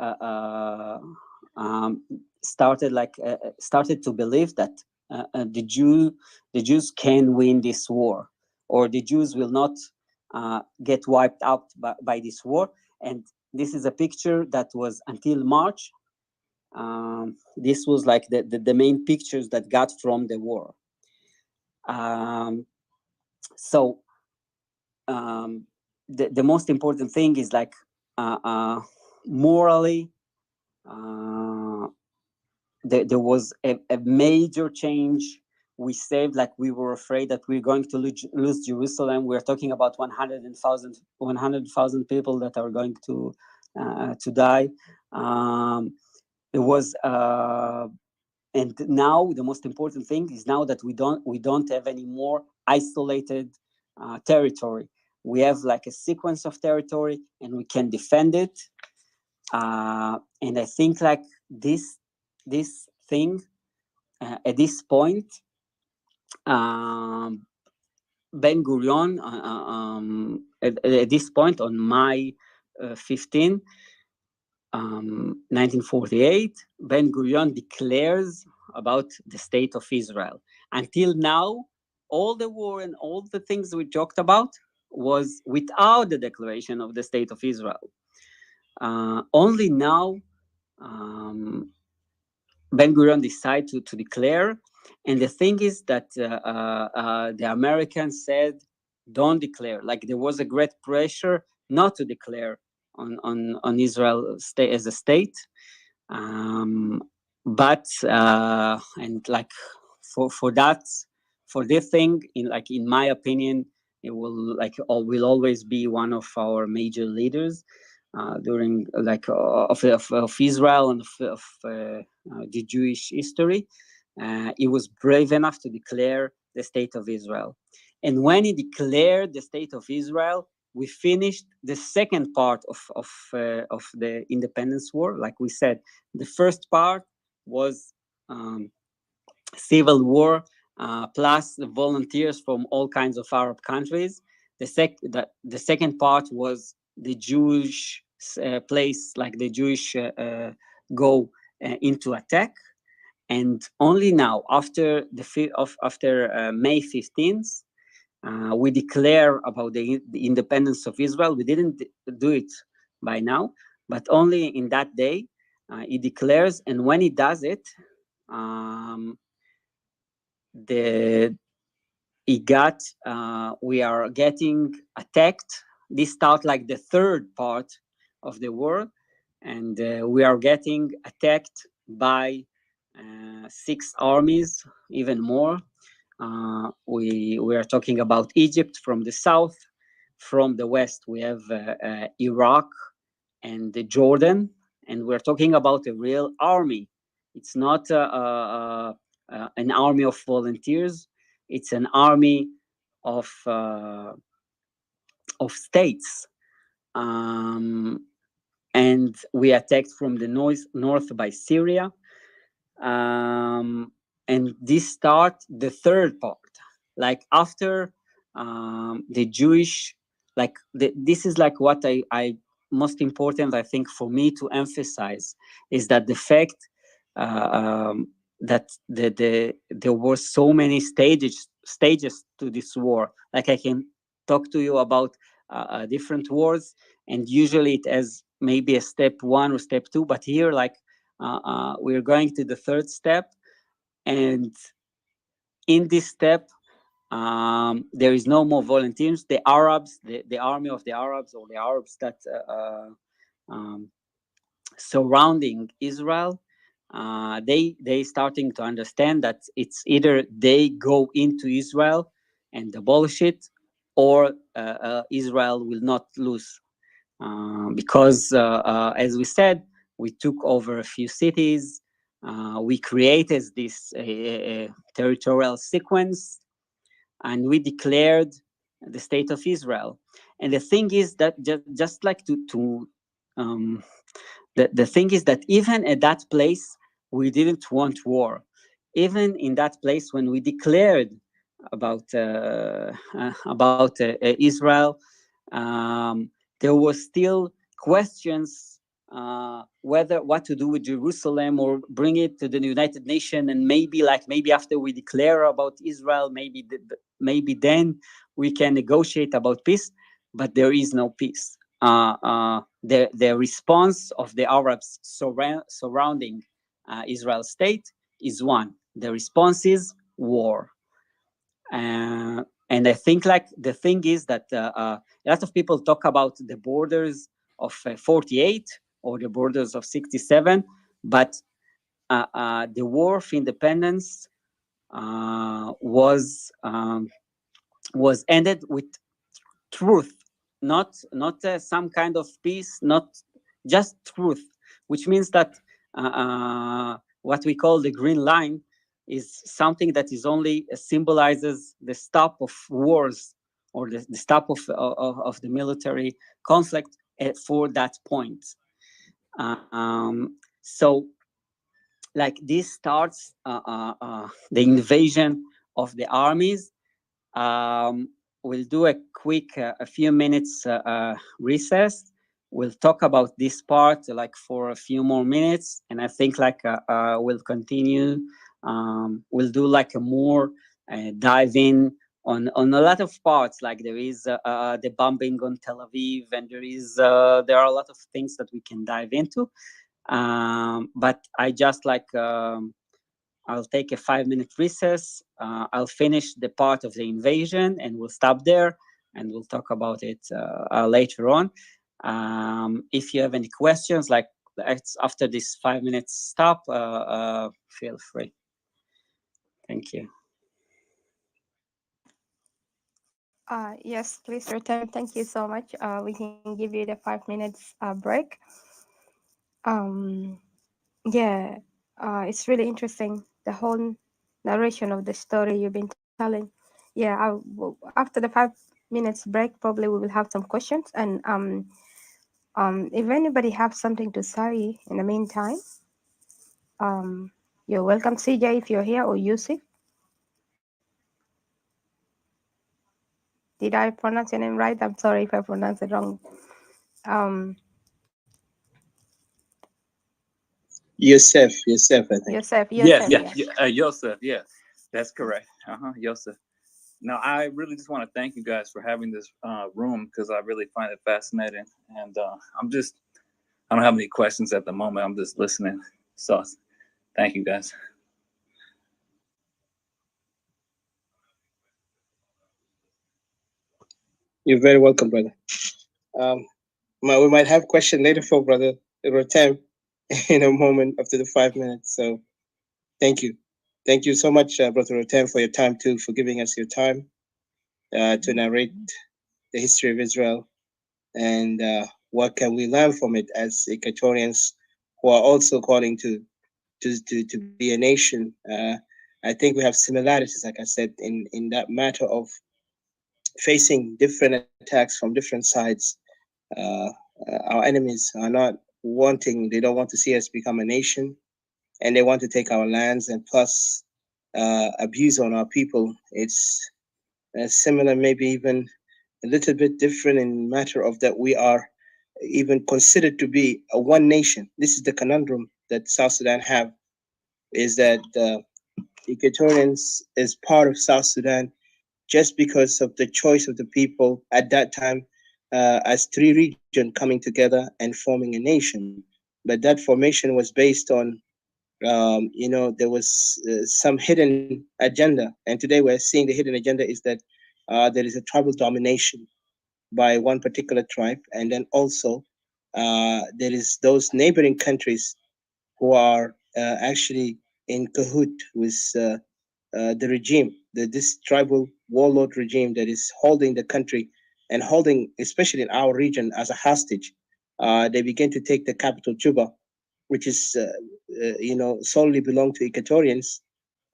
started to believe that the Jews can win this war, or the Jews will not get wiped out by this war. And this is a picture that was until March. This was like the main pictures that got from the war. So the most important thing is, like, morally, there was a major change. We saved, like, we were afraid that we're going to lose Jerusalem. We're talking about 100,000 people that are going to die. It was, and now the most important thing is now that we don't have any more isolated territory. We have, like, a sequence of territory, and we can defend it. And I think, like, this thing, at this point, Ben Gurion, at this point, on May 15, 1948, Ben Gurion declares about the state of Israel. Until now, all the war and all the things we talked about was without the declaration of the state of Israel. Only now, Ben Gurion decided to declare. And the thing is that the Americans said, don't declare. Like, there was a great pressure not to declare on Israel as a state. But and, like, for this thing, in my opinion, it will will always be one of our major leaders during of Israel and of the Jewish history. He was brave enough to declare the state of Israel. And when he declared the state of Israel, we finished the second part of the independence war. Like we said, the first part was civil war plus the volunteers from all kinds of Arab countries. the second part was the Jewish place, like the Jewish go into attack. And only now, after May 15th, we declare about the independence of Israel. We didn't do it by now, but only in that day he declares. And when he does it, we are getting attacked. This start like the third part of the war, and we are getting attacked by 6 armies, even more. We are talking about Egypt from the south. From the west, we have Iraq and Jordan, and we're talking about a real army. It's not an army of volunteers. It's an army of states. And we attacked from the north by Syria. And this start the third part, like after the Jewish, like this is like what I most important, I think, for me to emphasize is that the fact that there were so many stages to this war. Like I can talk to you about different wars, and usually it has maybe a step 1 or step 2, but here like we're going to the third step, and in this step there is no more volunteers. The Arabs, the army of the Arabs, or the Arabs that surrounding Israel, they starting to understand that it's either they go into Israel and abolish it, or Israel will not lose, because as we said, we took over a few cities. We created this territorial sequence, and we declared the state of Israel. And the thing is that just like the thing is that even at that place, we didn't want war. Even in that place, when we declared about Israel, there were still questions what to do with Jerusalem, or bring it to the United Nations, and maybe after we declare about Israel, maybe then we can negotiate about peace. But there is no peace. The response of the Arabs surrounding Israel state is one. The response is war. And I think like the thing is that a lot of people talk about the borders of 48 or the borders of 67, but the war of independence was ended with truth, not some kind of peace, not just truth, which means that what we call the green line is something that is only symbolizes the stop of wars, or the stop of the military conflict for that point. So like this starts the invasion of the armies. We'll do a quick a few minutes recess. We'll talk about this part like for a few more minutes, and I think like we'll continue. We'll do like a more dive in on a lot of parts. Like there is the bombing on Tel Aviv, and there are a lot of things that we can dive into. But I just like I'll take a 5-minute recess. I'll finish the part of the invasion, and we'll stop there, and we'll talk about it later on. If you have any questions, like after this 5-minute stop, feel free. Thank you. Yes, please return. Thank you so much. We can give you the 5 minutes break. Yeah, it's really interesting, the whole narration of the story you've been telling. Yeah, after the 5 minutes break, probably we will have some questions. And if anybody have something to say in the meantime, you're welcome. CJ, if you're here, or Yusuf. Did Did I pronounce your name right? I'm sorry if I pronounced it wrong. Um, Yosef, I think. Yosef, Yes, Yosef, yeah, yeah. yeah, Yosef, yeah, that's correct. Yosef. Now, I really just want to thank you guys for having this room because I really find it fascinating, and I don't have any questions at the moment. I'm just listening. So, thank you guys. You're very welcome, brother. Um, we might have question later for brother Rotem in a moment after the 5 minutes. So thank you. Thank you so much, brother Rotem, for your time too, for giving us your time to narrate the history of Israel and what can we learn from it as Equatorians who are also calling to be a nation. I think we have similarities, like I said, in that matter of facing different attacks from different sides. Uh, our enemies are not wanting; they don't want to see us become a nation, and they want to take our lands and plus abuse on our people. It's similar, maybe even a little bit different in matter of that we are even considered to be a one nation. This is the conundrum that South Sudan have, is that Equatorians is part of South Sudan just because of the choice of the people at that time as three regions coming together and forming a nation. But that formation was based on, there was some hidden agenda. And today we're seeing the hidden agenda is that there is a tribal domination by one particular tribe. And then also there is those neighboring countries who are actually in cahoot with the regime, this tribal warlord regime that is holding the country and holding, especially in our region, as a hostage. They begin to take the capital, Juba, which is, solely belong to Equatorians.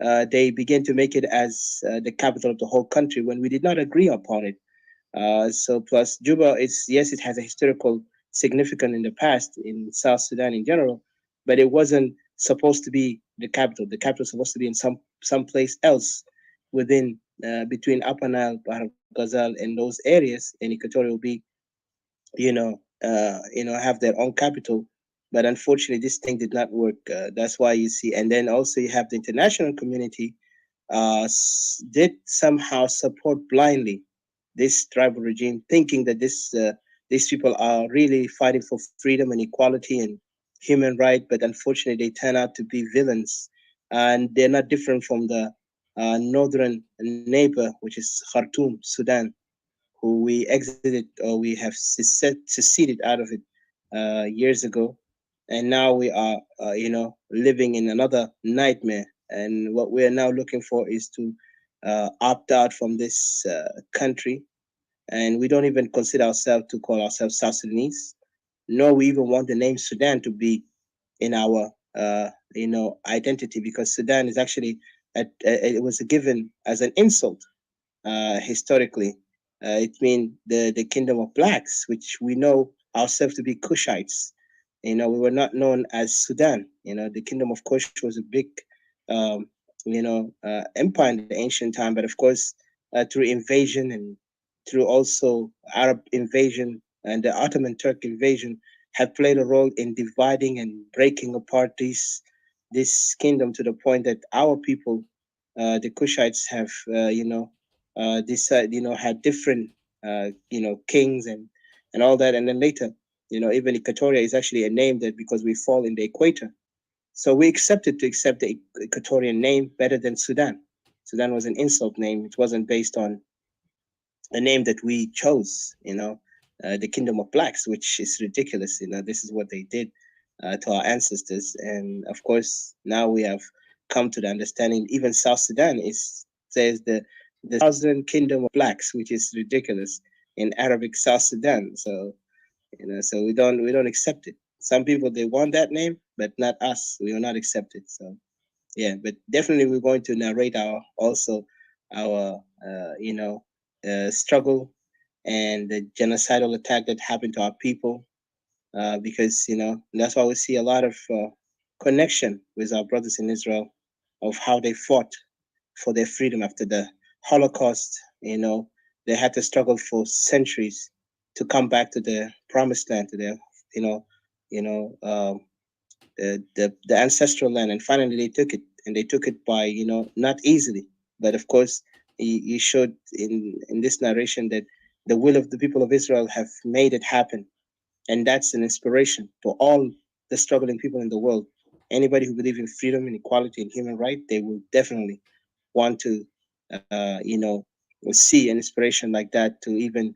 They begin to make it as the capital of the whole country when we did not agree upon it. So plus Juba is, yes, it has a historical significance in the past in South Sudan in general, but it wasn't supposed to be the capital. The capital was supposed to be in some place else within between Upper Nile, Bahr Ghazal, and those areas. And Equatoria will be, have their own capital. But unfortunately, this thing did not work. That's why you see, and then also you have the international community did somehow support blindly this tribal regime, thinking that these people are really fighting for freedom and equality and human right, but unfortunately they turn out to be villains, and they're not different from the northern neighbor, which is Khartoum, Sudan, who we exited or we have seceded out of it years ago, and now we are, living in another nightmare. And what we are now looking for is to opt out from this country, and we don't even consider ourselves to call ourselves South Sudanese, nor we even want the name Sudan to be in our, identity, because Sudan is actually it was given as an insult historically. It means the kingdom of blacks, which we know ourselves to be Kushites. We were not known as Sudan. The kingdom of Kush was a big, empire in the ancient time. But of course, through invasion and through also Arab invasion and the Ottoman Turk invasion, have played a role in dividing and breaking apart this kingdom to the point that our people, the Kushites, have had different kings and all that, and then later, even Equatoria is actually a name that because we fall in the equator, so we accepted to accept the Equatorian name better than Sudan. Sudan was an insult name. It wasn't based on a name that we chose, the Kingdom of Blacks, which is ridiculous. This is what they did to our ancestors. And of course, now we have come to the understanding, even South Sudan says the Southern Kingdom of Blacks, which is ridiculous in Arabic, South Sudan. So, so we don't accept it. Some people, they want that name, but not us. We will not accept it. So yeah, but definitely we're going to narrate our struggle and the genocidal attack that happened to our people, because that's why we see a lot of connection with our brothers in Israel of how they fought for their freedom after the Holocaust. They had to struggle for centuries to come back to the promised land, to their, you know, you know, the ancestral land, and finally they took it, and they took it by, not easily, but of course, he showed in this narration that the will of the people of Israel have made it happen, and that's an inspiration to all the struggling people in the world. Anybody who believes in freedom and equality and human right, they will definitely want to, see an inspiration like that to even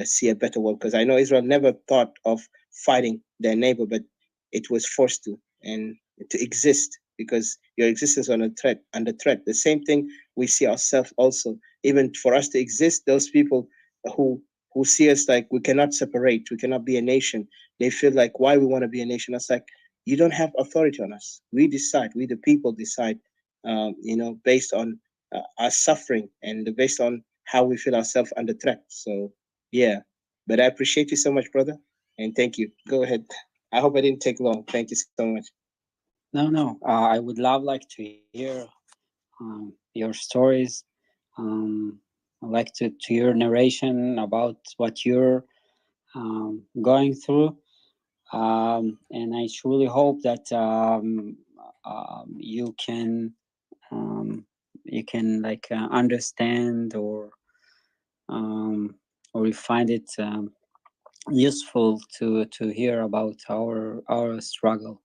see a better world. Because I know Israel never thought of fighting their neighbor, but it was forced to, and to exist, because your existence on a threat under threat. The same thing we see ourselves also. Even for us to exist, those people who who see us like we cannot separate, we cannot be a nation. They feel like why we want to be a nation. That's like you don't have authority on us. We decide. We the people decide. Based on our suffering and based on how we feel ourselves under threat. So yeah, but I appreciate you so much, brother, and thank you. Go ahead. I hope I didn't take long. Thank you so much. No. I would love like to hear your stories. I like to hear narration about what you're going through, and I truly hope that you can like understand or you find it useful to hear about our struggle.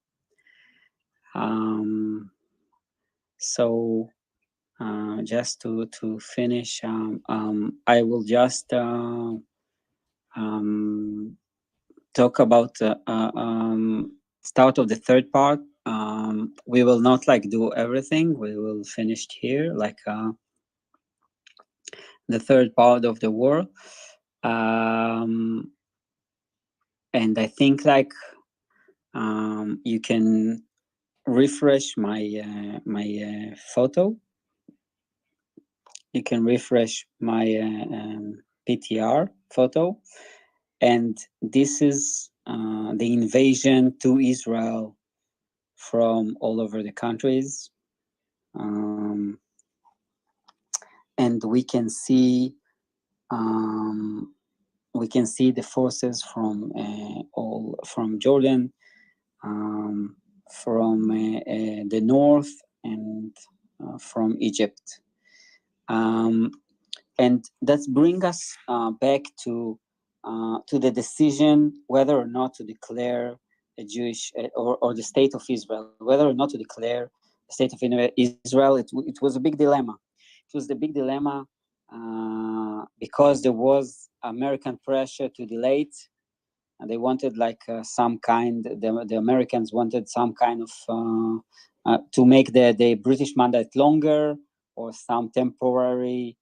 So just to finish, I will just talk about start of the third part. We will not like do everything. We will finish here, like the third part of the war. And I think like you can refresh my photo. You can refresh my PTR photo, and this is the invasion to Israel from all over the countries, and we can see the forces from all from Jordan, from the north, and from Egypt. And that brings us back to the decision whether or not to declare a Jewish or the state of Israel, whether or not to declare the state of Israel. It was a big dilemma. It was the big dilemma because there was American pressure to delay it. And they wanted like some kind. The Americans wanted some kind of to make the British mandate longer, or some temporary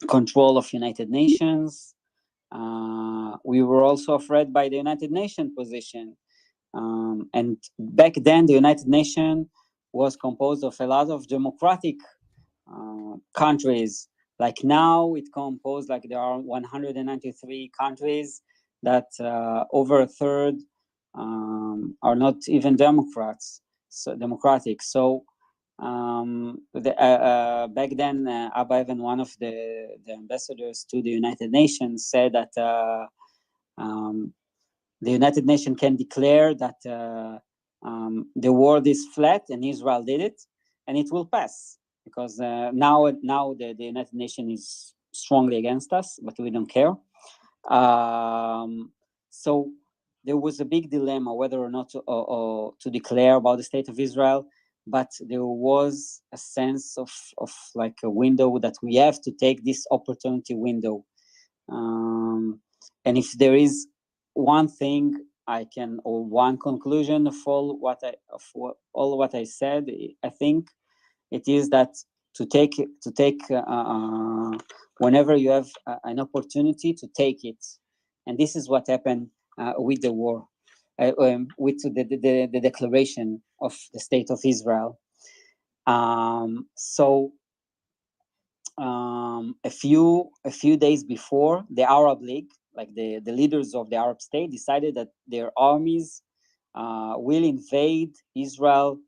control of United Nations. We were also afraid by the United Nations position. And back then, the United Nations was composed of a lot of democratic countries. Like now, it composed like there are 193 countries that over a third are not even democratic. So back then, Abba Evan, one of the ambassadors to the United Nations, said that the United Nations can declare that the world is flat and Israel did it, and it will pass. Because now the United Nations is strongly against us, but we don't care. So there was a big dilemma whether or not to declare about the state of Israel, but there was a sense of like a window that we have to take this opportunity window. And if there is one thing I can, or one conclusion of all what I said, I think it is that to take whenever you have an opportunity to take it, and this is what happened with the war, with the declaration of the state of Israel. So a few days before, the Arab League, like the leaders of the Arab state, decided that their armies will invade Israel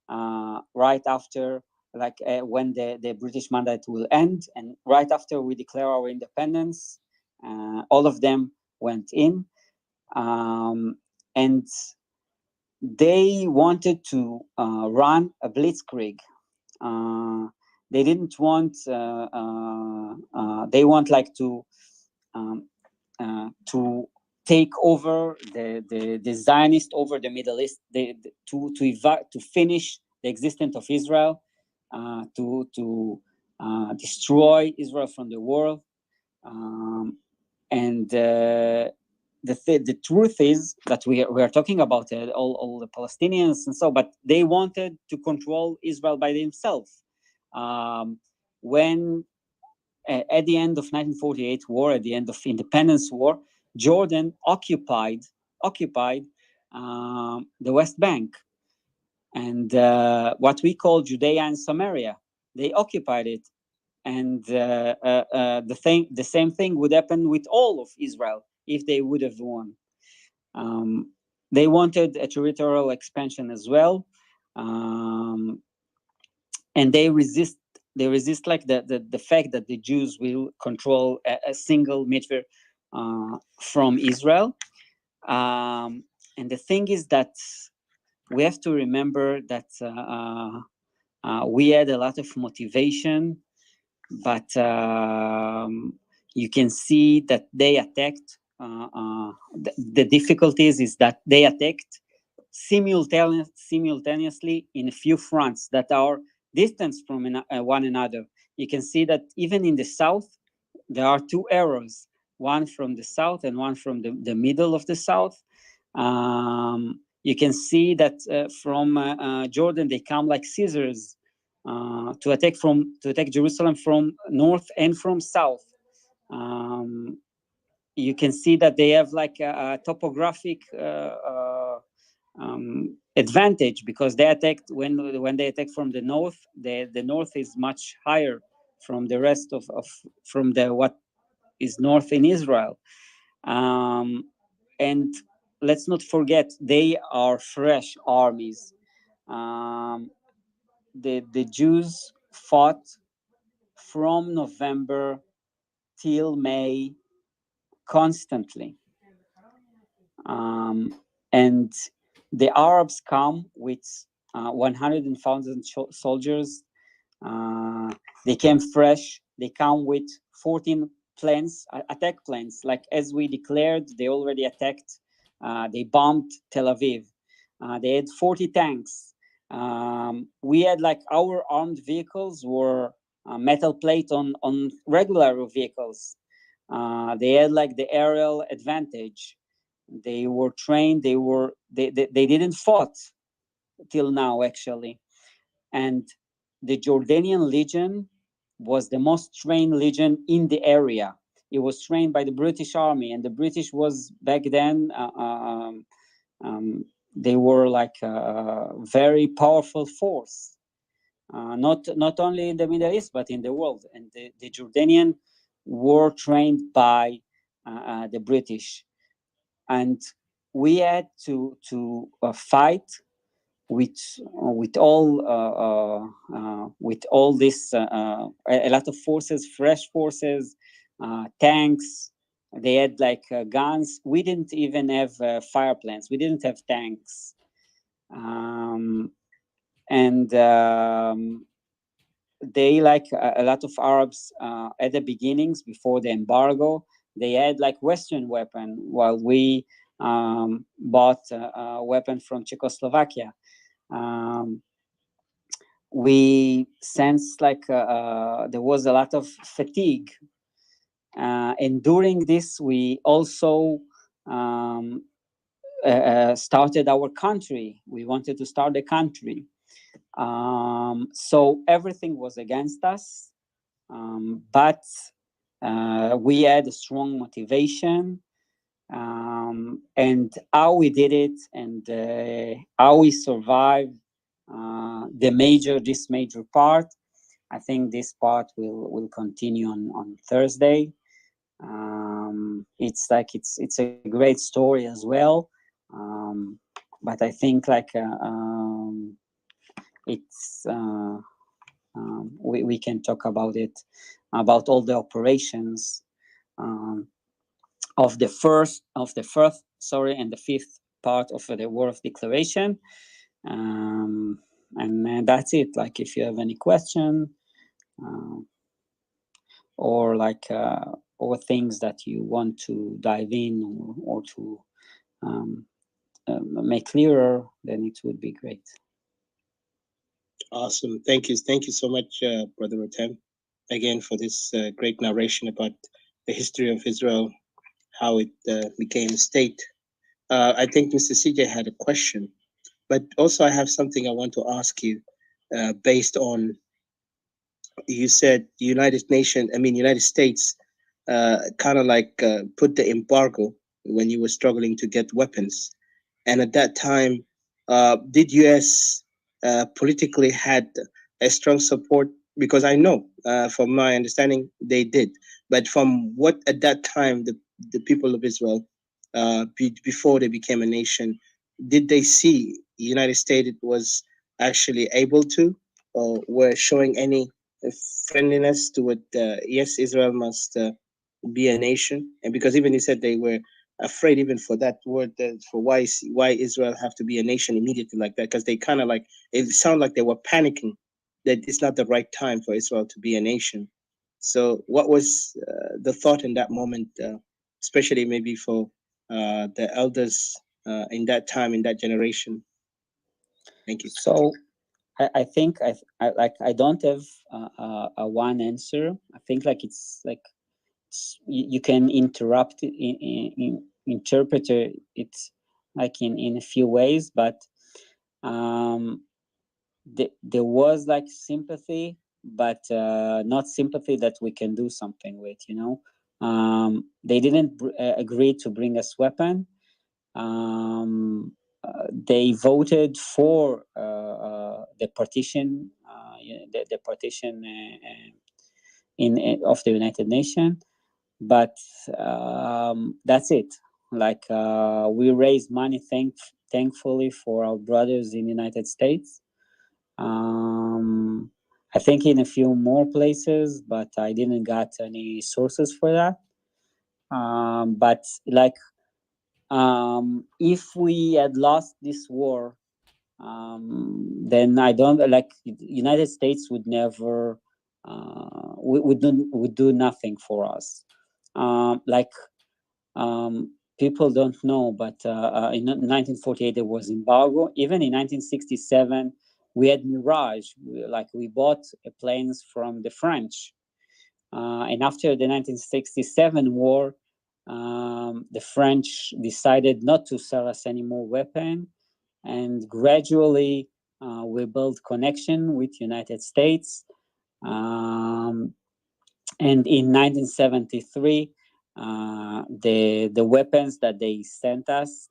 right after when the British mandate will end, and right after we declare our independence, all of them went in, and they wanted to run a blitzkrieg. They didn't want. They want to take over the Zionist over the Middle East, to finish the existence of Israel, to destroy Israel from the world, and the truth is that we are talking about all the Palestinians and so, but they wanted to control Israel by themselves. When at the end of 1948 war, at the end of Independence War, Jordan occupied the West Bank, and what we call Judea and Samaria. They occupied it, and the same thing would happen with all of Israel if they would have won. They wanted a territorial expansion as well, and they resist like the fact that the Jews will control a single meter from Israel. And the thing is that we have to remember that we had a lot of motivation, but you can see that they attacked. The difficulties is that they attacked simultaneously in a few fronts that are distant from one another. You can see that even in the south, there are two arrows, one from the south and one from the middle of the south. You can see that from Jordan, they come like scissors to attack Jerusalem from north and from south. You can see that they have like a topographic advantage, because they attacked when they attack from the north. The north is much higher from the rest of from the what is north in Israel, and let's not forget they are fresh armies. The Jews fought from November till May constantly, and the Arabs come with 100,000 soldiers. They came fresh. They come with 14 planes, attack planes. Like as we declared, they already attacked. They bombed Tel Aviv. They had 40 tanks. We had like our armed vehicles were metal plate on regular vehicles. They had like the aerial advantage. They were trained. They didn't fought till now actually, and the Jordanian Legion was the most trained legion in the area. It was trained by the British Army, and the British was back then. They were like a very powerful force, not only in the Middle East but in the world. And the Jordanian were trained by the British, and we had to fight with all this a lot of forces, fresh forces, tanks. They had like guns. We didn't even have fire planes. We didn't have tanks, and they like a lot of Arabs at the beginnings before the embargo. They had like Western weapon, while we bought a weapon from Czechoslovakia. We sensed like there was a lot of fatigue, and during this we also started our country. We wanted to start a country, so everything was against us, but we had a strong motivation, and how we did it, and how we survived this major part. I think this part will continue on Thursday. It's like it's a great story as well, but I think like it's we can talk about it, about all the operations of the first, and the fifth part of the War of Declaration. And that's it. Like, if you have any question, or like or things that you want to dive in, or to make clearer, then it would be great. Awesome. Thank you so much, Brother Rotem, again, for this great narration about the history of Israel, how it became a state. I think Mr. CJ had a question, but also I have something I want to ask you, based on, you said United States kind of like put the embargo when you were struggling to get weapons. And at that time, did US politically had a strong support? Because I know, from my understanding, they did. But from what at that time the people of Israel, before they became a nation, did they see the United States was actually able to, or were showing any friendliness to it? Yes, Israel must be a nation, and because even you said they were afraid even for that word, for why Israel have to be a nation immediately like that, because they kind of like, it sounded like they were panicking that it's not the right time for Israel to be a nation. So what was the thought in that moment, especially maybe for the elders in that time, in that generation? Thank you. So I think I don't have a one answer. I think like it's like you can interrupt it, interpret it like in a few ways, but there was like sympathy, but not sympathy that we can do something with, you know. They didn't agree to bring us weapon. They voted for the partition, the partition of the United Nations, but that's it. Like, we raised money, thankfully, for our brothers in the United States. I think in a few more places, but I didn't got any sources for that. But like, if we had lost this war, then I don't like United States would never would do nothing for us. People don't know, but in 1948 there was embargo. Even in 1967 we had Mirage. We bought planes from the French, and after the 1967 war, the French decided not to sell us any more weapon, and gradually we built connection with United States. And in 1973, the weapons that they sent us,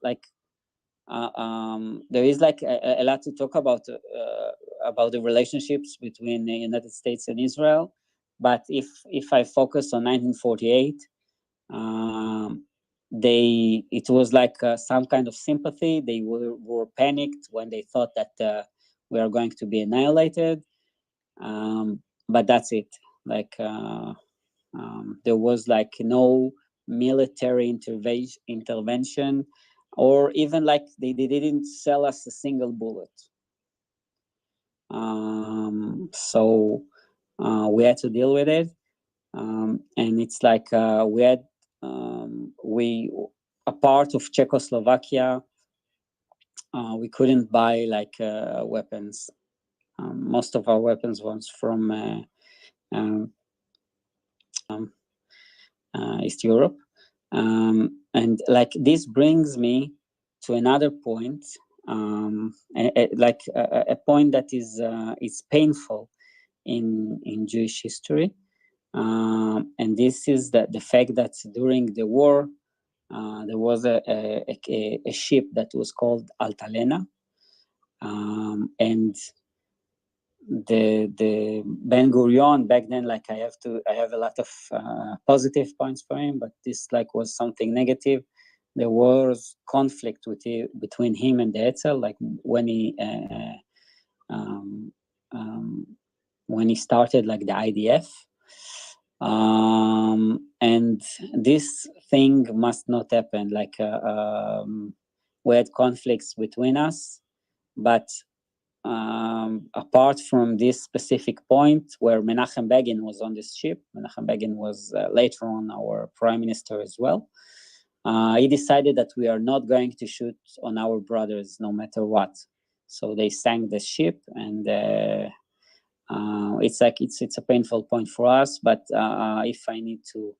there is like a lot to talk about the relationships between the United States and Israel. But if I focus on 1948, it was like some kind of sympathy. They were panicked when they thought that we are going to be annihilated. But that's it. Like, there was like no military intervention, or even like they didn't sell us a single bullet. So we had to deal with it. And it's like we had a part of Czechoslovakia, we couldn't buy like weapons. Most of our weapons was from East Europe. And like, this brings me to another point, a point that is painful in Jewish history. And this is the fact that during the war, there was a ship that was called Altalena, and the Ben Gurion back then, like, I have a lot of positive points for him, but this like was something negative. There was conflict between him and the Etzel, like when when he started like the IDF. And this thing must not happen. Like we had conflicts between us, but apart from this specific point where Menachem Begin was on this ship, Menachem Begin was later on our prime minister as well. He decided that we are not going to shoot on our brothers no matter what. So they sank the ship, and it's like it's a painful point for us. But if I need to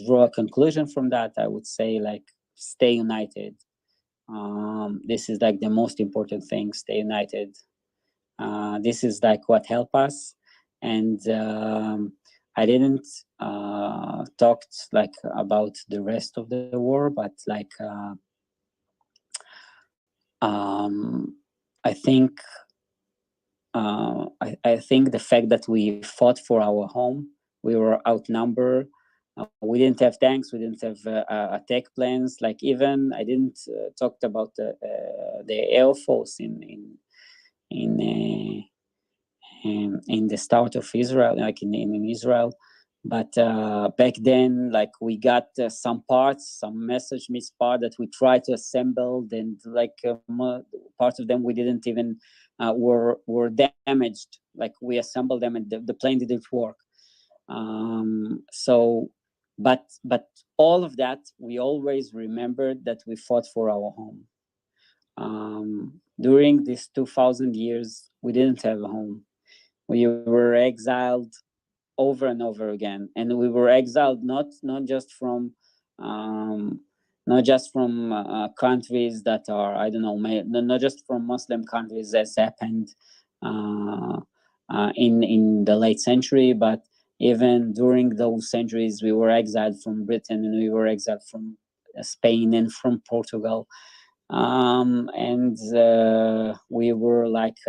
draw a conclusion from that, I would say like stay united. This is like the most important thing. Stay united. This is like what helped us, and I didn't talked like about the rest of the war, but like I think I think the fact that we fought for our home, we were outnumbered. We didn't have tanks, we didn't have attack plans. Like even I didn't talked about the air force in the start of Israel, like in Israel. But back then, like we got some parts, some message missed part that we tried to assemble, and like part of them we didn't even were damaged. Like we assembled them, and the plane didn't work. So, but all of that, we always remembered that we fought for our home. During these 2,000 years, we didn't have a home. We were exiled over and over again, and we were exiled not just from countries that are, I don't know, not just from Muslim countries, as happened in the late century, but even during those centuries we were exiled from Britain, and we were exiled from Spain and from Portugal, and we were like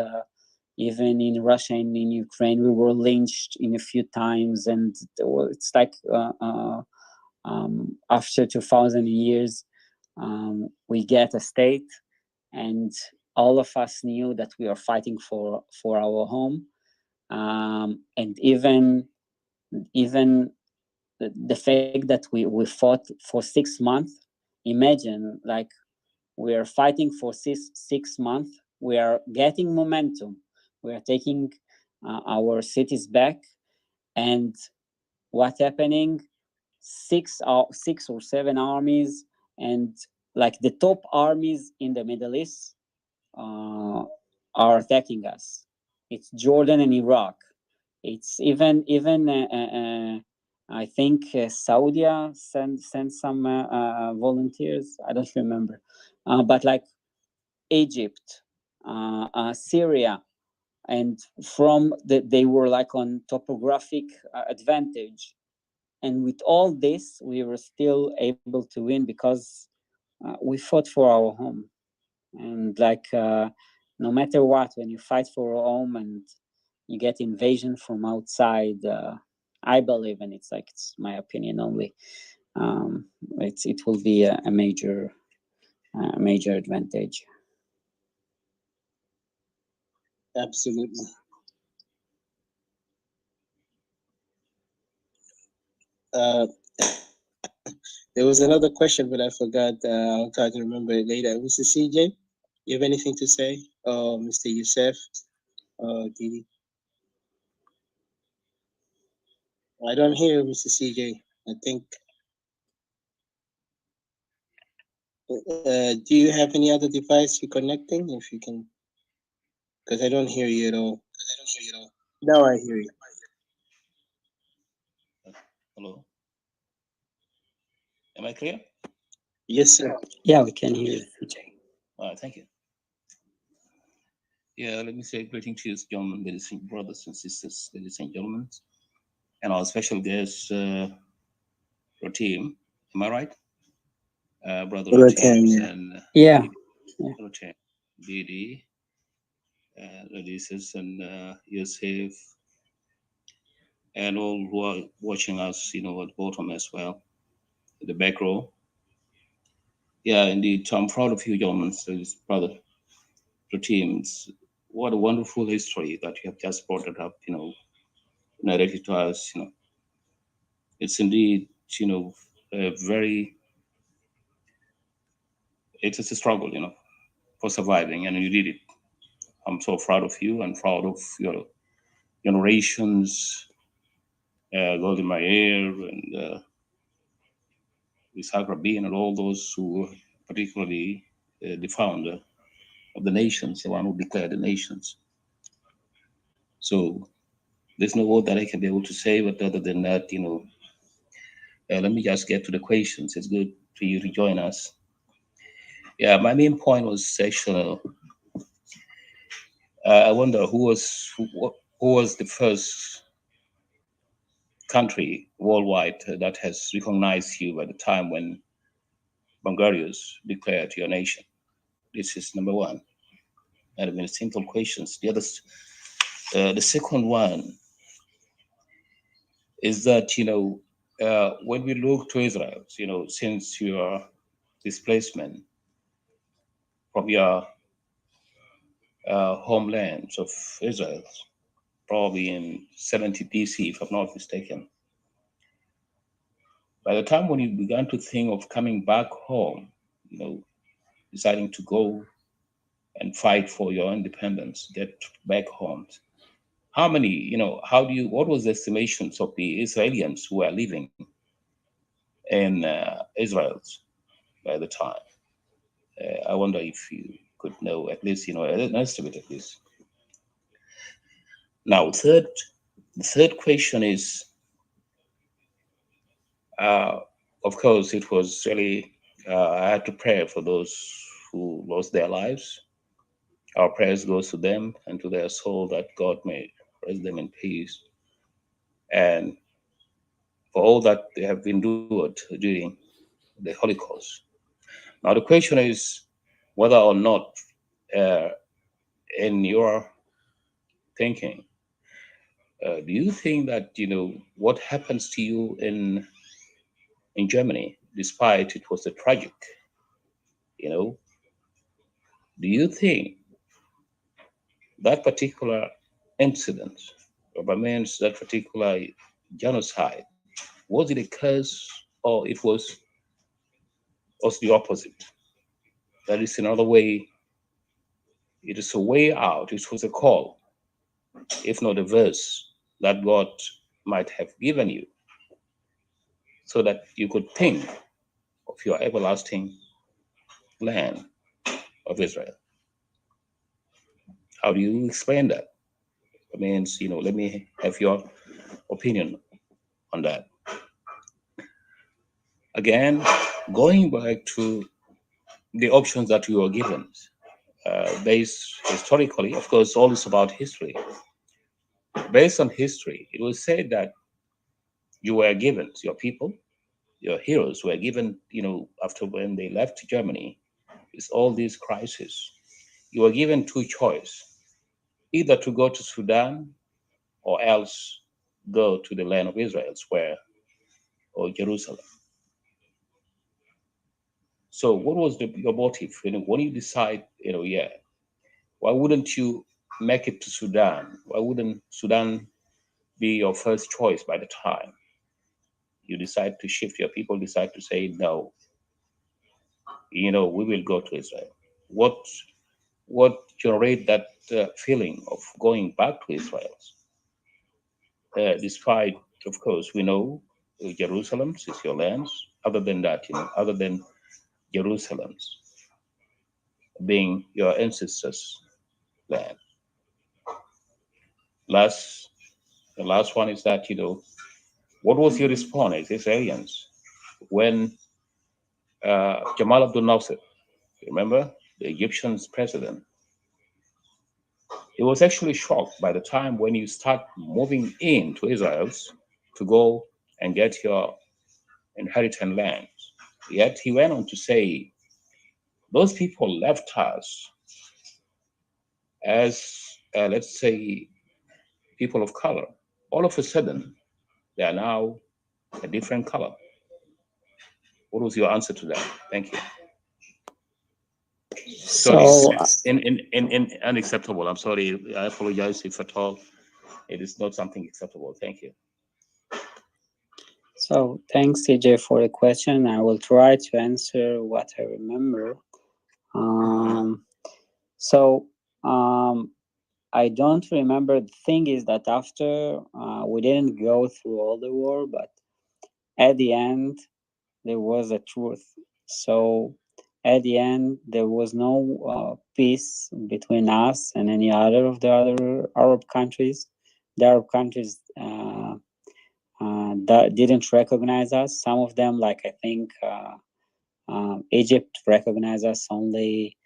even in Russia and in Ukraine, we were lynched in a few times, and it's like after 2,000 years, we get a state, and all of us knew that we are fighting for our home, and even the fact that we fought for 6 months. Imagine, like we are fighting for 6 months. We are getting momentum. We are taking our cities back, and what's happening? 6 or 7 armies, and like the top armies in the Middle East are attacking us. It's Jordan and Iraq. It's even I think Saudi sent some volunteers. I don't remember, but like Egypt, Syria, and they were like on topographic advantage, and with all this we were still able to win because we fought for our home. And like no matter what, when you fight for a home and you get invasion from outside, I believe, and it's like, it's my opinion only, it will be a major advantage. Absolutely. There was another question, but I forgot. I'll try to remember it later. Mr. CJ, you have anything to say? Mr. Youssef, Didi? I don't hear Mr. CJ. I think. Do you have any other device you're connecting? If you can, because I don't hear you at all. Now I hear you. Hello. Am I clear? Yes, sir. Yeah, we can hear you, CJ. Thank you. Yeah, let me say greetings to you, gentlemen, ladies and brothers and sisters, ladies and gentlemen, and our special guest, Rotim. Am I right? Brother Rotim, Yeah. and Yeah. Rotim, Didi, Ladises, and Yosef, and all who are watching us, at the bottom as well, the back row. Yeah, indeed, I'm proud of you, gentlemen, brother Rotim. What a wonderful history that you have just brought it up, narrated to us, it's indeed, a very, it's a struggle, for surviving, and you did it. I'm so proud of you and proud of your generations, Golden Meir and Isaac Rabin and all those who were particularly the founder of the nations, the one who declared the nations. So there's no word that I can be able to say, but other than that, let me just get to the questions. It's good for you to join us. Yeah, my main point was sexual. I wonder who was the first country worldwide that has recognized you by the time when Bangarius declared your nation. This is number one. And I mean, simple questions. The second one is that when we look to Israel, since your displacement from your homelands of Israel, probably in 70 BC, if I'm not mistaken. By the time when you began to think of coming back home, deciding to go and fight for your independence, get back home, how many, what was the estimations of the Israelis who were living in Israel by the time? I wonder if you could know at least, an estimate at least. Now, the third question is, of course, it was really, I had to pray for those who lost their lives. Our prayers goes to them and to their soul, that God may rest them in peace. And for all that they have endured during the Holocaust. Now, the question is whether or not, in your thinking, do you think that, what happens to you in Germany, despite it was a tragic, do you think that particular incident, or means that particular genocide, was it a curse or it was the opposite? That is another way, it is a way out, it was a call, if not a verse, that God might have given you so that you could think of your everlasting land of Israel. How do you explain that? It means, let me have your opinion on that. Again, going back to the options that you were given, based historically, of course, all is about history. Based on history, it was said that you were given, your people, your heroes were given, after when they left Germany, with all these crises, you were given two choices, either to go to Sudan or else go to the land of Israel, or Jerusalem. So what was your motive? When you decide, why wouldn't you make it to Sudan? Why wouldn't Sudan be your first choice by the time you decide to shift, your people decide to say, no, we will go to Israel? What generate that feeling of going back to Israel? Despite, of course, we know Jerusalem is your lands. Other than that, other than Jerusalem's being your ancestors' land. The last one is that, what was your response as Israelis when Jamal Abdel Nasser, remember, the Egyptian president, he was actually shocked by the time when you start moving into Israel to go and get your inheritance lands. Yet he went on to say, those people left us as, let's say, people of color. All of a sudden, they are now a different color. What was your answer to that? Thank you. So, in unacceptable. I'm sorry. I apologize if at all It is not something acceptable. Thank you. So thanks, CJ, for the question. I will try to answer what I remember. So I don't remember. The thing is that after we didn't go through all the war, but at the end there was a truth. So at the end there was no peace between us and any other of the other Arab countries. The Arab countries that didn't recognize us. Some of them, like I think Egypt, recognized us only.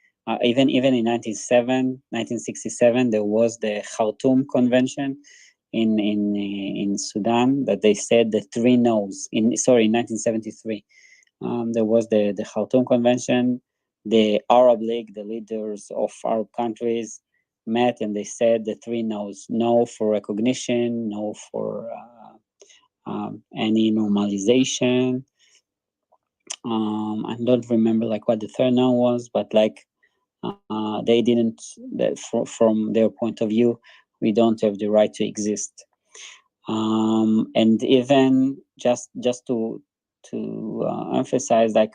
Even in 1967, there was the Khartoum Convention in Sudan that they said the three no's. In 1973, there was the Khartoum Convention. The Arab League, the leaders of Arab countries, met and they said the three no's: no for recognition, no for any normalization. I don't remember like what the third no was, but like they didn't. That from their point of view, we don't have the right to exist. And even just to emphasize, like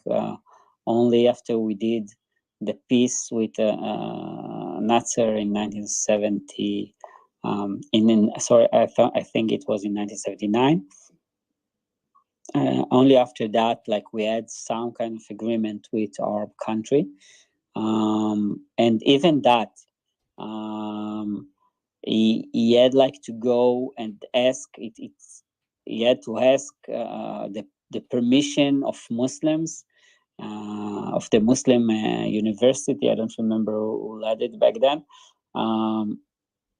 only after we did the peace with Nasser in 1970. I think it was in 1979. Only after that, like we had some kind of agreement with our country, and even that, he had like to go and ask it. He had to ask the permission of Muslims, of the Muslim university. I don't remember who led it back then.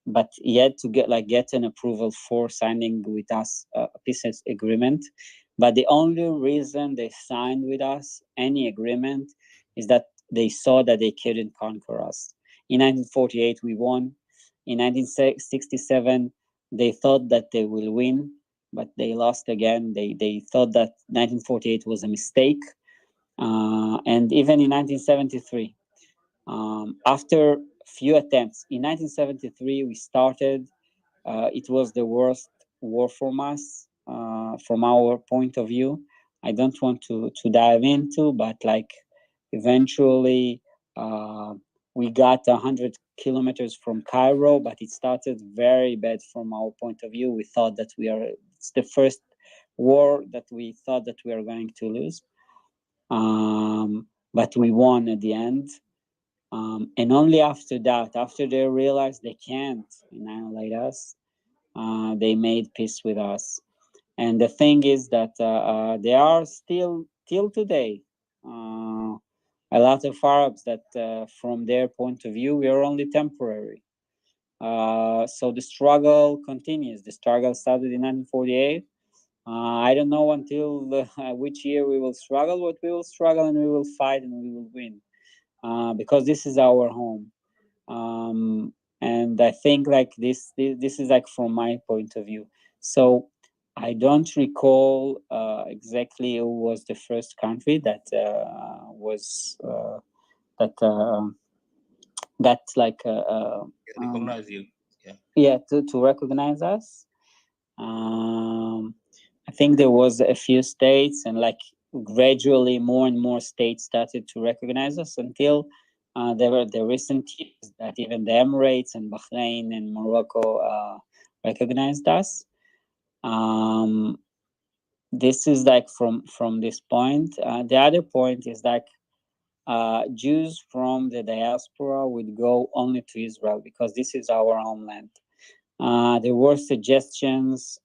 But he had to get an approval for signing with us a peace agreement. But the only reason they signed with us any agreement is that they saw that they couldn't conquer us. In 1948, we won. In 1967, they thought that they will win, but they lost again. They thought that 1948 was a mistake. And even in 1973, after few attempts, in 1973, we started. It was the worst war from us, from our point of view. I don't want to dive into, but like eventually we got 100 kilometers from Cairo, but it started very bad from our point of view. We thought that it's the first war that we thought that we are going to lose. But we won at the end. And only after that, after they realized they can't annihilate us, they made peace with us. And the thing is that they are still, till today, a lot of Arabs that from their point of view, we are only temporary. So the struggle continues. The struggle started in 1948. I don't know until which year we will struggle, but we will struggle and we will fight and we will win. Because this is our home. And I think like this is like from my point of view. So I don't recall exactly who was the first country that was that like Recognize you. Yeah, to recognize us. I think there was a few states, and like gradually more and more states started to recognize us until there were the recent years that even the Emirates and Bahrain and Morocco recognized us. This is like from this point. The other point is like Jews from the diaspora would go only to Israel because this is our homeland. There were suggestions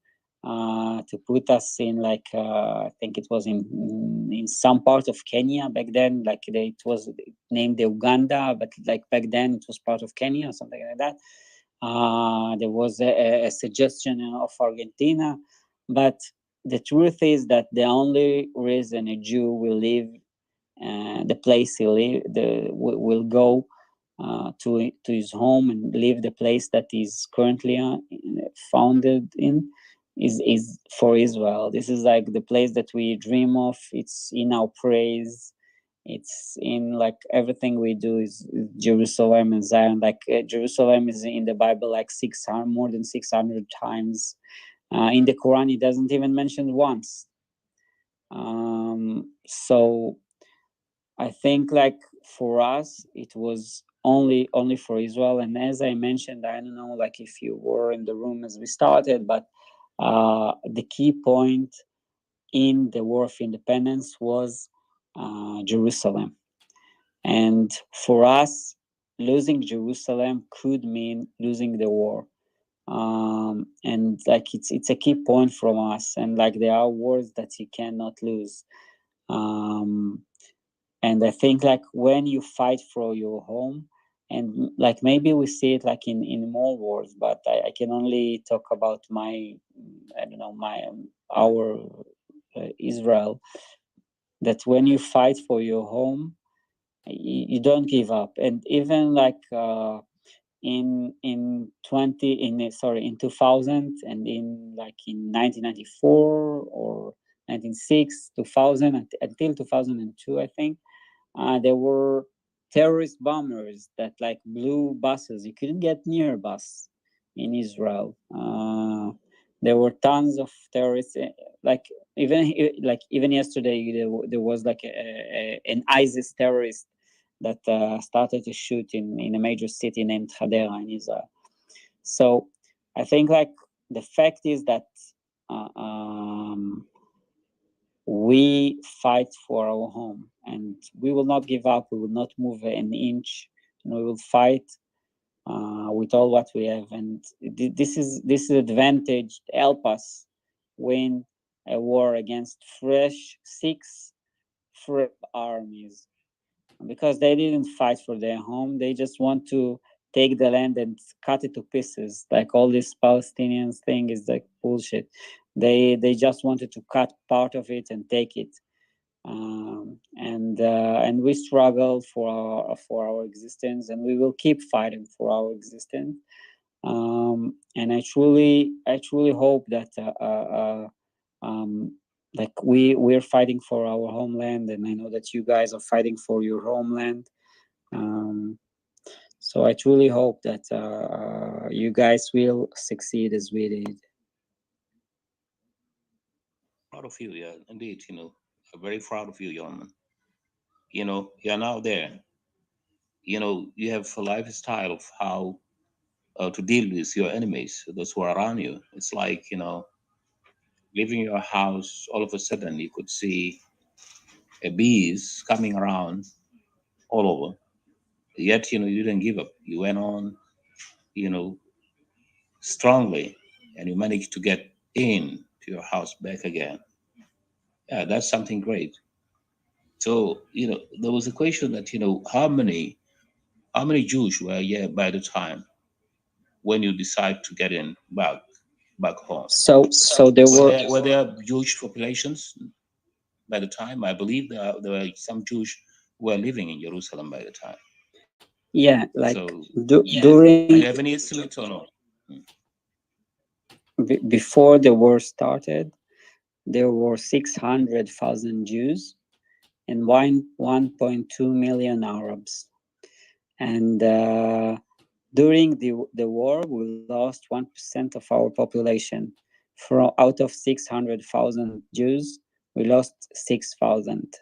to put us in like I think it was in some part of Kenya back then. Like it was named Uganda, but like back then it was part of Kenya or something like that. There was a suggestion of Argentina, but the truth is that the only reason a Jew will leave the place he will go to his home and leave the place that he's currently founded in is for Israel. This is like the place that we dream of. It's in our praise. it's in like everything we do is Jerusalem and Zion. Like Jerusalem is in the Bible like 600, more than 600 times. In the Quran, it doesn't even mention once. So I think like for us, it was only for Israel. And as I mentioned, I don't know like if you were in the room as we started, but the key point in the War of Independence was Jerusalem. And for us, losing Jerusalem could mean losing the war. And like it's a key point from us. And like there are wars that you cannot lose. And I think like when you fight for your home, and like maybe we see it like in more wars, but I can only talk about my, I don't know, our Israel, that when you fight for your home, you don't give up. And even like in 2000 and in like in 1994 or 1996 2000 until 2002, I think there were terrorist bombers that like blew buses. You couldn't get near a bus in Israel. There were tons of terrorists. Like even yesterday, there was like an ISIS terrorist that started to shoot in a major city named Hadera in Israel. So I think like the fact is that we fight for our home, and we will not give up. We will not move an inch, and we will fight with all what we have. And this is advantage to help us win a war against six fresh armies, because they didn't fight for their home. They just want to take the land and cut it to pieces. Like all this Palestinians thing is like bullshit. They just wanted to cut part of it and take it. And we struggle for our existence, and we will keep fighting for our existence. And I truly hope that like we're fighting for our homeland, and I know that you guys are fighting for your homeland. So I truly hope that you guys will succeed as we did. Proud of you, yeah, indeed. I'm very proud of you, young man. You're now there. You have a lifestyle of how to deal with your enemies, those who are around you. It's like, leaving your house, all of a sudden you could see bees coming around all over. Yet, you didn't give up. You went on, you know, strongly, and you managed to get in to your house back again. Yeah, that's something great. So, there was a question that, how many Jews were here by the time when you decide to get in back home? So there Were there Jewish populations by the time? I believe there were some Jews who were living in Jerusalem by the time. yeah, like So, during do you have any estimates or no? before the war started, there were 600,000 Jews and 1.2 million Arabs. And during the war, we lost 1% of our population. Out of 600,000 Jews, we lost 6,000.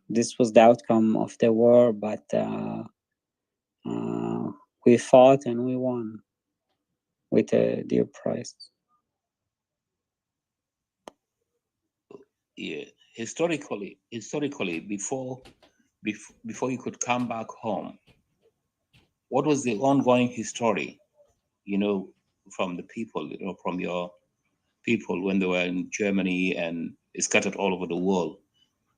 This was the outcome of the war, but we fought and we won with a dear price. Yeah, historically, before you could come back home, what was the ongoing history, from the people, from your people when they were in Germany and scattered all over the world?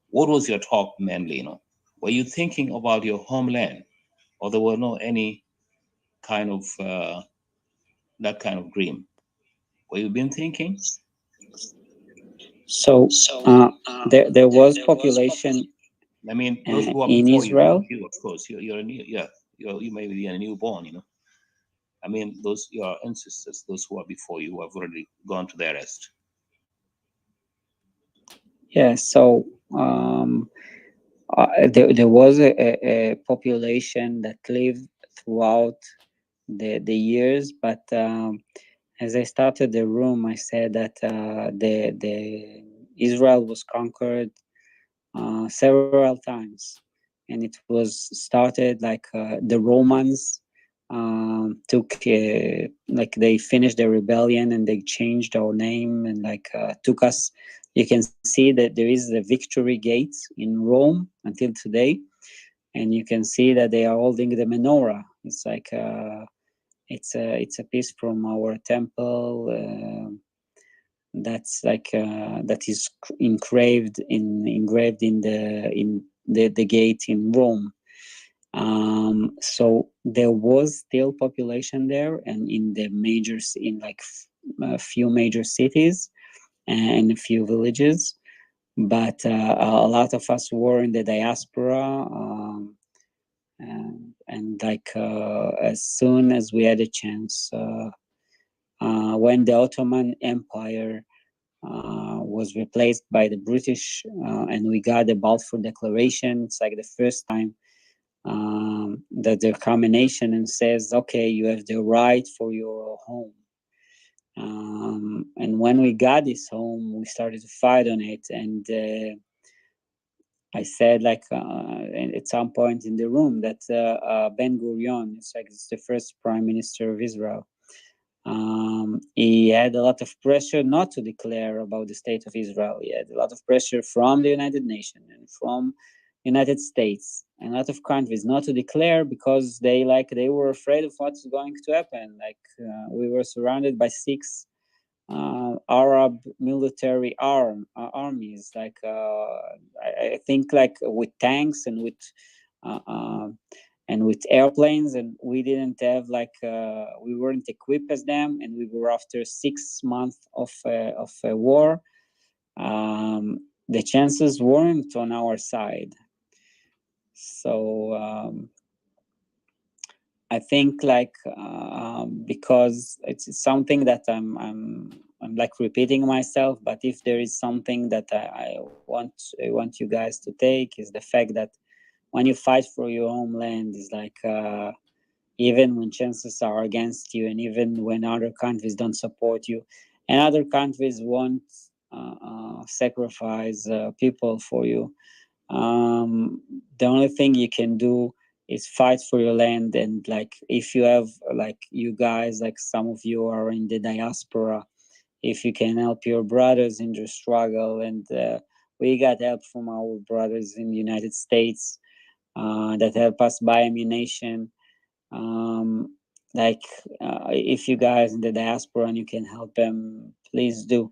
What was your talk mainly? Were you thinking about your homeland, or there were no any kind of that kind of dream? Were you been thinking? So there was population I mean, those who are in before you, Israel. not you, of course. You're a new, yeah. You may be a newborn. I mean, those your ancestors, those who are before you, who have already gone to their rest. Yeah, so there was a population that lived throughout the years, but as I started the room, I said that the Israel was conquered several times, and it was started like the Romans took like they finished the rebellion and they changed our name and like took us. You can see that there is the Victory Gate in Rome until today, and you can see that they are holding the menorah. It's like it's a piece from our temple. That's like that is engraved in the gate in Rome. So there was still population there, and in the in like a few major cities and a few villages, but a lot of us were in the diaspora. And like as soon as we had a chance, when the Ottoman Empire was replaced by the British, and we got the Balfour Declaration. It's like the first time that there come a nation and says, okay, you have the right for your home. And when we got this home, we started to fight on it. And I said, like, at some point in the room, that Ben Gurion, it's the first prime minister of Israel. He had a lot of pressure not to declare about the state of Israel. He had a lot of pressure from the United Nations and from United States and a lot of countries not to declare because they were afraid of what's going to happen. Like we were surrounded by 6 Arab military armies. Like I think like with tanks and with airplanes, and we didn't have like we weren't equipped as them, and we were after 6 months of a war. The chances weren't on our side. So I think like because it's something that I'm like repeating myself, but if there is something that I want you guys to take, is the fact that when you fight for your homeland, is like even when chances are against you, and even when other countries don't support you, and other countries won't sacrifice people for you, the only thing you can do is fight for your land. And like if you have like you guys, like some of you are in the diaspora, if you can help your brothers in their struggle, and we got help from our brothers in the United States that help us buy ammunition. Like if you guys in the diaspora and you can help them, please do,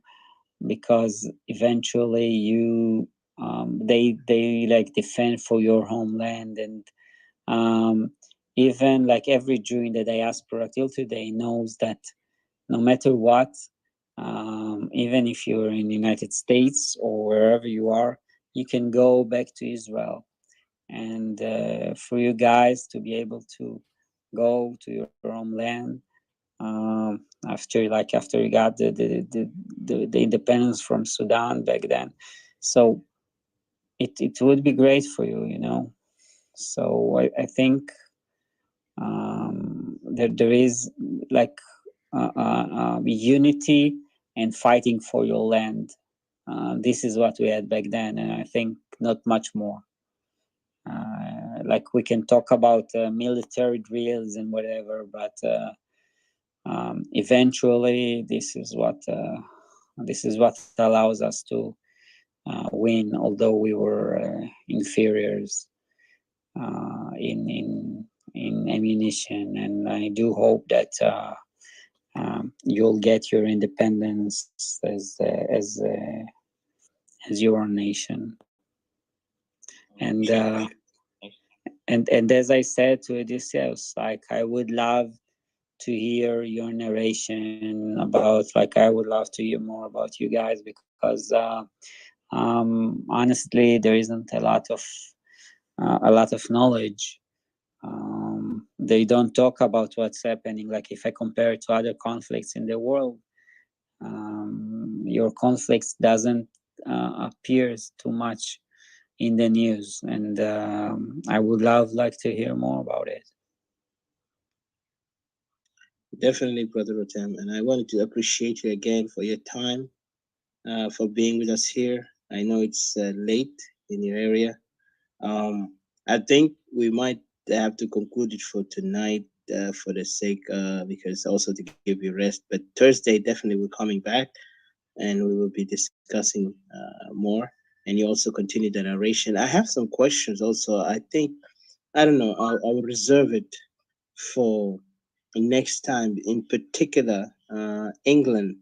because eventually you they like defend for your homeland. And even like every Jew in the diaspora till today knows that no matter what, even if you're in the United States or wherever you are, you can go back to Israel. And for you guys to be able to go to your homeland after you got the independence from Sudan back then, so it would be great for you, you know. So I think there is like unity and fighting for your land. This is what we had back then, and I think not much more. Like we can talk about military drills and whatever, but eventually this is what allows us to win, although we were inferiors in ammunition. And I do hope that you'll get your independence as your nation. And and as I said to Odysseus, like I would love to hear your narration about, like I would love to hear more about you guys, because honestly there isn't a lot of knowledge. They don't talk about what's happening. Like if I compare it to other conflicts in the world, your conflicts doesn't appears too much in the news, and I would like to hear more about it. Definitely, Brother Rotem. And I wanted to appreciate you again for your time, for being with us here. I know it's late in your area. I think we might have to conclude it for tonight, for the sake, because also to give you rest. But Thursday, definitely, we're coming back and we will be discussing more. And you also continue the narration. I have some questions also. I think, I don't know, I'll reserve it for next time. In particular, England,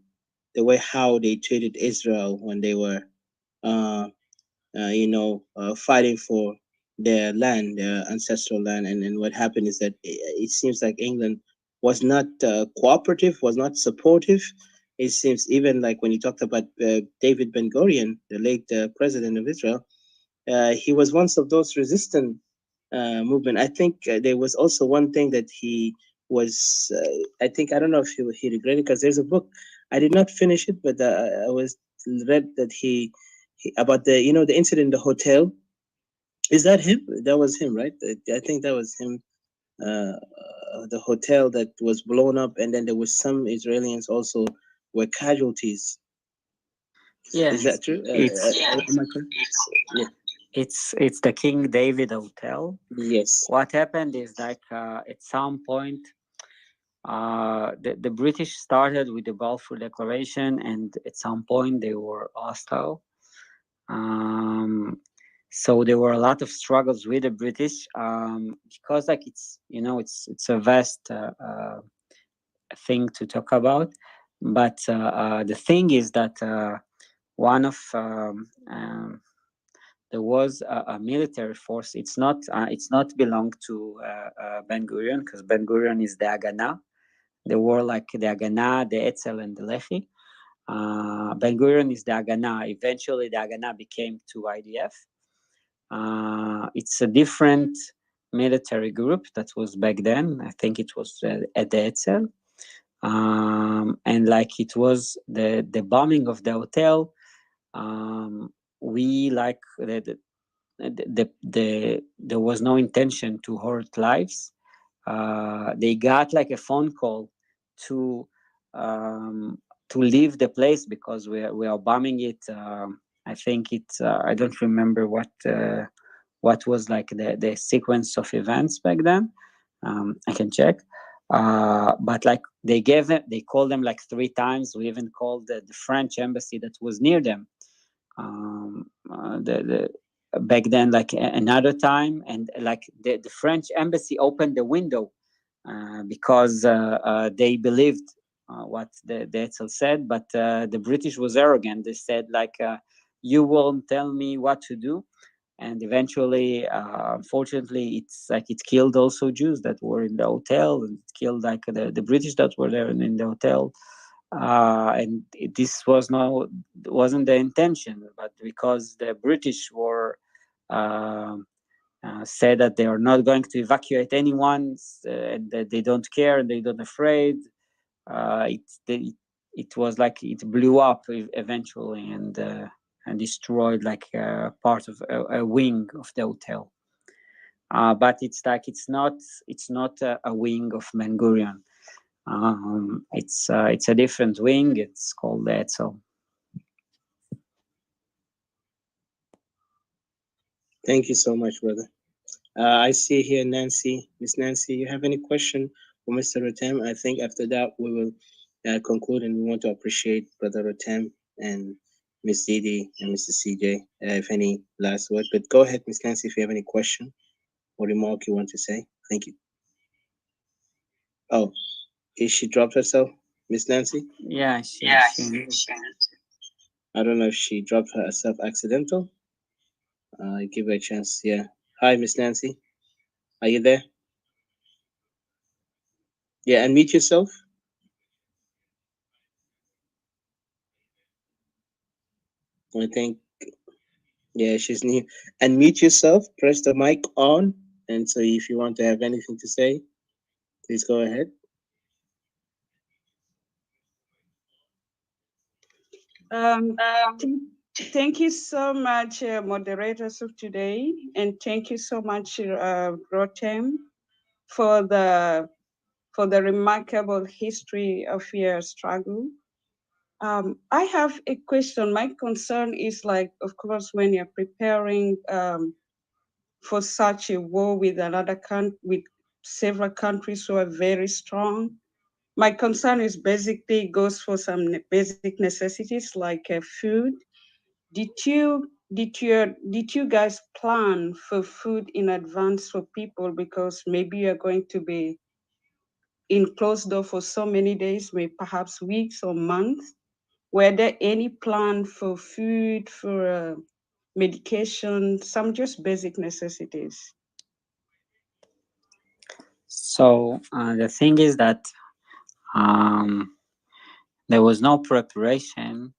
the way how they treated Israel when they were, uh, fighting for their land, their ancestral land, and what happened is that it seems like England was not cooperative, was not supportive. It seems even like when you talked about David Ben Gurion, the late president of Israel, he was one of those resistant movement. I think there was also one thing that he was. I think I don't know if he regretted, because there's a book. I did not finish it, but I was read that he about the the incident in the hotel. Is that him? That was him, right? I think that was him. The hotel that was blown up, and then there was some Israelis also were casualties. Is Yes, that true? Am I correct? Yeah. it's the King David Hotel. Yes. What happened is like at some point, the British started with the Balfour Declaration, and at some point they were hostile. So there were a lot of struggles with the British, because like it's a vast thing to talk about. But the thing is that one of there was a military force. It's not belong to Ben Gurion, because Ben Gurion is the Haganah. There were like the Haganah, the Etzel, and the Lehi. Ben Gurion is the Haganah. Eventually, the Haganah became to IDF. It's a different military group that was back then. I think it was at the Etzel. And like it was the bombing of the hotel. We like there was no intention to hurt lives. They got like a phone call to leave the place because we are bombing it. I think it's I don't remember what was like the sequence of events back then. I can check. But like they called them like 3 times. We even called the French embassy that was near them. The back then like another time, and like the French embassy opened the window because they believed what the Etzel said, but the British was arrogant. They said like you won't tell me what to do. And eventually, unfortunately, it's like it killed also Jews that were in the hotel, and it killed like the British that were there in the hotel. And this wasn't the intention, but because the British were said that they are not going to evacuate anyone, and that they don't care and they don't afraid. It was like it blew up eventually, and destroyed like part of a wing of the hotel. But it's like it's not a wing of Ben Gurion. It's a different wing. It's called the Etzel. Thank you so much, brother. I see here Nancy. Miss Nancy, you have any question for Mr. Rotem? I think after that we will conclude, and we want to appreciate Brother Rotem and Miss Didi and Mr. CJ. If any last word, but go ahead, Miss Nancy, if you have any question or remark you want to say. Thank you. Oh, is she dropped herself, Miss Nancy? Yeah, I don't know if she dropped herself accidental. Give her a chance. Yeah. Hi, Miss Nancy. Are you there? Yeah, unmute yourself. I think, yeah, she's new. Unmute yourself, press the mic on, and so if you want to have anything to say, please go ahead. Um, Thank you so much, moderators of today, and thank you so much, Rotem, for the remarkable history of your struggle. I have a question. My concern is, like, of course, when you're preparing for such a war with another country, with several countries who are very strong, my concern is basically goes for some basic necessities like food. Did you guys plan for food in advance for people, because maybe you're going to be in closed door for so many days, maybe perhaps weeks or months? Were there any plan for food, for medication, some just basic necessities? So the thing is that there was no preparation.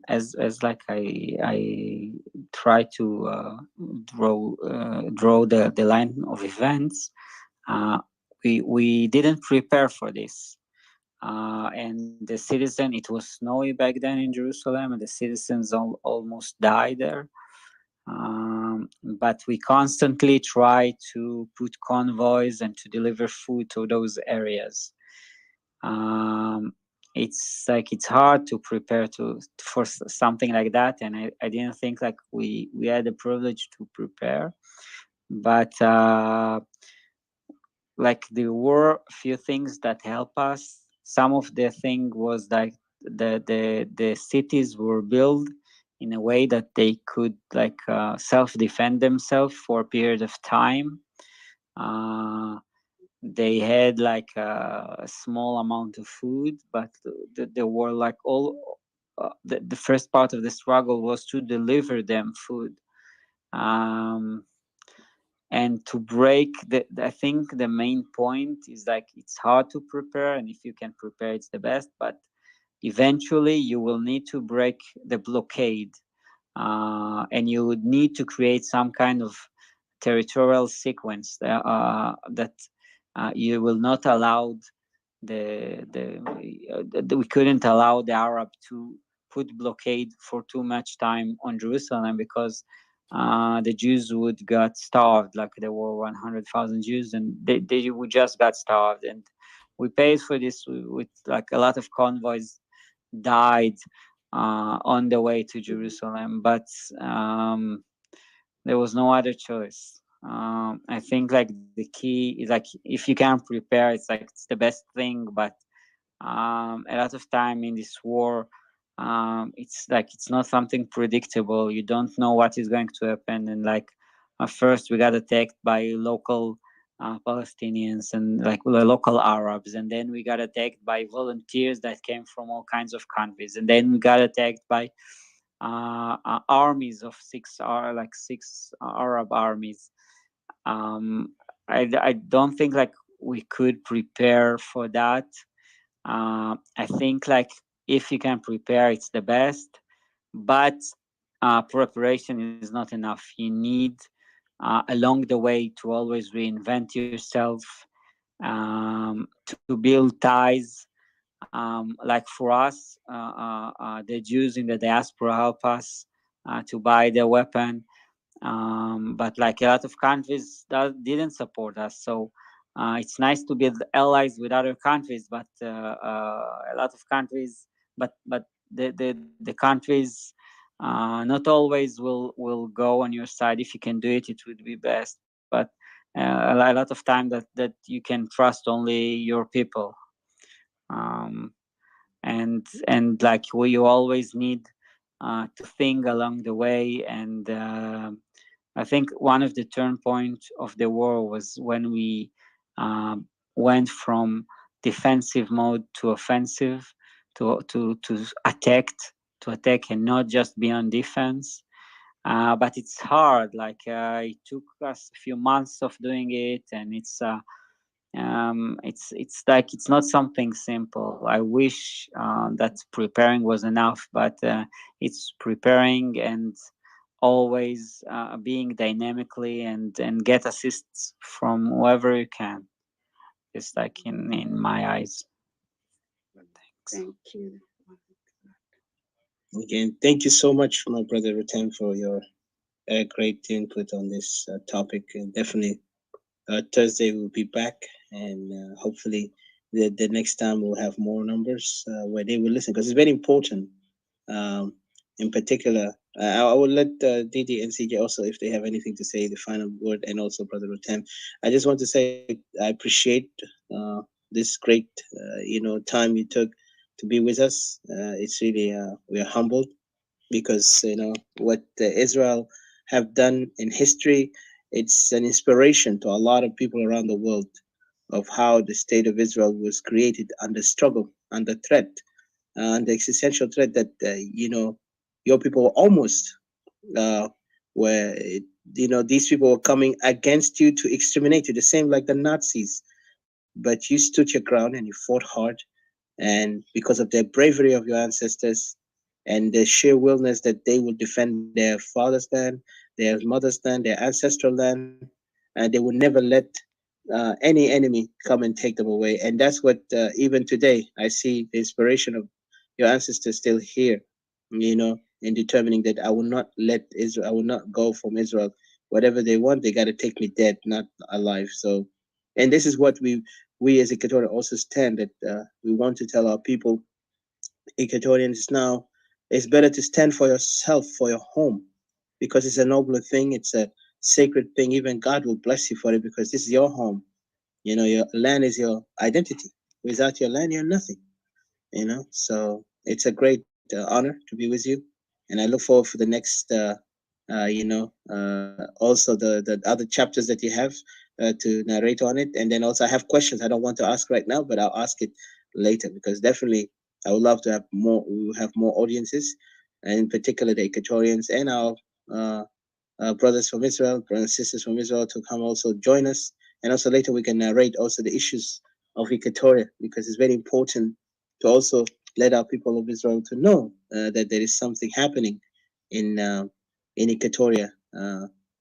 As like I try to draw the line of events. We didn't prepare for this. And the citizen, it was snowy back then in Jerusalem, and the citizens almost died there. But we constantly try to put convoys and to deliver food to those areas. It's like it's hard to prepare for something like that, and I didn't think like we had the privilege to prepare. But like there were a few things that help us. Some of the thing was like the cities were built in a way that they could like self-defend themselves for a period of time. They had like a small amount of food, but there were like all the first part of the struggle was to deliver them food. And to break I think the main point is like it's hard to prepare, and if you can prepare it's the best, but eventually you will need to break the blockade, and you would need to create some kind of territorial sequence that you will not allow we couldn't allow the Arab to put blockade for too much time on Jerusalem, because the Jews would got starved. Like there were 100,000 Jews, and they would just got starved, and we paid for this with like a lot of convoys died on the way to Jerusalem, but there was no other choice. I think like the key is like if you can prepare, it's like it's the best thing. But a lot of time in this war, it's like it's not something predictable. You don't know what is going to happen, and like first we got attacked by local Palestinians and like the local Arabs, and then we got attacked by volunteers that came from all kinds of countries, and then we got attacked by armies of six Arab armies. I don't think like we could prepare for that. I think like if you can prepare, it's the best, but preparation is not enough. You need along the way to always reinvent yourself, to build ties. Like for us, the Jews in the diaspora help us to buy the weapon, but like a lot of countries that didn't support us. So it's nice to build allies with other countries, but a lot of countries, but the countries not always will go on your side. If you can do it, it would be best. But a lot of time that you can trust only your people. And like you always need to think along the way. And I think one of the turn point of the war was when we went from defensive mode to offensive, to attack and not just be on defense. But it's hard. Like it took us a few months of doing it, and it's like it's not something simple. I wish that preparing was enough, but it's preparing and always being dynamically and get assists from whoever you can. It's like in my eyes. Thanks. Thank you. Again, thank you so much, my brother Rutem, for your great input on this topic. And definitely, Thursday we'll be back, and hopefully, the next time we'll have more numbers where they will listen because it's very important. Um, in particular, I will let Didi and CJ also, if they have anything to say, the final word, and also Brother Rutem. I just want to say I appreciate this great, time you took to be with us. It's really we are humbled because what Israel have done in history. It's an inspiration to a lot of people around the world of how the state of Israel was created under struggle, under threat, the existential threat that your people were almost where these people were coming against you to exterminate you, the same like the Nazis. But you stood your ground and you fought hard, and because of the bravery of your ancestors and the sheer willness that they will defend their father's land, their mother's land, their ancestral land, and they will never let any enemy come and take them away. And that's what even today I see the inspiration of your ancestors still here, in determining that I will not let Israel, I will not go from Israel. Whatever they want, they got to take me dead, not alive. So, and this is what we as Equatorial also stand that we want to tell our people, Equatorians now, it's better to stand for yourself, for your home, because it's a nobler thing. It's a sacred thing. Even God will bless you for it because this is your home. Your land is your identity. Without your land, you're nothing. So it's a great honor to be with you, and I look forward for the next also the other chapters that you have to narrate on it. And then also I have questions I don't want to ask right now, but I'll ask it later because definitely I would love to have more. We will have more audiences, and in particular the Equatorians and our uh, brothers from Israel, brothers and sisters from Israel to come also join us. And also later we can narrate also the issues of Equatoria because it's very important to also let our people of Israel to know that there is something happening in uh, in Equatoria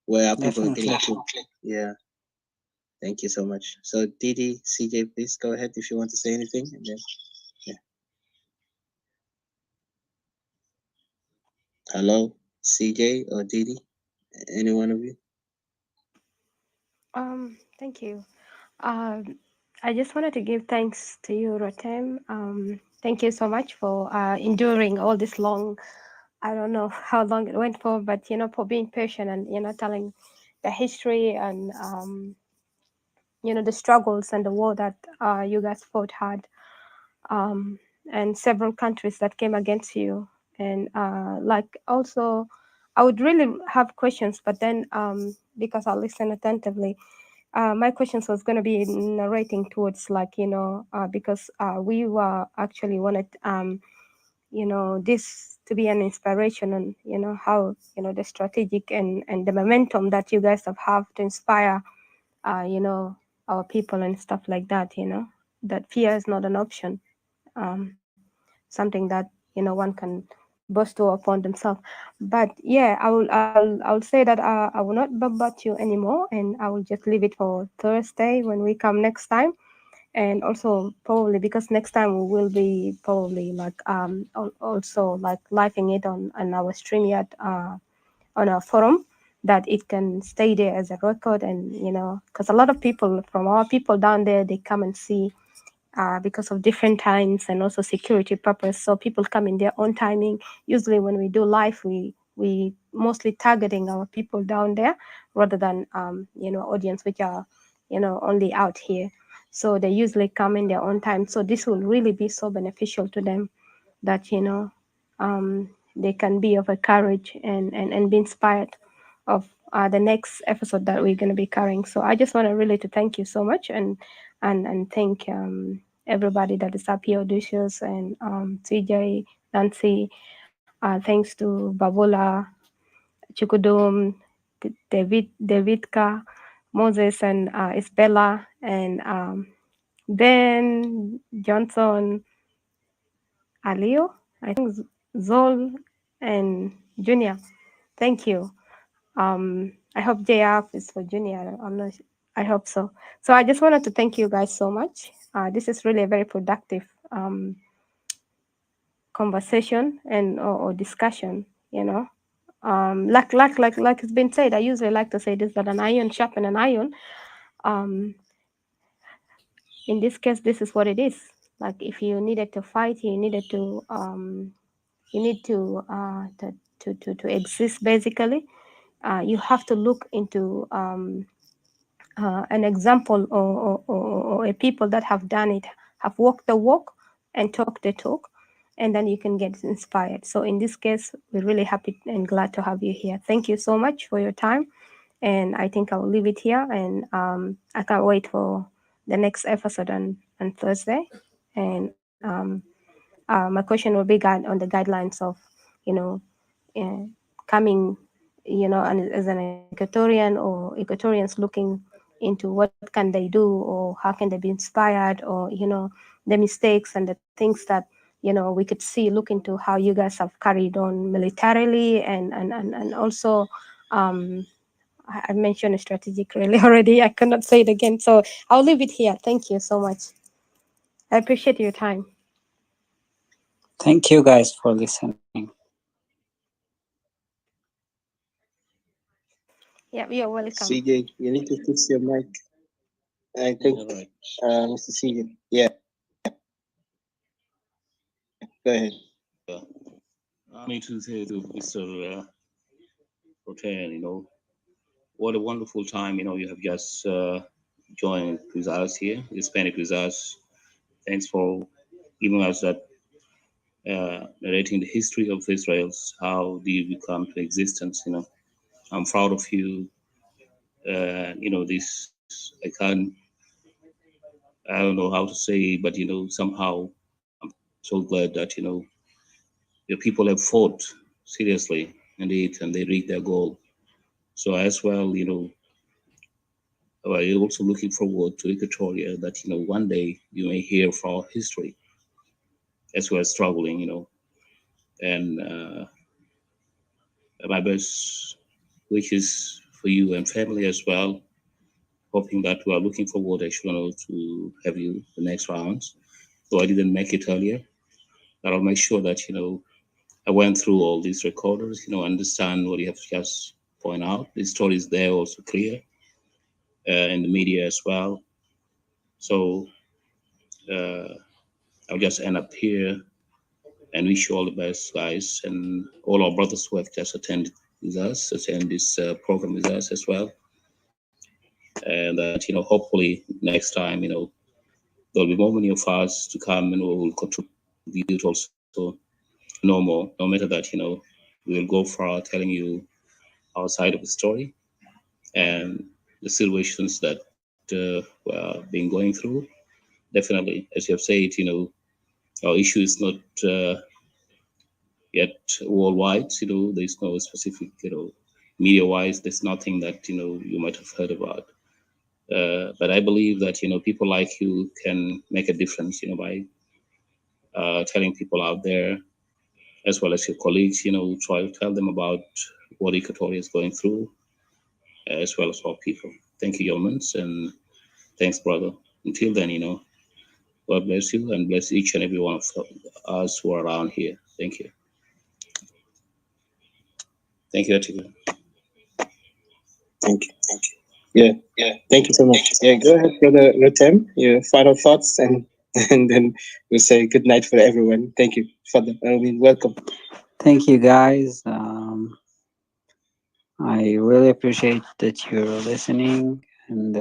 where our people are getting Definitely. to. Yeah, thank you so much. So Didi, CJ, please go ahead if you want to say anything. And then, yeah. Hello, CJ or Didi, any one of you? Thank you. I just wanted to give thanks to you, Rotem. Thank you so much for enduring all this long. I don't know how long it went for, but for being patient and telling the history and the struggles and the war that you guys fought hard, um, and several countries that came against you. And like also, I would really have questions, but then because I listen attentively, my questions was going to be narrating towards like because we were actually wanted this to be an inspiration and how the strategic and the momentum that you guys have to inspire our people and stuff like that, that fear is not an option, something that one can boast upon themselves. But yeah, I'll say that I will not bombard you anymore, and I will just leave it for Thursday when we come next time. And also probably because next time we will be probably like also like living it on our StreamYard on a forum, that it can stay there as a record. And because a lot of people from our people down there, they come and see because of different times and also security purpose. So people come in their own timing. Usually when we do live, we mostly targeting our people down there rather than audience which are only out here. So they usually come in their own time. So this will really be so beneficial to them that they can be of a courage and be inspired of the next episode that we're going to be carrying. So I just want to really to thank you so much and thank everybody that is up here, Odysseus and CJ, Nancy. Thanks to Babola, Chukudum, Davidka, Moses, and Isabella, and Ben Johnson, Alio, I think Zol, and Junior. Thank you. I hope JF is for Junior. I'm not. I hope so. So I just wanted to thank you guys so much. This is really a very productive conversation and or discussion, you know. Like it's been said, I usually like to say this, that an iron sharpen an iron. Um, in this case, this is what it is. Like if you needed to fight, you need to exist basically. You have to look into an example or a people that have done it, have walked the walk and talked the talk, and then you can get inspired. So in this case, we're really happy and glad to have you here. Thank you so much for your time. And I think I'll leave it here. And I can't wait for the next episode on Thursday. And my question will be on the guidelines of, you know, uh, coming, you know, and as an Equatorian or Equatorians looking into what can they do or how can they be inspired, or, you know, the mistakes and the things that, you know, we could see, look into how you guys have carried on militarily and also I mentioned strategically already. I cannot say it again. So I'll leave it here. Thank you so much. I appreciate your time. Thank you guys for listening. Yeah, you're welcome. CJ, you need to fix your mic. I think, All right. Mr. CJ. Yeah, go ahead. Yeah. I mean to say to Mr. Rotan, what a wonderful time, you have just joined with us here, you spent it with us. Thanks for giving us that narrating the history of Israel's, how did you come to existence, I'm proud of you. This, I don't know how to say, but, somehow so glad that, your people have fought seriously indeed, and they reached their goal. So as well, you're also looking forward to Equatoria that, one day you may hear of our history as we're struggling, and my best wishes for you and family as well. Hoping that we are looking forward actually to have you the next rounds. So I didn't make it earlier, but I'll make sure that, I went through all these recorders, understand what you have just point out. The story is there also clear in the media as well. So uh, I'll just end up here and wish you all the best, guys, and all our brothers who have just attended with us, attend this program with us as well. And that, hopefully next time, there'll be more many of us to come and we will contribute also no more, no matter that, we'll go far telling you our side of the story and the situations that we're being going through. Definitely, as you have said, our issue is not yet worldwide. There's no specific, media-wise, there's nothing that you might have heard about. But I believe that people like you can make a difference, by telling people out there, as well as your colleagues, try to tell them about what Equatoria is going through, as well as our people. Thank you, Yeomans, and thanks, brother. Until then, God bless you and bless each and every one of us who are around here. Thank you. Thank you, Atika. Thank you. Yeah, thank you so much. Yeah, go ahead, Brother Rotem, your final thoughts, and and then we'll say good night for everyone. Thank you, Father. Welcome. Thank you guys. I really appreciate that you're listening, and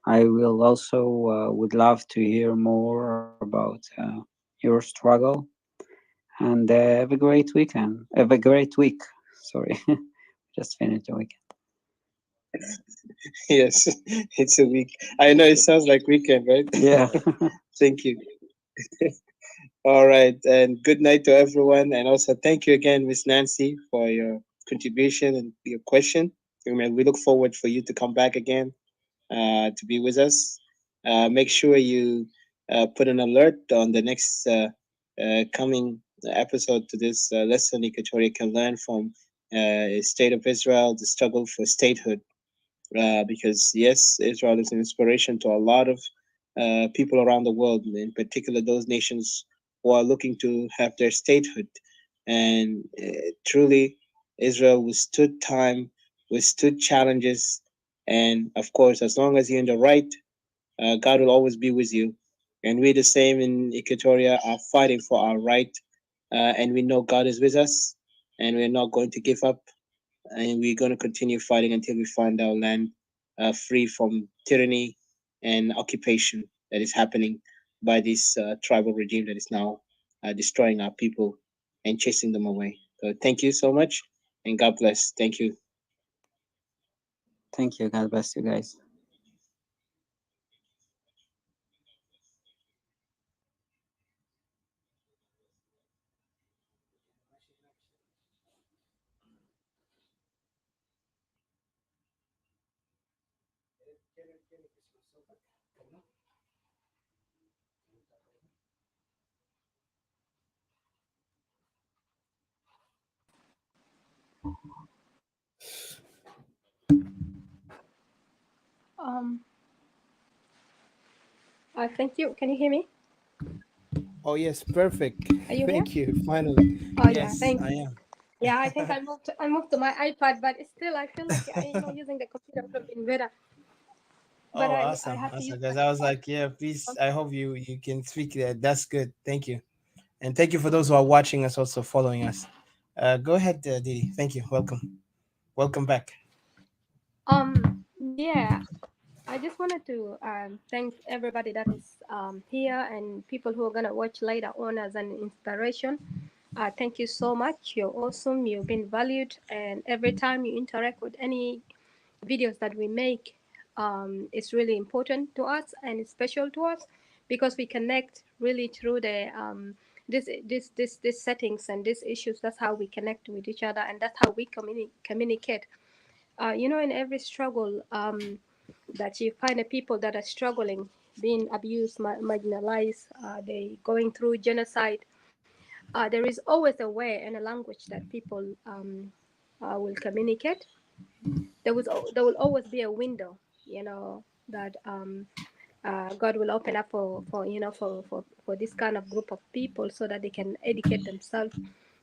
I will also would love to hear more about your struggle. And have a great weekend. Have a great week. Sorry, just finished the weekend. Yes, it's a week. I know it sounds like weekend, right? Yeah. Thank you. All right, and good night to everyone. And also, thank you again, Miss Nancy, for your contribution and your question. We look forward for you to come back again to be with us. Make sure you put an alert on the next coming episode to this lesson Equatoria can learn from State of Israel, the struggle for statehood. Because yes, Israel is an inspiration to a lot of people around the world, in particular those nations who are looking to have their statehood. And truly, Israel withstood time, withstood challenges, and of course, as long as you're in the right, God will always be with you. And we the same in Equatoria are fighting for our right, and we know God is with us, and we're not going to give up, and we're going to continue fighting until we find our land free from tyranny and occupation that is happening by this tribal regime that is now destroying our people and chasing them away. So thank you so much, and God bless. Thank you. Thank you. God bless you guys. Um, thank you. Can you hear me? Oh yes, perfect. Are you here? Thank you. Finally, Oh yeah, yes, thanks. I am. Yeah, I think I moved to my iPad, but still I feel like using the computer would have been better. But Oh, I awesome, have to use awesome. my Because I was iPad. like, yeah, please. I hope you can speak there. That's good. Thank you, and thank you for those who are watching us, also following us. Go ahead, Didi. Thank you. Welcome. Welcome back. Yeah, I just wanted to thank everybody that is here and people who are gonna watch later on as an inspiration. Thank you so much. You're awesome. You've been valued, and every time you interact with any videos that we make, it's really important to us and it's special to us because we connect really through the this settings and these issues. That's how we connect with each other, and that's how we communicate. In every struggle, that you find the people that are struggling, being abused, marginalized, they going through genocide. There is always a way and a language that people will communicate. There will always be a window, that God will open up for this kind of group of people so that they can educate themselves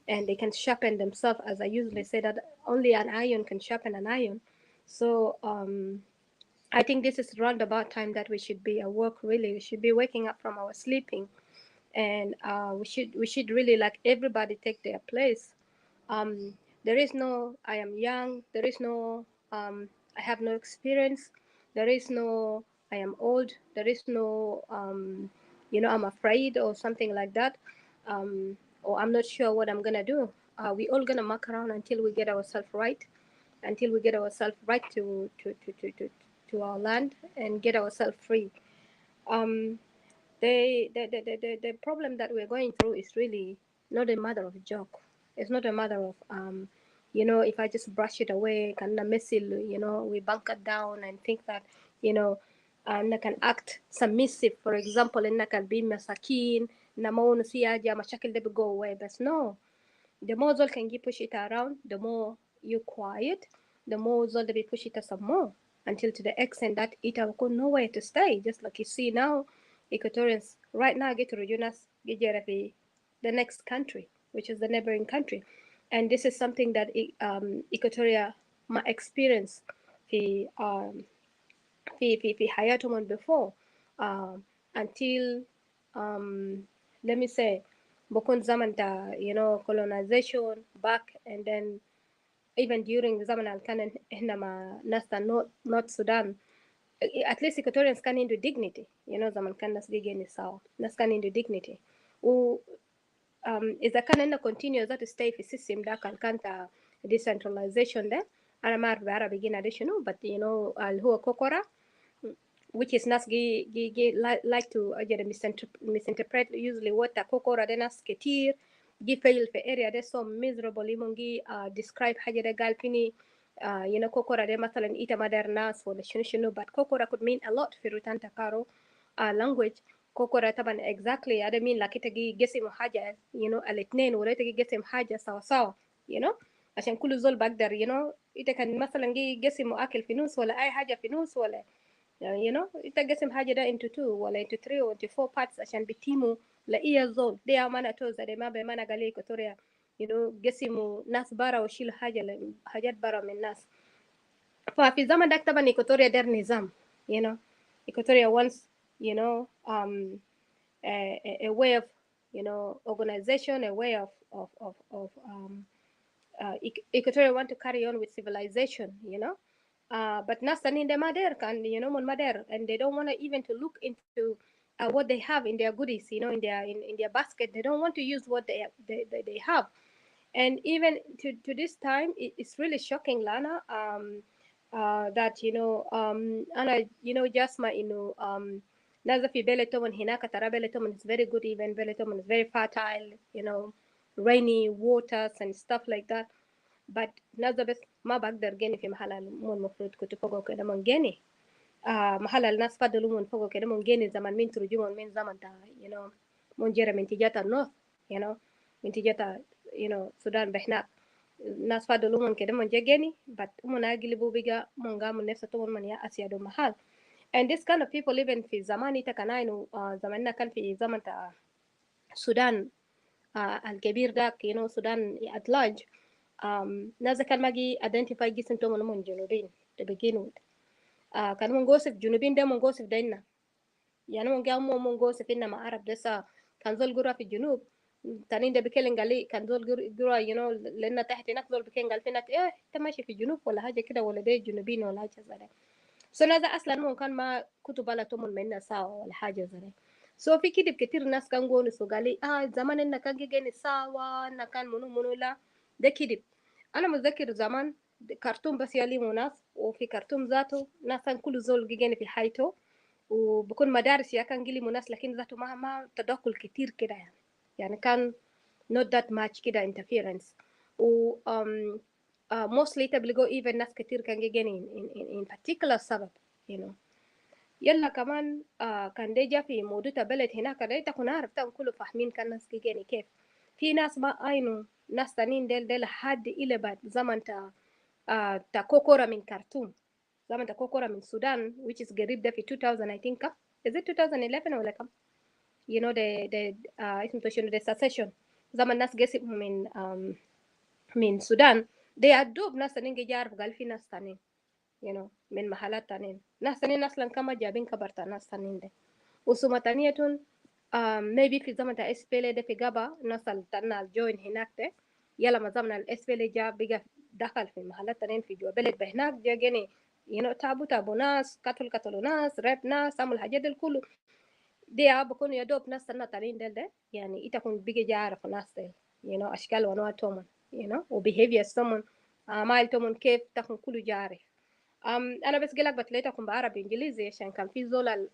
and they can sharpen themselves. As I usually say, that only an iron can sharpen an iron. So I think this is roundabout time that we should be at work. Really, we should be waking up from our sleeping, and we should really, like, everybody take their place. There is no I am young. There is no I have no experience. There is no I am old. There is no I'm afraid or something like that, or I'm not sure what I'm gonna do. We all gonna muck around until we get ourselves right, to our land and get ourselves free. Um, the problem that we're going through is really not a matter of joke. It's not a matter of if I just brush it away, kind of messy, we bunker down and think that, you know, I can act submissive, for example, and I can be masakin, na maunu siyaja, mashakil they will go away. But no, the more Zol can push it around, the more you quiet, the more Zol they push it some more until to the extent that it will go nowhere to stay. Just like you see now, Equatorians right now get to Rejunas, get the next country, which is the neighboring country. And this is something that Equatoria my experience في في حياتهم before, until um, let me say بكون زمن colonization back, and then even during زمن اللي كان احنا مع ناس North Sudan. At least Equatorians كان عنده dignity, زمن كان ناس دي جيني سوا, ناس كان عنده dignity. و إذا كان عندنا continue that stay في السيستم ده كان decentralization ده, أنا ما أعرف بعربي جينا ده شنو, but اللي هو كوكورا, which is nas like to misinterpret usually what the kokora de nas ketir gi fail في area de so miserable يمون describe حاجة de قال فيني kokora de مثلا إيتا مدار ناس ولا شنو but kokora could mean a lot في روتان تكارو language. kokora طبعا exactly هذا mean like إتا جي قسم حاجة الاثنين ولا إتا جي قسم حاجة سوا سوا عشان كل زول بقدر إتا كان مثلا جي قسم أكل في نص ولا أي حاجة في نص ولا يتقسم حاجة ده into two ولا into three or into four parts عشان بيتيموا la iya zol de amana to zade ma be mana gale Equatoria gesimu nas bara وشيل حاجات bara من الناس ففي زمن ده طبعا Equatoria در نظام Equatoria wants a way of organization, a way of Equatoria want to carry on with civilization, but Nasan in the Mader can, Mon Mader, and they don't want to even to look into what they have in their goodies, in their basket. They don't want to use what they have. And even to this time, it's really shocking, Lana, that, Anna, Jasma, Naza fi Beletomon, Hinaka Tara Beletomon is very good, even Beletomon is very fertile, rainy waters and stuff like that. But naza bes ma bagdar geni fi mahala mon mafrut kutu fogo keda mon geni mahala nas fadalu mon fogo keda mon geni zaman min turjumon min zaman ta mon jera min tijata north min tijata Sudan behnak nas fadalu mon keda mon jegeni but mon agili bubiga mon gamu nefsa to mon ya asiya do mahal. And this kind of people even fi zamani ta kanainu zamanna kan fi zaman ta Sudan al-kabir dak Sudan at large. Nasa kan magi identify gisin to mon junubin to begin with. Kan mon gosif junubin da mon gosif da inna. Yani mon ga mon gosif inna ma Arab desa kan zol gura fi junub tanin da bikelen gali kan zol gura lenna tahti nak zol biken gal finak tamashi fi junub wala haja kida wala dai junubin wala haja zare. So nasa aslan mon kan ma kutubala to mon menna sawa wala haja zare. So fi kidib ketir nas kan gonu so gali zamanin na kan geni sawa na kan munu la ده كذب. أنا متذكر زمان كرتون بس يليموا ناس وفي كرتون ذاته ناس كان كل زول جيجاني في حياته وبكون مدارس يا كان جيلي ناس لكن ذاته ما تدخل كتير كده يعني كان not that much كده interference و mostly تبلغوا even ناس كتير كان جيجاني in particular سبب يلا كمان كان دي جا في موضوع بلد هناك ده تكون عارف تكون كله فاهمين كان ناس جيجاني كيف في ناس ما أينو ناس تانين ديل لحد إلى بعد زمن تا كوكورا من كرتوم زمن تا كوكورا من السودان which is قريب ده في 2000 I think is it 2011 ولا كم the اسمه شنو the secession زمن ناس قسم من السودان they أدوب ناس تانين جارف قال في ناس تانين من محلات تانين ناس تانين أصلا كما جابين كبرتا ناس تانين ده وسوما تانية maybe في زمن تا SPLA ده في غابة ناس تانا الجوين هناك ده يلا ما زمن الSPLA جا بيجا دخل في محلات تانين في جوا بلد بهناك جا جاني تابو ناس قتلوا ناس راب ناس عمل حاجات دل كله دي بكون يدوب ناس تانا تانين دل ده يعني يتكون بيجي جا عارف ناس دل أشكال وانواع تومن وbehavior تومن أعمال تومن كيف تكون كله جا عارف أنا بس قلك بتلاقيتكم بعربي إنجليزي عشان كان في زول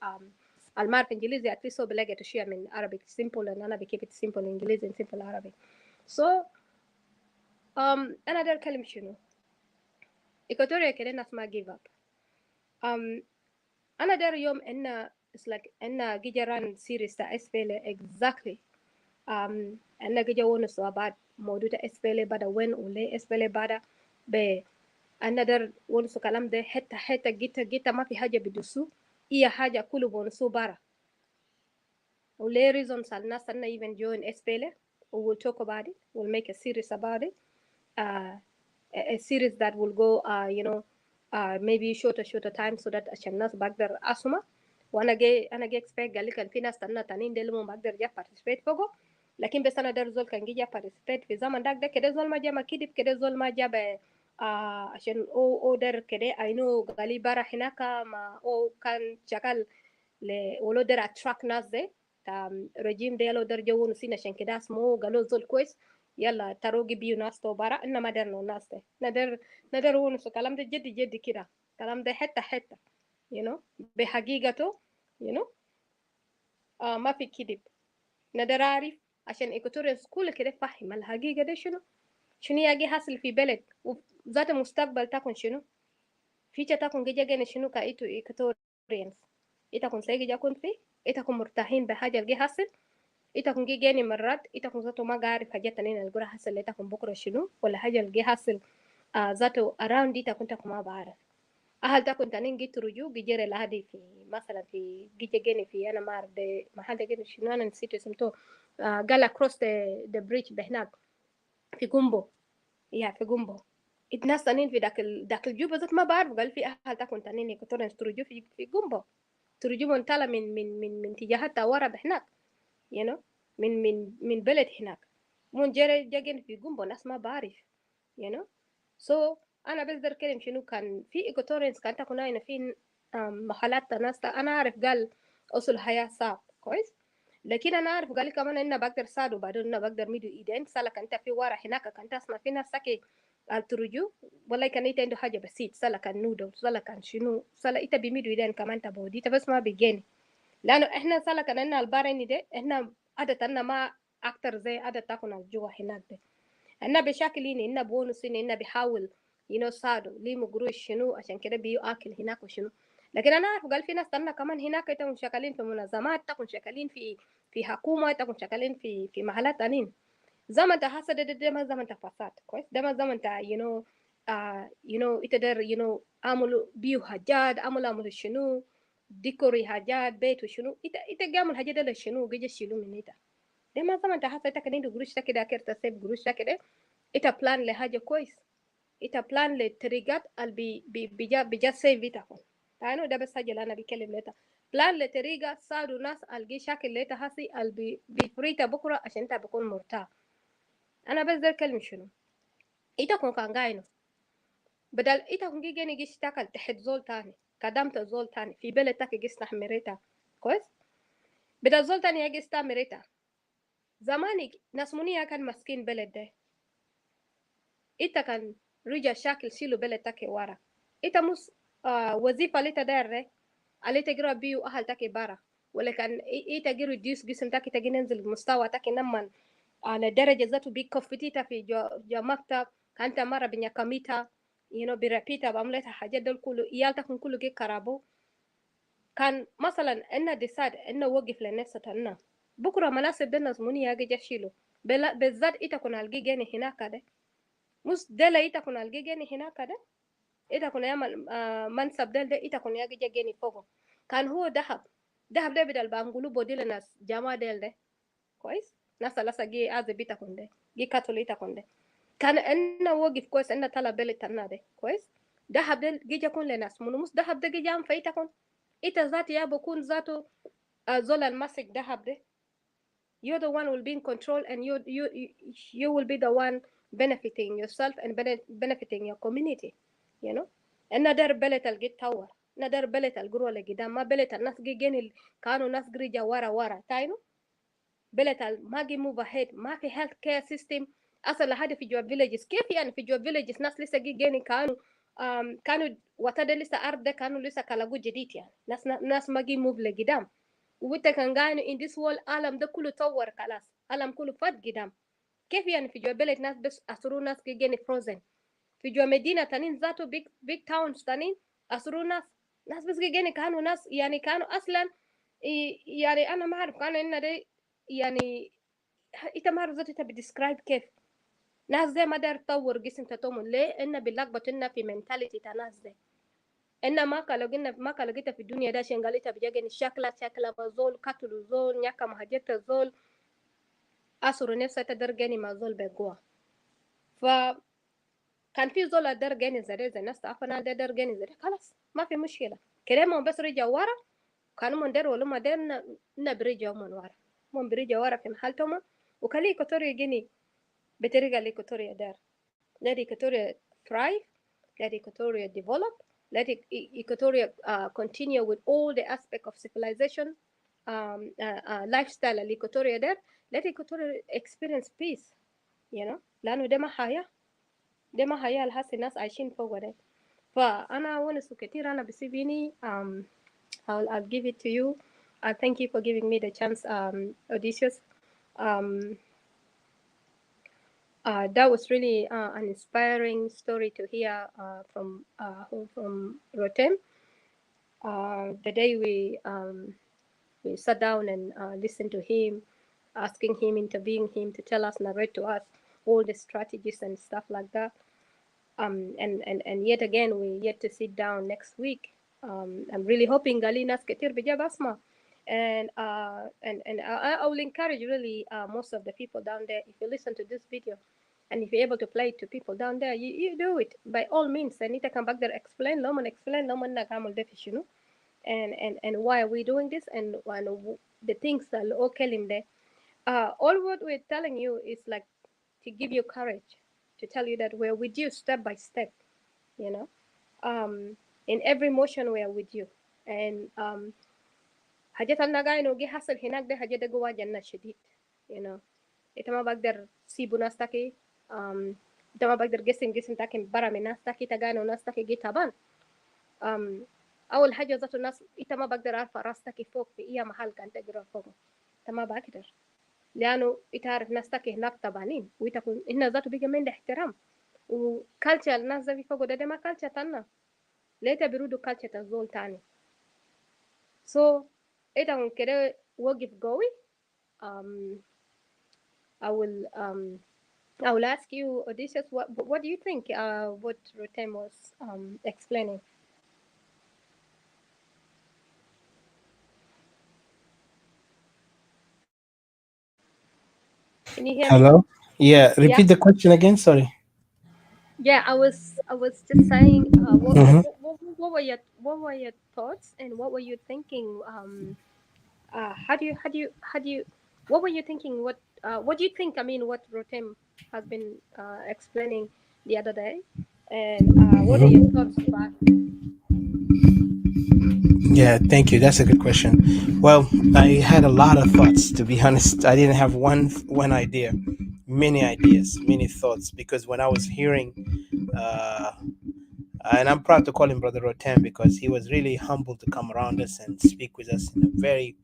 المعرف إنجليزي at least so بلاقي to share من Arabic simple and أنا keep it simple إنجليزي and simple Arabic so أنا داير أتكلم شنو Equatoria كده ناس ما give up أنا داير يوم إن it's like إن جيجا run series تا SPLA exactly إن جيجا ونسوا بعد موضوع تا SPLA بعد وين وليه SPLA بعد ب أنا داير ونسوا كلام ده حتى جيتا ما في حاجة بدوسو هي حاجة كله بونسو برا وليه reasons الناس أنا even join SPLA we'll talk about it we'll make a series about it a series that will go maybe shorter time so that عشان الناس بقدر أسمع وأنا جاي expect قال لي كان في ناس تانيين ديل ما بقدر جا participate فوقه لكن بس أنا دار زول كان جا participate في زمن ده كده زول ما جا ما كده كده زول ما جا عشان أو در كده I know قالي برا هناك ما أو كان شغال ولو در attract ناس ده رجيم ده لو در جو نسينا عشان كده اسمه قالوا زول كويس يلا تروجي بيو ناس تو برا إنما درنا ناس ده ندر ونس كلام ده جدي كده كلام ده حتة بحقيقته ما في كذب ندر عارف عشان Equatorians كل كده فاهم الحقيقة ده شنو يجي حاصل في بلد وذات مستقبل تكون شنو فيتا تكون جاي شنو كايتو Equatorians تكون سيجي جاكون في تكون مرتاحين بحاجة الجي حاصل تكون جاني مرات تكون ذاته ما عارف حاجات تانية الجرا حاصل تكون بكرة شنو ولا حاجة الجي حاصل ذاته around تكون ما بعرف هل تكون تانين جيت رجوع جيجيري لهدي في مثلا في جيجي جيني في أنا ما أعرف ما حدا جيني شنو أنا نسيت اسمه قال across the bridge بهناك في جومبو في جومبو الناس تانين في داك الجوبة ذات ما بعرف قال في أهل تكون تانين إيكواتوريانز ترجو في جومبو ترجو من طالع من اتجاهات ورا بهناك you know من بلد هناك من جري جاجن في جومبو ناس ما بعرف you know so أنا بقدر كلام شنو كان في إيكواتوريانز كان تكون هنا في محلات ناس أنا أعرف قال أصل الحياة صعب كويس لكن أنا أعرف قال لي كمان إنه بقدر ساعده بعدين إنه بقدر ميدو إيدين سالك أنت في ورا هناك كان تسمع في ناس سكي الترجو والله كان إنت عنده حاجة بسيط سالك كان نودل سالك كان شنو سالك إنت بميدو إيدين كمان تبودي بس ما بيجيني لأنه إحنا سالك أن البارين ده إحنا عدد أنا ما أكتر زي عدد تكون الجوا هناك ده إحنا بشكل إنه بونس إنه بيحاول ساعده ليه مقروش شنو عشان كده بيو أكل هناك وشنو لكن أنا أعرف قال في ناس تنا كمان هناك تكون شغالين في منظمات تكون شغالين في حكومة تكون شغالين في محلات تانين زمن تحسد ده ما زمن تفساد كويس ده ما زمن تا يتدر عملوا بيو حاجات عملوا شنو ديكوري حاجات بيت وشنو إتا جامل حاجات ده شنو جيجي شيلو من إتا ده ما زمن تحسد إتا كنين قروش كده كرتا سيب قروش كده إتا بلان لحاجة كويس إتا بلان لطريقات اللي بيجا سيف إتاكم تانو ده بس حاجة أنا بيكلم لتا بلان لطريقة ساعدوا ناس الجي شكل لتا هسي اللي بيفريتا بكرة عشان إنت بكون مرتاح أنا بس ده الكلم شنو إتا كون كان جاينو بدل إتا كون جيجي نيجي تاكل تحت زول تاني كدمت زول تاني في بلد تاكي جي استحمريتا كويس بدل زول تاني يجي استحمريتا زماني ناس منيا كان مسكين بلد ده إتا كان رجع شاكل شيلو بلد تاكي ورا إتا مس وظيفة لتا دار علي تجرا بيو أهل تاكي برا ولا كان إتا جرو ديوس جسم تاكي تاكي ننزل مستوى تاكي نمن على درجة ذاته بيكفتيتا في جو مكتب كانت مرة بنيكاميتا برابيتا بعملتها حاجات دول كله إيالتكم كله جي كرابو كان مثلا إنه ديساد إنه وقف لنفسه بكرة مناسب دنا زموني يجي جشيله بالذات إتا كنا الجي جاني هناك ده مش دلا إتا كنا الجي جاني هناك ده إتا كنا يعمل منصب ده إتا كنا يجي جاني فوقه كان هو دهب ده بدل بانقولو بودي لناس جامعة ده كويس ناس لسه جي بيتا كنده جي كاتوليتا كنده كان إنه وقف كويس إنه طلع بلد تنا ده كويس دهب ده جي يكون لناس منو مش دهب ده جي جام فايتا كون إتا ذات يا بكون ذاته زول المسك دهب ده you're the one will be in control and you will be the one benefiting yourself and benefiting your community إنه دار بلد الجيت تاور ندار بلد الجرو لقدام ما بلد الناس جي جين كانوا ناس جريجا ورا تاينو بلد ما جي موف ahead ما في health care system أصلا هذا في جوا villages كيف يعني في جوا villages ناس لسه جي جين كانوا وتدا لسه أرض كانوا لسه كلاجو جديد يعني ناس ما جي موف لقدام وانت كان قاعد in this world عالم ده كله طور خلاص عالم كله فات قدام كيف يعني في جوا بلد ناس بس أسروا ناس جي جين frozen في جوا مدينة تانين ذاته big towns تانين أسروا ناس بس جي جين كانوا ناس يعني كانوا أصلا يعني أنا ما أعرف كانوا إنه ده يعني إنت ما عارف ذاتي بتسكرايب كيف ناس زي ما دار تطور جسم تتومن ليه إنه بيلخبط إنه في منتاليتي تناس زي إنه ما كانوا جيت في الدنيا ده عشان قالت بيجي شكل مزول قتلوا زول نياكا مهجت زول أسروا نفسها تدر جاني مع زول بقوا فكان في زول در جاني زي الناس تعرفنا ده در جاني زي خلاص ما في مشكلة كلامهم بس رجع ورا كانوا من در ولا ما در نبرجع من ورا من برجع ورا في محلتهم وكالي إيكواتوريا جيني بطريقة اللي إيكواتوريا دار let Equatoria thrive let Equatoria develop let Equatoria continue with all the aspect of civilization lifestyle اللي Equatoria دار let Equatoria experience peace لأنه ده ما حياة الهاسي الناس عايشين فوق ده فأنا ونسو كتير أنا بسيبيني I'll give it to you thank you for giving me the chance Odysseus that was really an inspiring story to hear from Rotem. The day we sat down and listened to him, asking him, interviewing him to tell us, narrate to us all the strategies and stuff like that. And yet again we yet to sit down next week. I'm really hoping gali nas ketir bija basma, and I will encourage really most of the people down there, if you listen to this video and if you're able to play it to people down there, you do it by all means. And it come back there, explain loman nagamul defish, and why are we doing this, and the things that okay in there. All what we're telling you is like to give you courage, to tell you that we're with you step by step, you know. In every motion we are with you. And حاجات أنا قاعد نوجي حصل هناك ده حاجات ده جوا جنة شديد, you know. إنت ما بقدر سيبو ناس تاكي, إنت ما بقدر جسم تاكي برا من ناس تاكي تجانو ناس تاكي جي تبان. um, أول حاجة ذات الناس إنت ما بقدر أرفع راس تاكي فوق في أي محل كان تقدر فوقه, إنت ما بقدر, لأنه إنت عارف ناس تاكي هناك تبانين, ويتكون هنا ذاته بيجي من احترام. وكالتشر الناس ذا في فوق ده ما كالتشر تانا, ليتا بيرودو كالتشر الزول تاني. So إذا هم كده وقف قوي. um, I will I will ask you, Odysseus, what do you think? What Rotem was explaining. Can you hear me? Hello? Yeah, Yeah, repeat the question again. Sorry. yeah. I was just saying, Hmm. what were your thoughts, and what were you thinking? How do you what were you thinking? What do you think? I mean, what Rotem has been explaining the other day, and what are your Hmm. thoughts about? Yeah, thank you. That's a good question. Well, I had a lot of thoughts, to be honest. I didn't have one idea, many ideas, many thoughts, because when I was hearing, uh, and I'm proud to call him Brother Rotem because he was really humble to come around us and speak with us in a very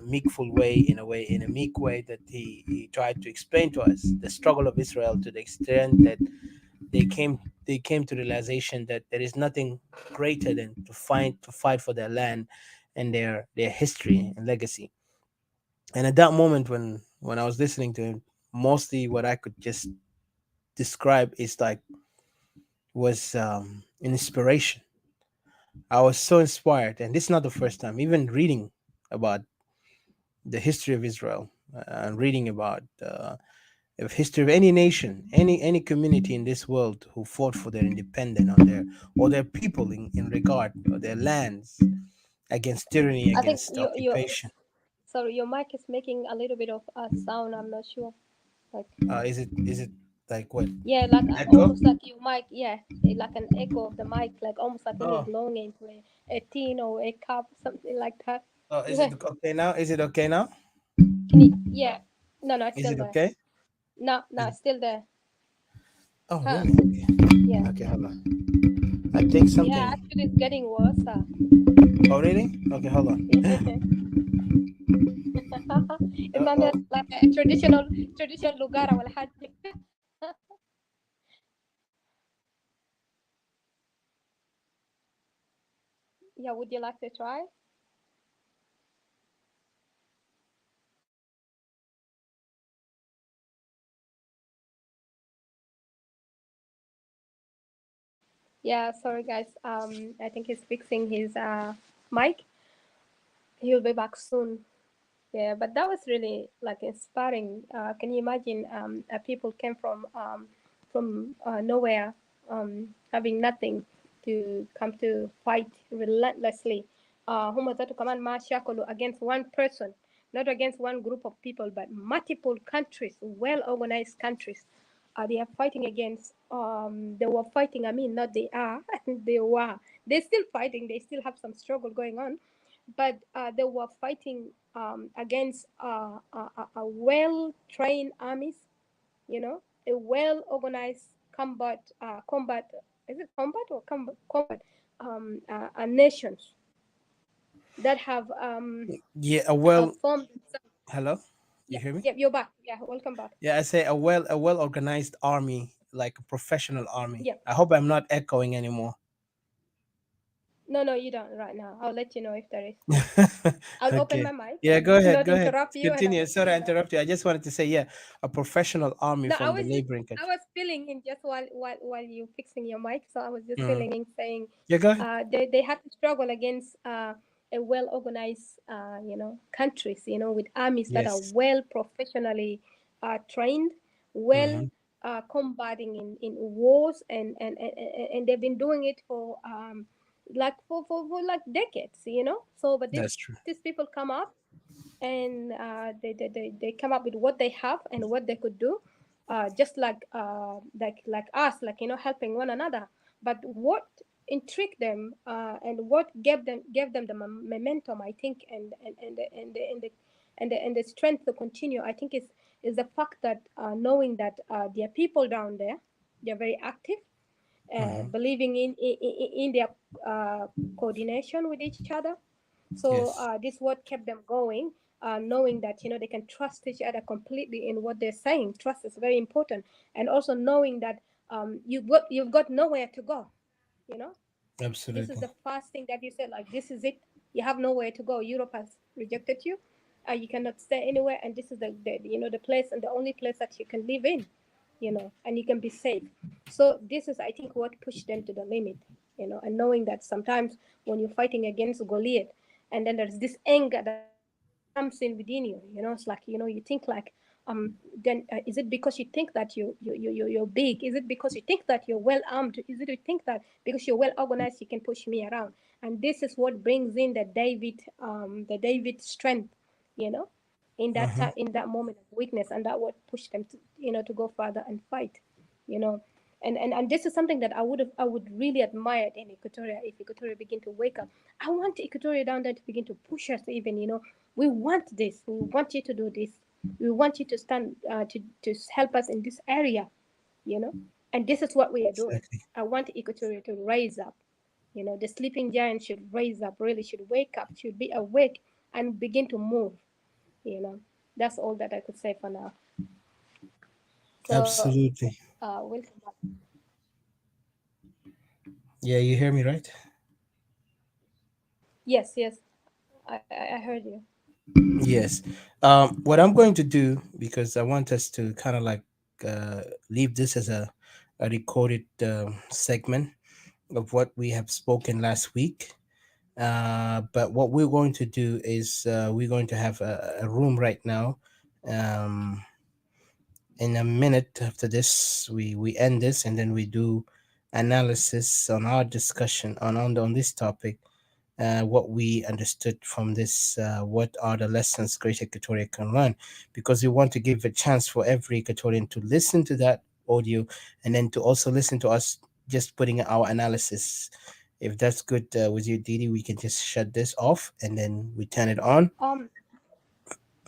meekful way, in a meek way, that he tried to explain to us the struggle of Israel, to the extent that they came they came to realization that there is nothing greater than to fight for their land and their history and legacy. And at that moment, when I was listening to him, mostly what I could just describe is like, was an inspiration. I was so inspired, and this is not the first time. Even reading about the history of Israel, and reading about of history of any nation, any community in this world who fought for their independence, or their people in regard, or their lands, against tyranny, I think against occupation. sorry, your mic is making a little bit of a sound. I'm not sure. Like, Is it like what, yeah, like echo? almost like your mic, yeah, like an echo of the mic, like almost like when you're Oh, blowing into a tin or a cup, something like that. is it okay now? Is it okay now? Can you, yeah, no, it's Is still it there. okay? No, Is- it's still there. oh, Huh? really? Okay. Yeah, Okay, hold on. I think yeah. something. Actually, it's getting worse. Oh, really? Okay, hold on. And then Oh, there's like a traditional lugar ولا حاجة. Yeah, would you like to try? Yeah, sorry guys. I think he's fixing his mic. He'll be back soon. Yeah, but that was really like inspiring. Can you imagine? People came from nowhere, having nothing, to come to fight relentlessly. هم ذاته كمان ما شاكلوا against one person, not against one group of people, but multiple countries, well organized countries. They are fighting against. They were fighting. I mean, not they are. They were. They're still fighting. They still have some struggle going on, but they were fighting against a well-trained armies, a well-organized combat. Is it combat or combat? Nations that have yeah. Well, formed themselves. hello. You Yeah, hear me? yeah, you're back. Yeah, welcome back. Yeah, I say a well organized army, like a professional army. Yeah, I hope I'm not echoing anymore. No, no, you don't right now. I'll let you know if there is. I'll open Okay. my mic, Yeah, go ahead. not Go ahead. interrupt you, and I'll Continue. let you Sorry, I know. interrupt you. I just wanted to say, yeah, a professional army No, from the neighboring I country. was filling in just while you fixing your mic, so I was just Mhm. filling in saying, Yeah, go ahead. they had to struggle against a well organized countries, with armies that are Yes. well professionally trained, well Hmm. combating in wars, and they've been doing it for like for like decades. So but That's true. these people come up, and they come up with what they have and what they could do, just like us, like helping one another. But what intrigued them, and what gave them the momentum, I think, and the strength to continue, I think, is the fact that, knowing that there are people down there, they're very active, Hmm. believing in their coordination with each other. So Yes. this what kept them going, knowing that they can trust each other completely in what they're saying. Trust is very important, and also knowing that you've got nowhere to go. You know, this is Absolutely. the first thing that you said. Like, this is it. You have nowhere to go. Europe has rejected you. You cannot stay anywhere, and this is the place and the only place that you can live in. And you can be safe. So this is, I think, what pushed them to the limit. And knowing that sometimes when you're fighting against Goliath, and then there's this anger that comes in within you. It's like, you think like, then is it because you think that you're big? Is it because you think that you're well armed? Is it you think that because you're well organized you can push me around? And this is what brings in the David strength, you know in that time, Hmm. in that moment of weakness, and that what pushed them to go further and fight. you know and this is something that I would really admire in Equatoria. If Equatoria begin to wake up, I want Equatoria down there to begin to push us even. We want this. We want you to do this. We want you to stand, to help us in this area. you know and this is what we are doing. Exactly. I want Equatoria to rise up. The sleeping giant should rise up, really should wake up, should be awake, and begin to move. you know that's all that I could say for now. So Absolutely. we'll come back. Yeah, you hear me, right? Yes, yes, I heard you. Yes. What I'm going to do, because I want us to kind of like leave this as a recorded segment of what we have spoken last week. But what we're going to do is we're going to have a room right now. Um, in a minute after this, we end this, and then we do analysis on our discussion on this topic, what we understood from this, what are the lessons Great Equatoria can learn, because we want to give a chance for every Equatorian to listen to that audio, and then to also listen to us just putting our analysis. If that's good with you, Didi, we can just shut this off and then we turn it on. um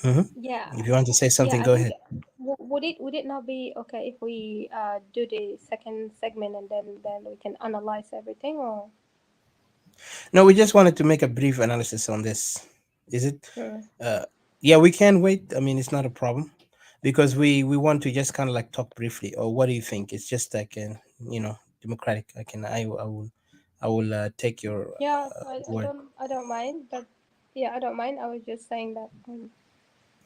Hmm. yeah, If you want to say yeah, something, I go think, ahead. would it not be okay if we do the second segment, and then we can analyze everything, or? No, we just wanted to make a brief analysis on this. Is it? Hmm. Uh, yeah, we can wait. I mean, it's not a problem because we want to just kind of like talk briefly. Or what do you think? It's just like democratic. I will take your Yeah, I word, don't mind, but yeah, I don't mind. I was just saying that,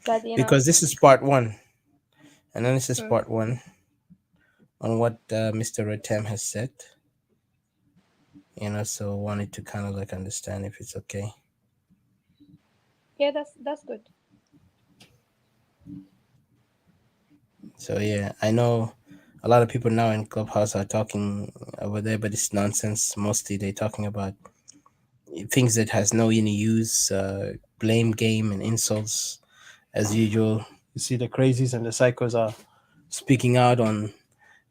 that. because this is part one, and then this is Hmm. part one on what Mr. Retem has said. So wanted to kind of like understand if it's okay. Yeah, that's good. So yeah, I know a lot of people now in Clubhouse are talking over there, but it's nonsense. Mostly they talking about things that has no any use, blame game and insults as usual. You see the crazies and the psychos are speaking out on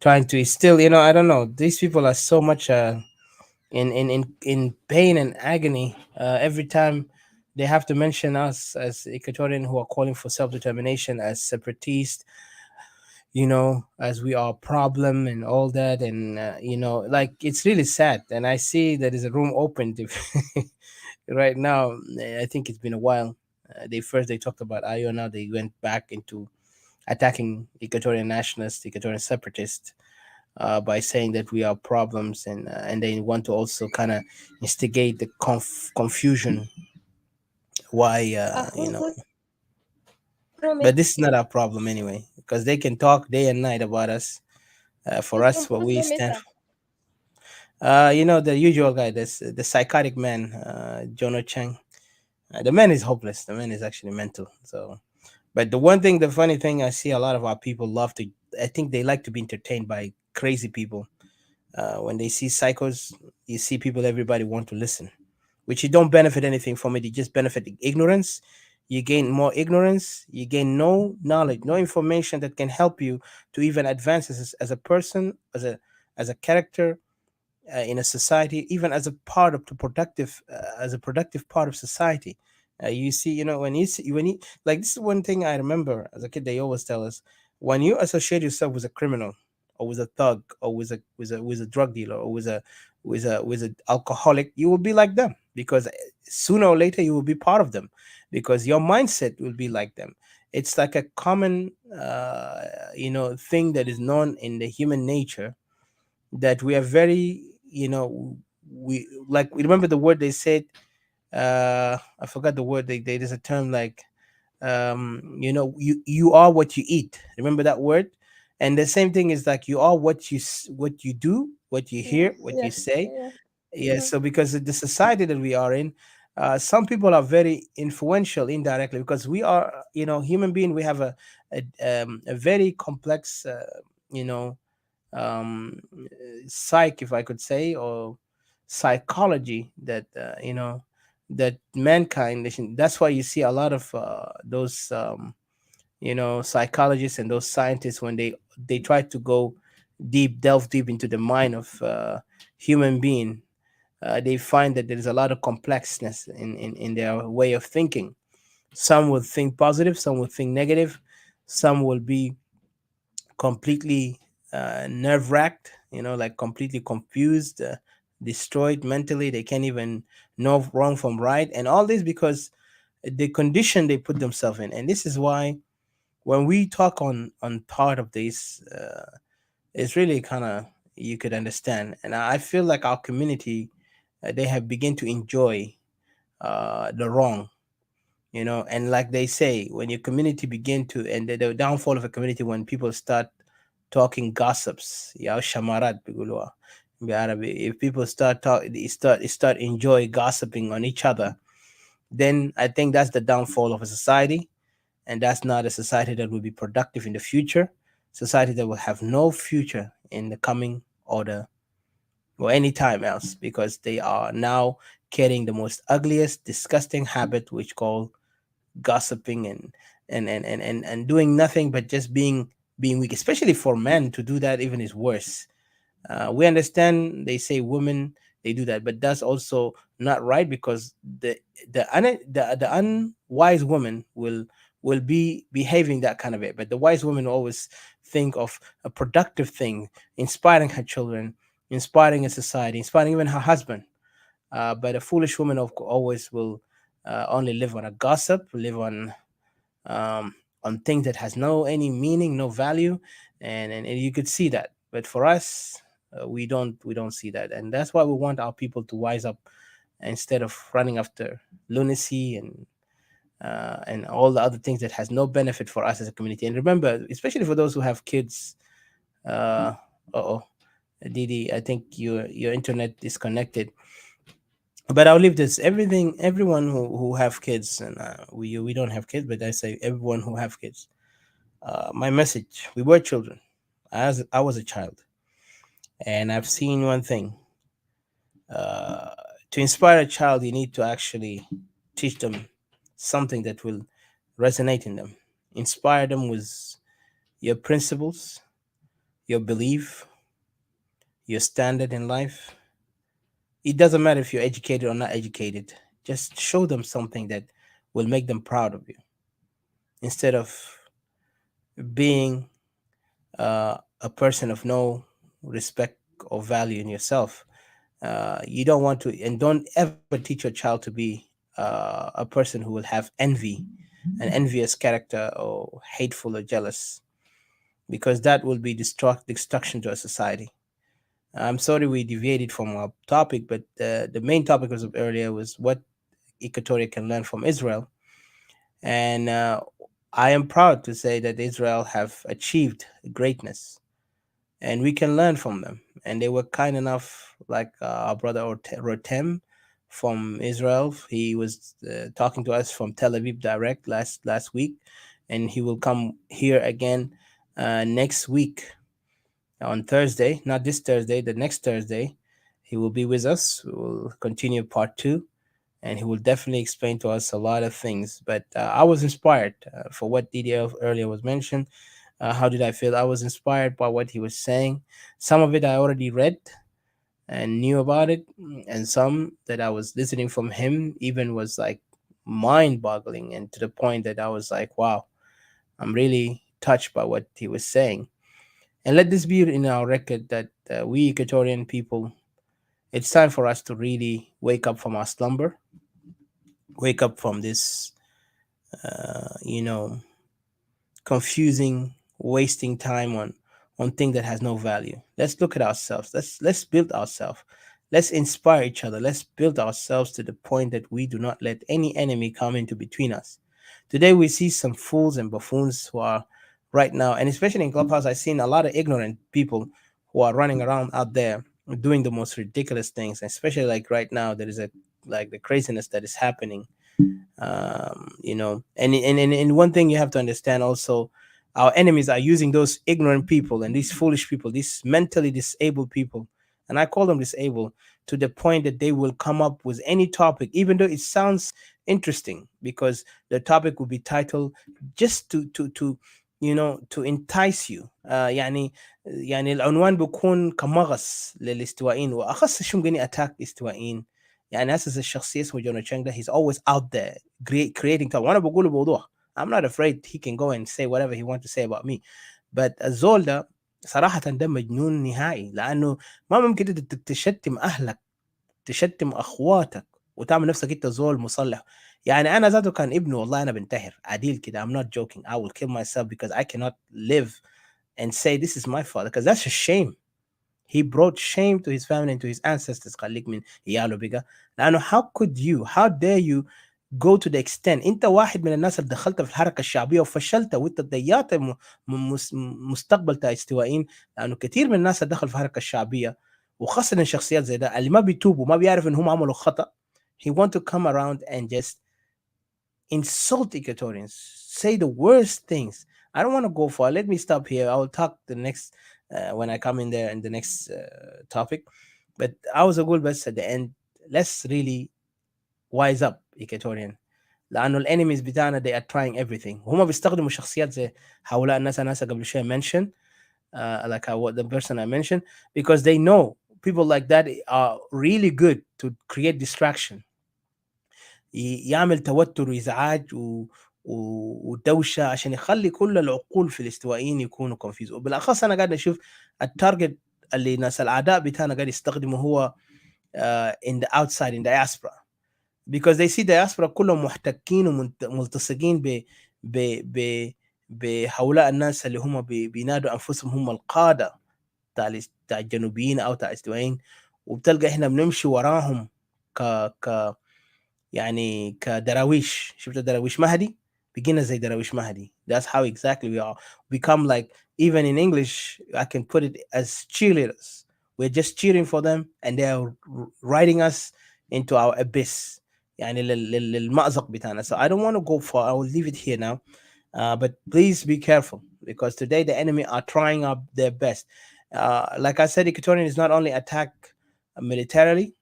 trying to still, I don't know. These people are so much in pain and agony every time they have to mention us as Equatorian who are calling for self determination as separatists, as we are a problem and all that. And, like it's really sad. And I see there is a room opened right now. I think it's been a while. They talked about IO, now they went back into attacking Equatorian nationalists, Equatorian separatists. by saying that we are problems, and they want to also kind of instigate the confusion why but this is not our problem anyway, because they can talk day and night about us. For us, what we stand for. The usual guy, this the psychotic man, Jono Chang. The man is hopeless. The man is actually mental. So, but the one thing, the funny thing, I see a lot of our people love to. I think they like to be entertained by crazy people. When they see psychos, you see people. Everybody want to listen, which you don't benefit anything from it. You just benefit ignorance. You gain more ignorance. You gain no knowledge, no information that can help you to even advance as a person, as a character, in a society, even as a part of the productive, as a productive part of society. You see, when you see, when you like, this is one thing I remember as a kid. They always tell us, when you associate yourself with a criminal, or with a thug, or with a drug dealer, or with a alcoholic, you will be like them, because sooner or later you will be part of them, because your mindset will be like them. It's like a common thing that is known in the human nature, that we are very, we like, we remember the word they said, I forgot the word, there's a term like, you are what you eat. Remember that word? And the same thing is like, you are what you do, what you hear, what you say. Yeah. So because of the society that we are in, some people are very influential indirectly, because we are, human being. We have a very complex, you know psych, if I could say, or psychology, that that mankind. That's why you see a lot of those psychologists and those scientists, when they try to go delve deep into the mind of human being. They find that there is a lot of complexness in their way of thinking. Some will think positive, some will think negative, some will be completely nerve wracked, like completely confused, destroyed mentally. They can't even know wrong from right. And all this because the condition they put themselves in. And this is why when we talk on part of this, it's really kind of, you could understand. And I feel like our community, they have begun to enjoy the wrong, and like they say, when your community begin to, and the downfall of a community, when people start talking gossips, yeah, shamarat بيقولوها بالعربي. If people start enjoy gossiping on each other, then I think that's the downfall of a society, and that's not a society that will be productive in the future. Society that will have no future in the coming order or any time else, because they are now carrying the most ugliest, disgusting habit, which called gossiping, and doing nothing but just being weak. Especially for men to do that, even is worse. We understand they say women, they do that, but that's also not right, because the unwise woman will be behaving that kind of way, but the wise woman always think of a productive thing, inspiring her children, inspiring a society, inspiring even her husband. But a foolish woman always will only live on a gossip, live um, on things that has no any meaning, no value, and you could see that. But for us, we don't see that, and that's why we want our people to wise up, instead of running after lunacy and all the other things that has no benefit for us as a community. And remember, especially for those who have kids. Oh, Didi, I think your internet disconnected. But I'll leave this. Everyone who have kids, and we don't have kids, but I say everyone who have kids. My message: we were children. As I was a child, and I've seen one thing. Uh, to inspire a child, you need to actually teach them something that will resonate in them. Inspire them with your principles, your belief, your standard in life. It doesn't matter if you're educated or not educated. Just show them something that will make them proud of you, instead of being a person of no respect or value in yourself. You don't want to, and don't ever teach your child to be a person who will have envy, an envious character, or hateful or jealous. because that will be destruction to a society. I'm sorry we deviated from our topic, but the main topic was earlier was what Equatoria can learn from Israel, and I am proud to say that Israel have achieved greatness, and we can learn from them. And they were kind enough, like our brother Rotem from Israel. He was talking to us from Tel Aviv direct last week, and he will come here again next week on Thursday, not this Thursday, the next Thursday. He will be with us. We will continue part two, and he will definitely explain to us a lot of things. But I was inspired for what DDL earlier was mentioned. How did I feel? I was inspired by what he was saying. Some of it I already read and knew about it, and some that I was listening from him even was like mind boggling, and to the point that I was like, wow, I'm really touched by what he was saying. And let this be in our record that we Equatorian people, it's time for us to really wake up from our slumber, wake up from this, you know, confusing, wasting time on thing that has no value. Let's look at ourselves. Let's build ourselves. Let's inspire each other. Let's build ourselves to the point that we do not let any enemy come into between us. Today we see some fools and buffoons who are right now, and especially in Clubhouse, I've seen a lot of ignorant people who are running around out there doing the most ridiculous things. Especially like right now, there is a like the craziness that is happening, you know. And one thing you have to understand also, our enemies are using those ignorant people and these foolish people, these mentally disabled people, and I call them disabled, to the point that they will come up with any topic even though it sounds interesting, because the topic will be titled just to you know, to entice you. يعني العنوان بيكون كمغص للاستوائيين، واخص شو مغني اتاك استوائيين. يعني هسه الشخصيه اسمه جون تشانغ ده he's always out there creating talk. وانا بقول بوضوح I'm not afraid he can go and say whatever he wants to say about me. But الزول ده صراحة ده مجنون نهائي، لأنه ما ممكن انت تشتم أهلك، تشتم أخواتك، وتعمل نفسك انت زول مصلح. يعني أنا ذاته كان ابني والله أنا بنتحر عديل كده. I'm not joking. I will kill myself because I cannot live and say this is my father, because that's a shame. He brought shame to his family and to his ancestors. خليك من عياله بقى. لأنه how could you, how dare you go to the extent. انت واحد من الناس اللي دخلت في الحركه الشعبيه وفشلت، وانت ضيعت مستقبل تاع استوائيين. لانه كثير من الناس اللي دخلوا في الحركه الشعبيه، وخاصه الشخصيات زي ده اللي ما بيتوبوا، ما بيعرف ان هم عملوا خطا. He want to come around and just insult Equatorians, say the worst things. I don't want to go far. Let me stop here. I will talk the next when I come in there in the next topic. But I was a good best at the end. Let's really wise up Equatorian. لانه الانيميز بتاعنا they are trying everything. هم بيستخدموا شخصيات زي هؤلاء الناس انا قبل شويه mention like what the person I mentioned, because they know people like that are really good to create distraction. يعمل توتر وازعاج ودوشه عشان يخلي كل العقول في الاستوائيين يكونوا confused. وبالاخص انا قاعد اشوف التارجت اللي ناس الاعداء بتاعنا قاعد يستخدموا هو in the outside, in diaspora, because they see diaspora كلهم محتكين وملتصقين بهؤلاء الناس اللي هم بينادوا انفسهم هم القاده تاع الجنوبيين او تاع الاستوائيين. وبتلقى احنا بنمشي وراهم ك يعني كدراويش. شفت دراويش مهدي؟ بقينا زي دراويش مهدي. That's how exactly we are. Become like, even in English I can put it as cheerleaders. We're just cheering for them and they are riding us into our abyss, يعني للمأزق بتاعنا. So I don't want to go far. I will leave it here now. But please be careful, because today the enemy are trying up their best. Like I said, Equatorian is not only attack militarily,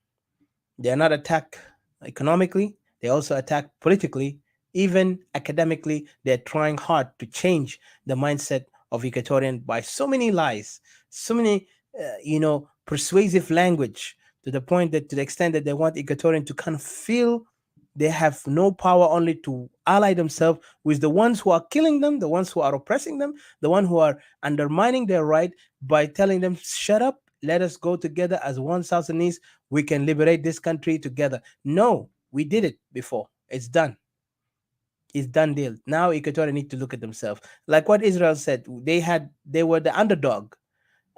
they are not attack economically, they also attack politically, even academically. They're trying hard to change the mindset of Equatorian by so many lies, so many persuasive language, to the point that, to the extent that they want Equatorian to kind of feel they have no power, only to ally themselves with the ones who are killing them, the ones who are oppressing them, the ones who are undermining their right, by telling them, shut up, let us go together as one South Sudanese. We can liberate this country together. No, we did it before. It's done. It's done deal. Now Equatorial need to look at themselves. Like what Israel said, they were the underdog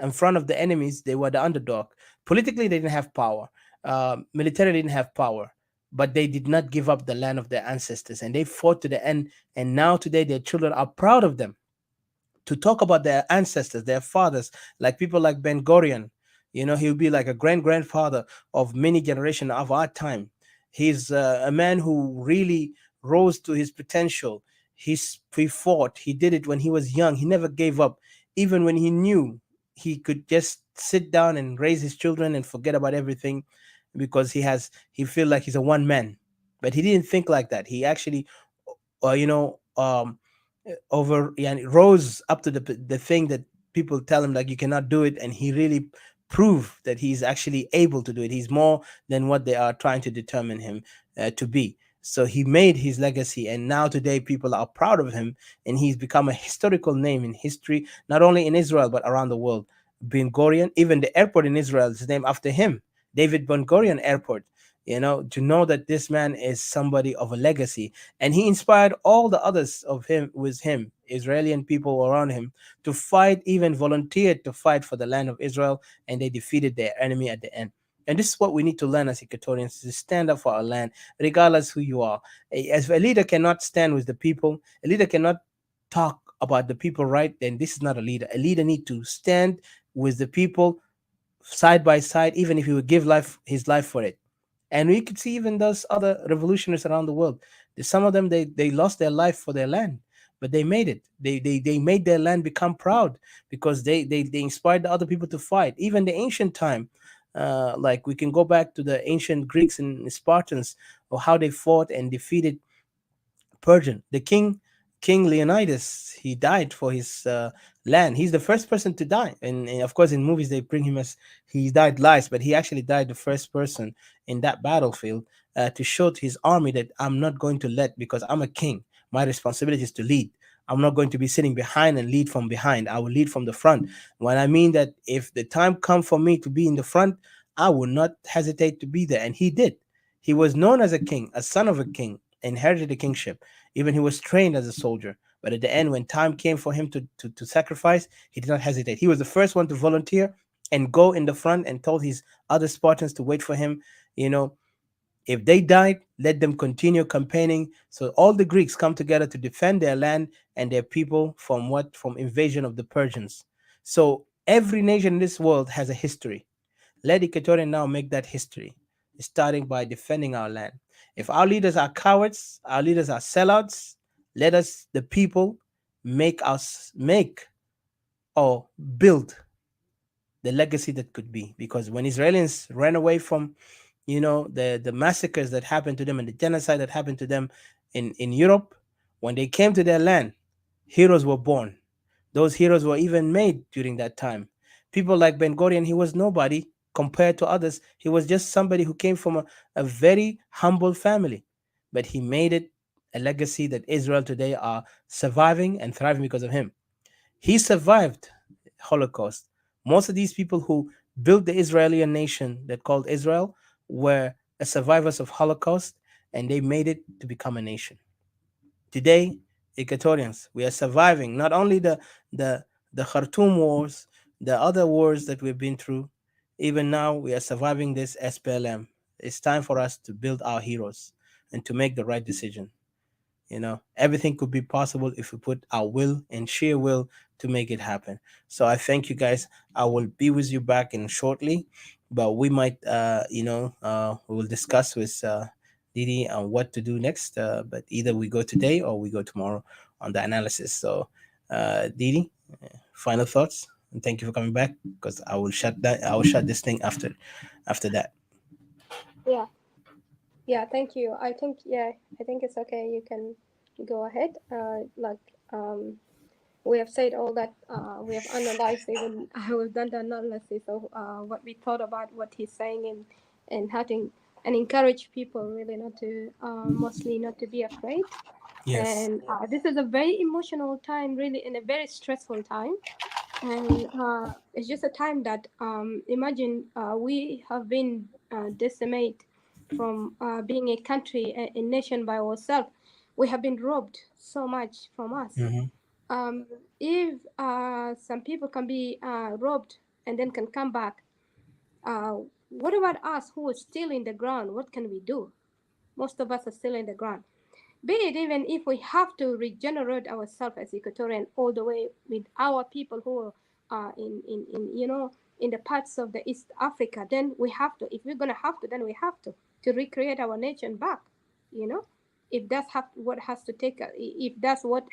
in front of the enemies. They were the underdog. Politically, they didn't have power. Militarily, didn't have power. But they did not give up the land of their ancestors, and they fought to the end. And now today, their children are proud of them to talk about their ancestors, their fathers, like people like Ben Gurion. He'll be like a grandfather of many generations of our time. He's a man who really rose to his potential. He fought. He did it when he was young. He never gave up, even when he knew he could just sit down and raise his children and forget about everything, because he feel like he's a one man. But he didn't think like that. He actually, uh, you know, um, over and rose up to the thing that people tell him like you cannot do it, and he really proved that he's actually able to do it. He's more than what they are trying to determine him to be. So he made his legacy, and now today people are proud of him, and he's become a historical name in history, not only in Israel but around the world. Ben Gurion, even the airport in Israel is named after him, David Ben Gurion Airport. To know that this man is somebody of a legacy, and he inspired all the others of him with him, Israeli and people around him, to fight, even volunteered to fight for the land of Israel, and they defeated their enemy at the end. And this is what we need to learn as Equatorians, to stand up for our land, regardless who you are. As a leader cannot stand with the people, a leader cannot talk about the people right, then this is not a leader. A leader need to stand with the people side by side, even if he would give his life for it. And we could see even those other revolutionaries around the world. Some of them, they lost their life for their land, but they made it. They made their land become proud, because they inspired the other people to fight. Even the ancient time, like we can go back to the ancient Greeks and Spartans, or how they fought and defeated Persian. The King Leonidas, he died for his land. He's the first person to die, and of course in movies they bring him as he died last, but he actually died the first person in that battlefield, to show to his army that I'm not going to let, because I'm a king. My responsibility is to lead. I'm not going to be sitting behind and lead from behind. I will lead from the front. When I mean that, if the time come for me to be in the front, I will not hesitate to be there. And he did. He was known as a king, a son of a king, inherited the kingship. Even he was trained as a soldier. But at the end, when time came for him to sacrifice, he did not hesitate. He was the first one to volunteer and go in the front, and told his other Spartans to wait for him. You know, if they died, let them continue campaigning. So all the Greeks come together to defend their land and their people from what? From invasion of the Persians. So every nation in this world has a history. Let Equatorial now make that history, starting by defending our land. If our leaders are cowards, our leaders are sellouts, let us, the people, make or build the legacy that could be. Because when Israelis ran away from, the massacres that happened to them and the genocide that happened to them in Europe, when they came to their land, heroes were born. Those heroes were even made during that time. People like Ben Gurion, he was nobody compared to others. He was just somebody who came from a very humble family, but he made it a legacy that Israel today are surviving and thriving because of him. He survived Holocaust. Most of these people who built the Israeli nation that called Israel were survivors of Holocaust, and they made it to become a nation. Today, Equatorians, we are surviving not only the Khartoum wars, the other wars that we've been through. Even now, we are surviving this SPLM. It's time for us to build our heroes and to make the right decision. Everything could be possible if we put our will and sheer will to make it happen. So I thank you guys. I will be with you back in shortly, but we might, we will discuss with Didi on what to do next. But either we go today or we go tomorrow on the analysis. So, Didi, final thoughts, and thank you for coming back, because I will shut this thing after that. Yeah. Yeah, thank you. I think it's okay. You can go ahead. We have said all that. We have analyzed, even we've done the analysis of what we thought about what he's saying, and how to and encourage people really not to, mostly not to be afraid. Yes. And this is a very emotional time, really, and a very stressful time. And it's just a time that, imagine, we have been decimated from being a country, a nation by ourselves. we have been robbed so much from us. Mhm. If some people can be robbed and then can come back, what about us who are still in the ground? What can we do? Most of us are still in the ground. Be it even if we have to regenerate ourselves as Equatorian all the way with our people who are in the parts of the East Africa, then we have to. If we're gonna have to, then we have to recreate our nation back. You know, if that's what has to take, if that's what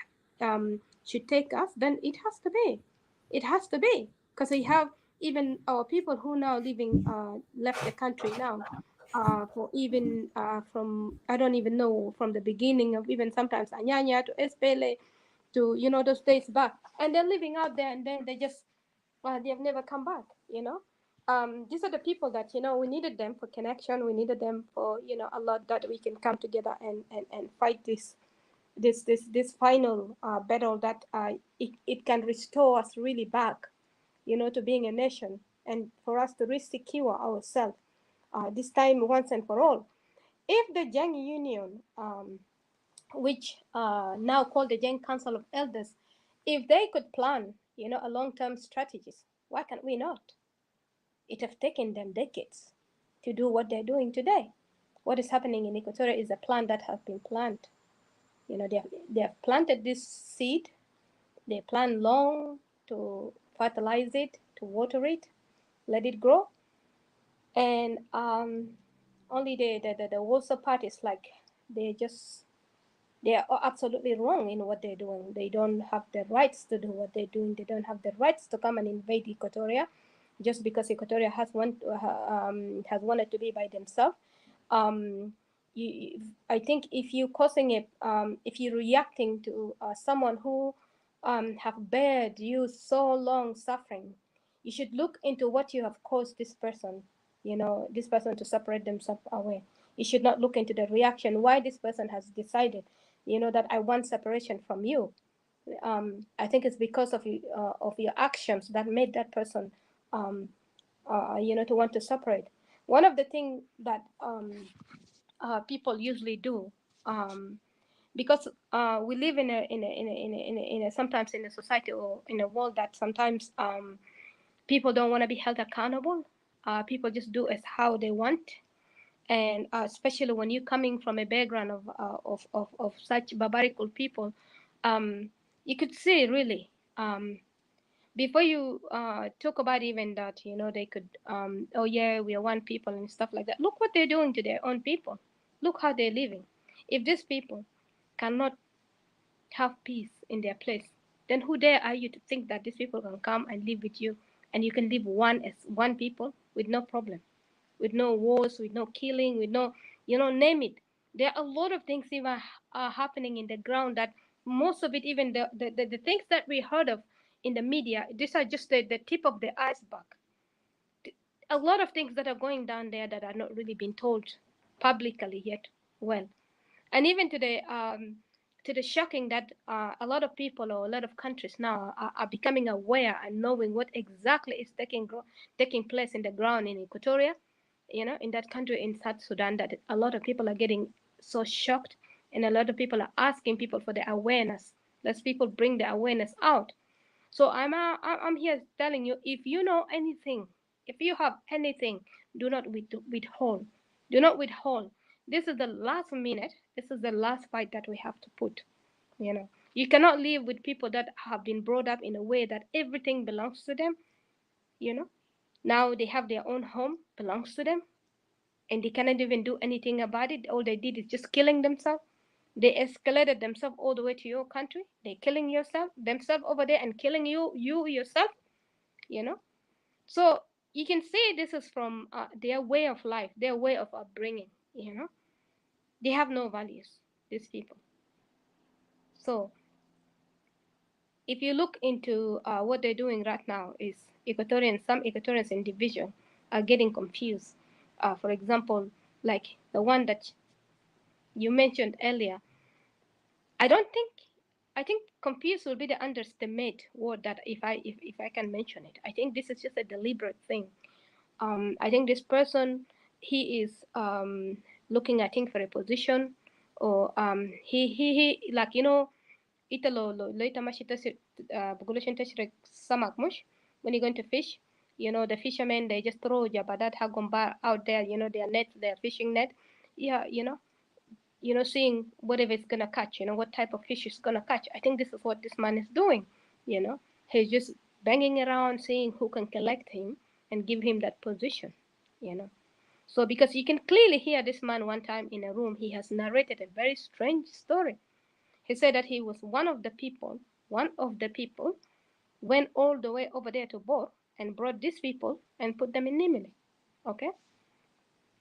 should take us, then it has to be. It has to be because we have even our people who now living left the country now for even from I don't even know from the beginning of even sometimes Anyanya to Espele to those days back, and they're living out there, and then they just they have never come back. These are the people that we needed them for connection. We needed them for a lot that we can come together and fight this final battle that it can restore us really back, to being a nation and for us to resecure ourselves this time once and for all. If the Young Union, which now called the Young Council of Elders, if they could plan, a long-term strategies, why can't we not? It have taken them decades to do what they're doing today. What is happening in Equatoria is a plan that have been planned. They have planted this seed. They plan long to fertilize it, to water it, let it grow, and only the worst part is like they just they are absolutely wrong in what they're doing. They don't have the rights to do what they're doing. They don't have the rights to come and invade Equatoria just because Equatoria has wanted to be by themselves. Um, I think if you're causing it, if you're reacting to someone who have bared you so long suffering, you should look into what you have caused this person. This person to separate themselves away. You should not look into the reaction why this person has decided, that I want separation from you. I think it's because of your actions that made that person, to want to separate. One of the things that people usually do, because we live in a sometimes in a society or in a world that sometimes people don't want to be held accountable. People just do as how they want, and especially when you're coming from a background of such barbarical people, you could see really before you talk about even that they could oh yeah, we are one people and stuff like that. Look what they're doing to their own people. Look how they're living. If these people cannot have peace in their place, then who dare are you to think that these people can come and live with you and you can live one as one people with no problem, with no wars, with no killing, with no, name it. There are a lot of things even are happening in the ground that most of it, even the things that we heard of in the media, these are just the tip of the iceberg. A lot of things that are going down there that are not really being told publicly yet. Well, and even to the shocking that a lot of people or a lot of countries now are becoming aware and knowing what exactly is taking place in the ground in Equatoria, in that country in South Sudan, that a lot of people are getting so shocked, and a lot of people are asking people for the awareness. Let's people bring the awareness out. So I'm here telling you, if you know anything, if you have anything, do not withhold. Do not withhold. This is the last minute. This is the last fight that we have to put. You cannot live with people that have been brought up in a way that everything belongs to them. You know, now they have their own home belongs to them, and they cannot even do anything about it. All they did is just killing themselves. They escalated themselves all the way to your country. They're killing themselves over there and killing you yourself. You know, so you can see this is from their way of life, their way of upbringing. They have no values. These people. So if you look into what they're doing right now, is some Equatorians individual are getting confused. For example, like the one that you mentioned earlier, I don't think. I think confused will be the underestimate word that if I can mention it. I think this is just a deliberate thing. I think this person, he is looking, I think, for a position. or he like you know lo ita mashi tasir بقولش تشرق سمك مش when you're going to fish, you know, the fishermen they just throw jabadat hagomba out there, you know, their net, their fishing net. Yeah, you know, seeing whatever it's gonna catch, you know, what type of fish it's gonna catch. I think this is what this man is doing, you know. He's just banging around seeing who can collect him and give him that position, you know. So because you can clearly hear this man one time in a room, he has narrated a very strange story. He said that he was one of the people went all the way over there to Bor and brought these people and put them in Nimile. Okay?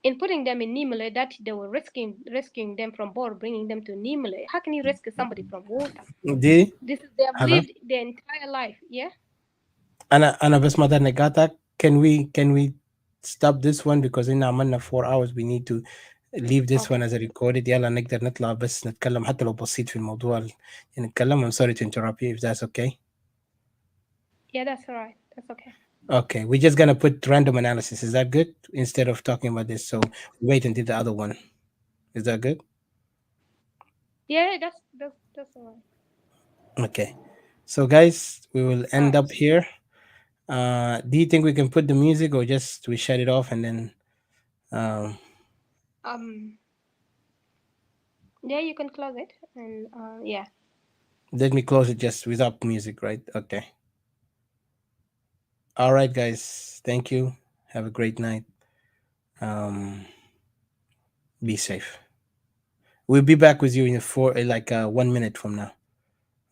In putting them in Nimile, that they were rescuing them from Bor, bringing them to Nimile. How can you rescue somebody from water? دي This is they have hello lived their entire life. Yeah? انا بس ما نقاطعك. Can we stop this one because إن عملنا 4 hours we need to leave this one Okay. as a recorded. يلا نقدر نطلع بس نتكلم حتى لو بسيط في الموضوع نتكلم. I'm sorry to interrupt you if that's okay. Yeah, that's all right. That's okay. Okay, we're just gonna put random analysis. Is that good? Instead of talking about this, so wait until the other one. Is that good? Yeah, that's all right. Okay. So guys, we will All end right. up here. Do you think we can put the music or just we shut it off and then um Um. Yeah, you can close it, and yeah. let me close it just without music, right? Okay. All right, guys. Thank you. Have a great night. Um, be safe. We'll be back with you in 1 minute from now.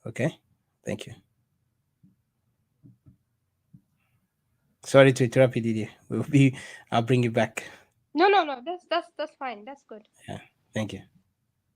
Okay. Thank you. Sorry to interrupt you, Didier. I'll bring you back. No, no, no. That's fine. That's good. Yeah. Thank you.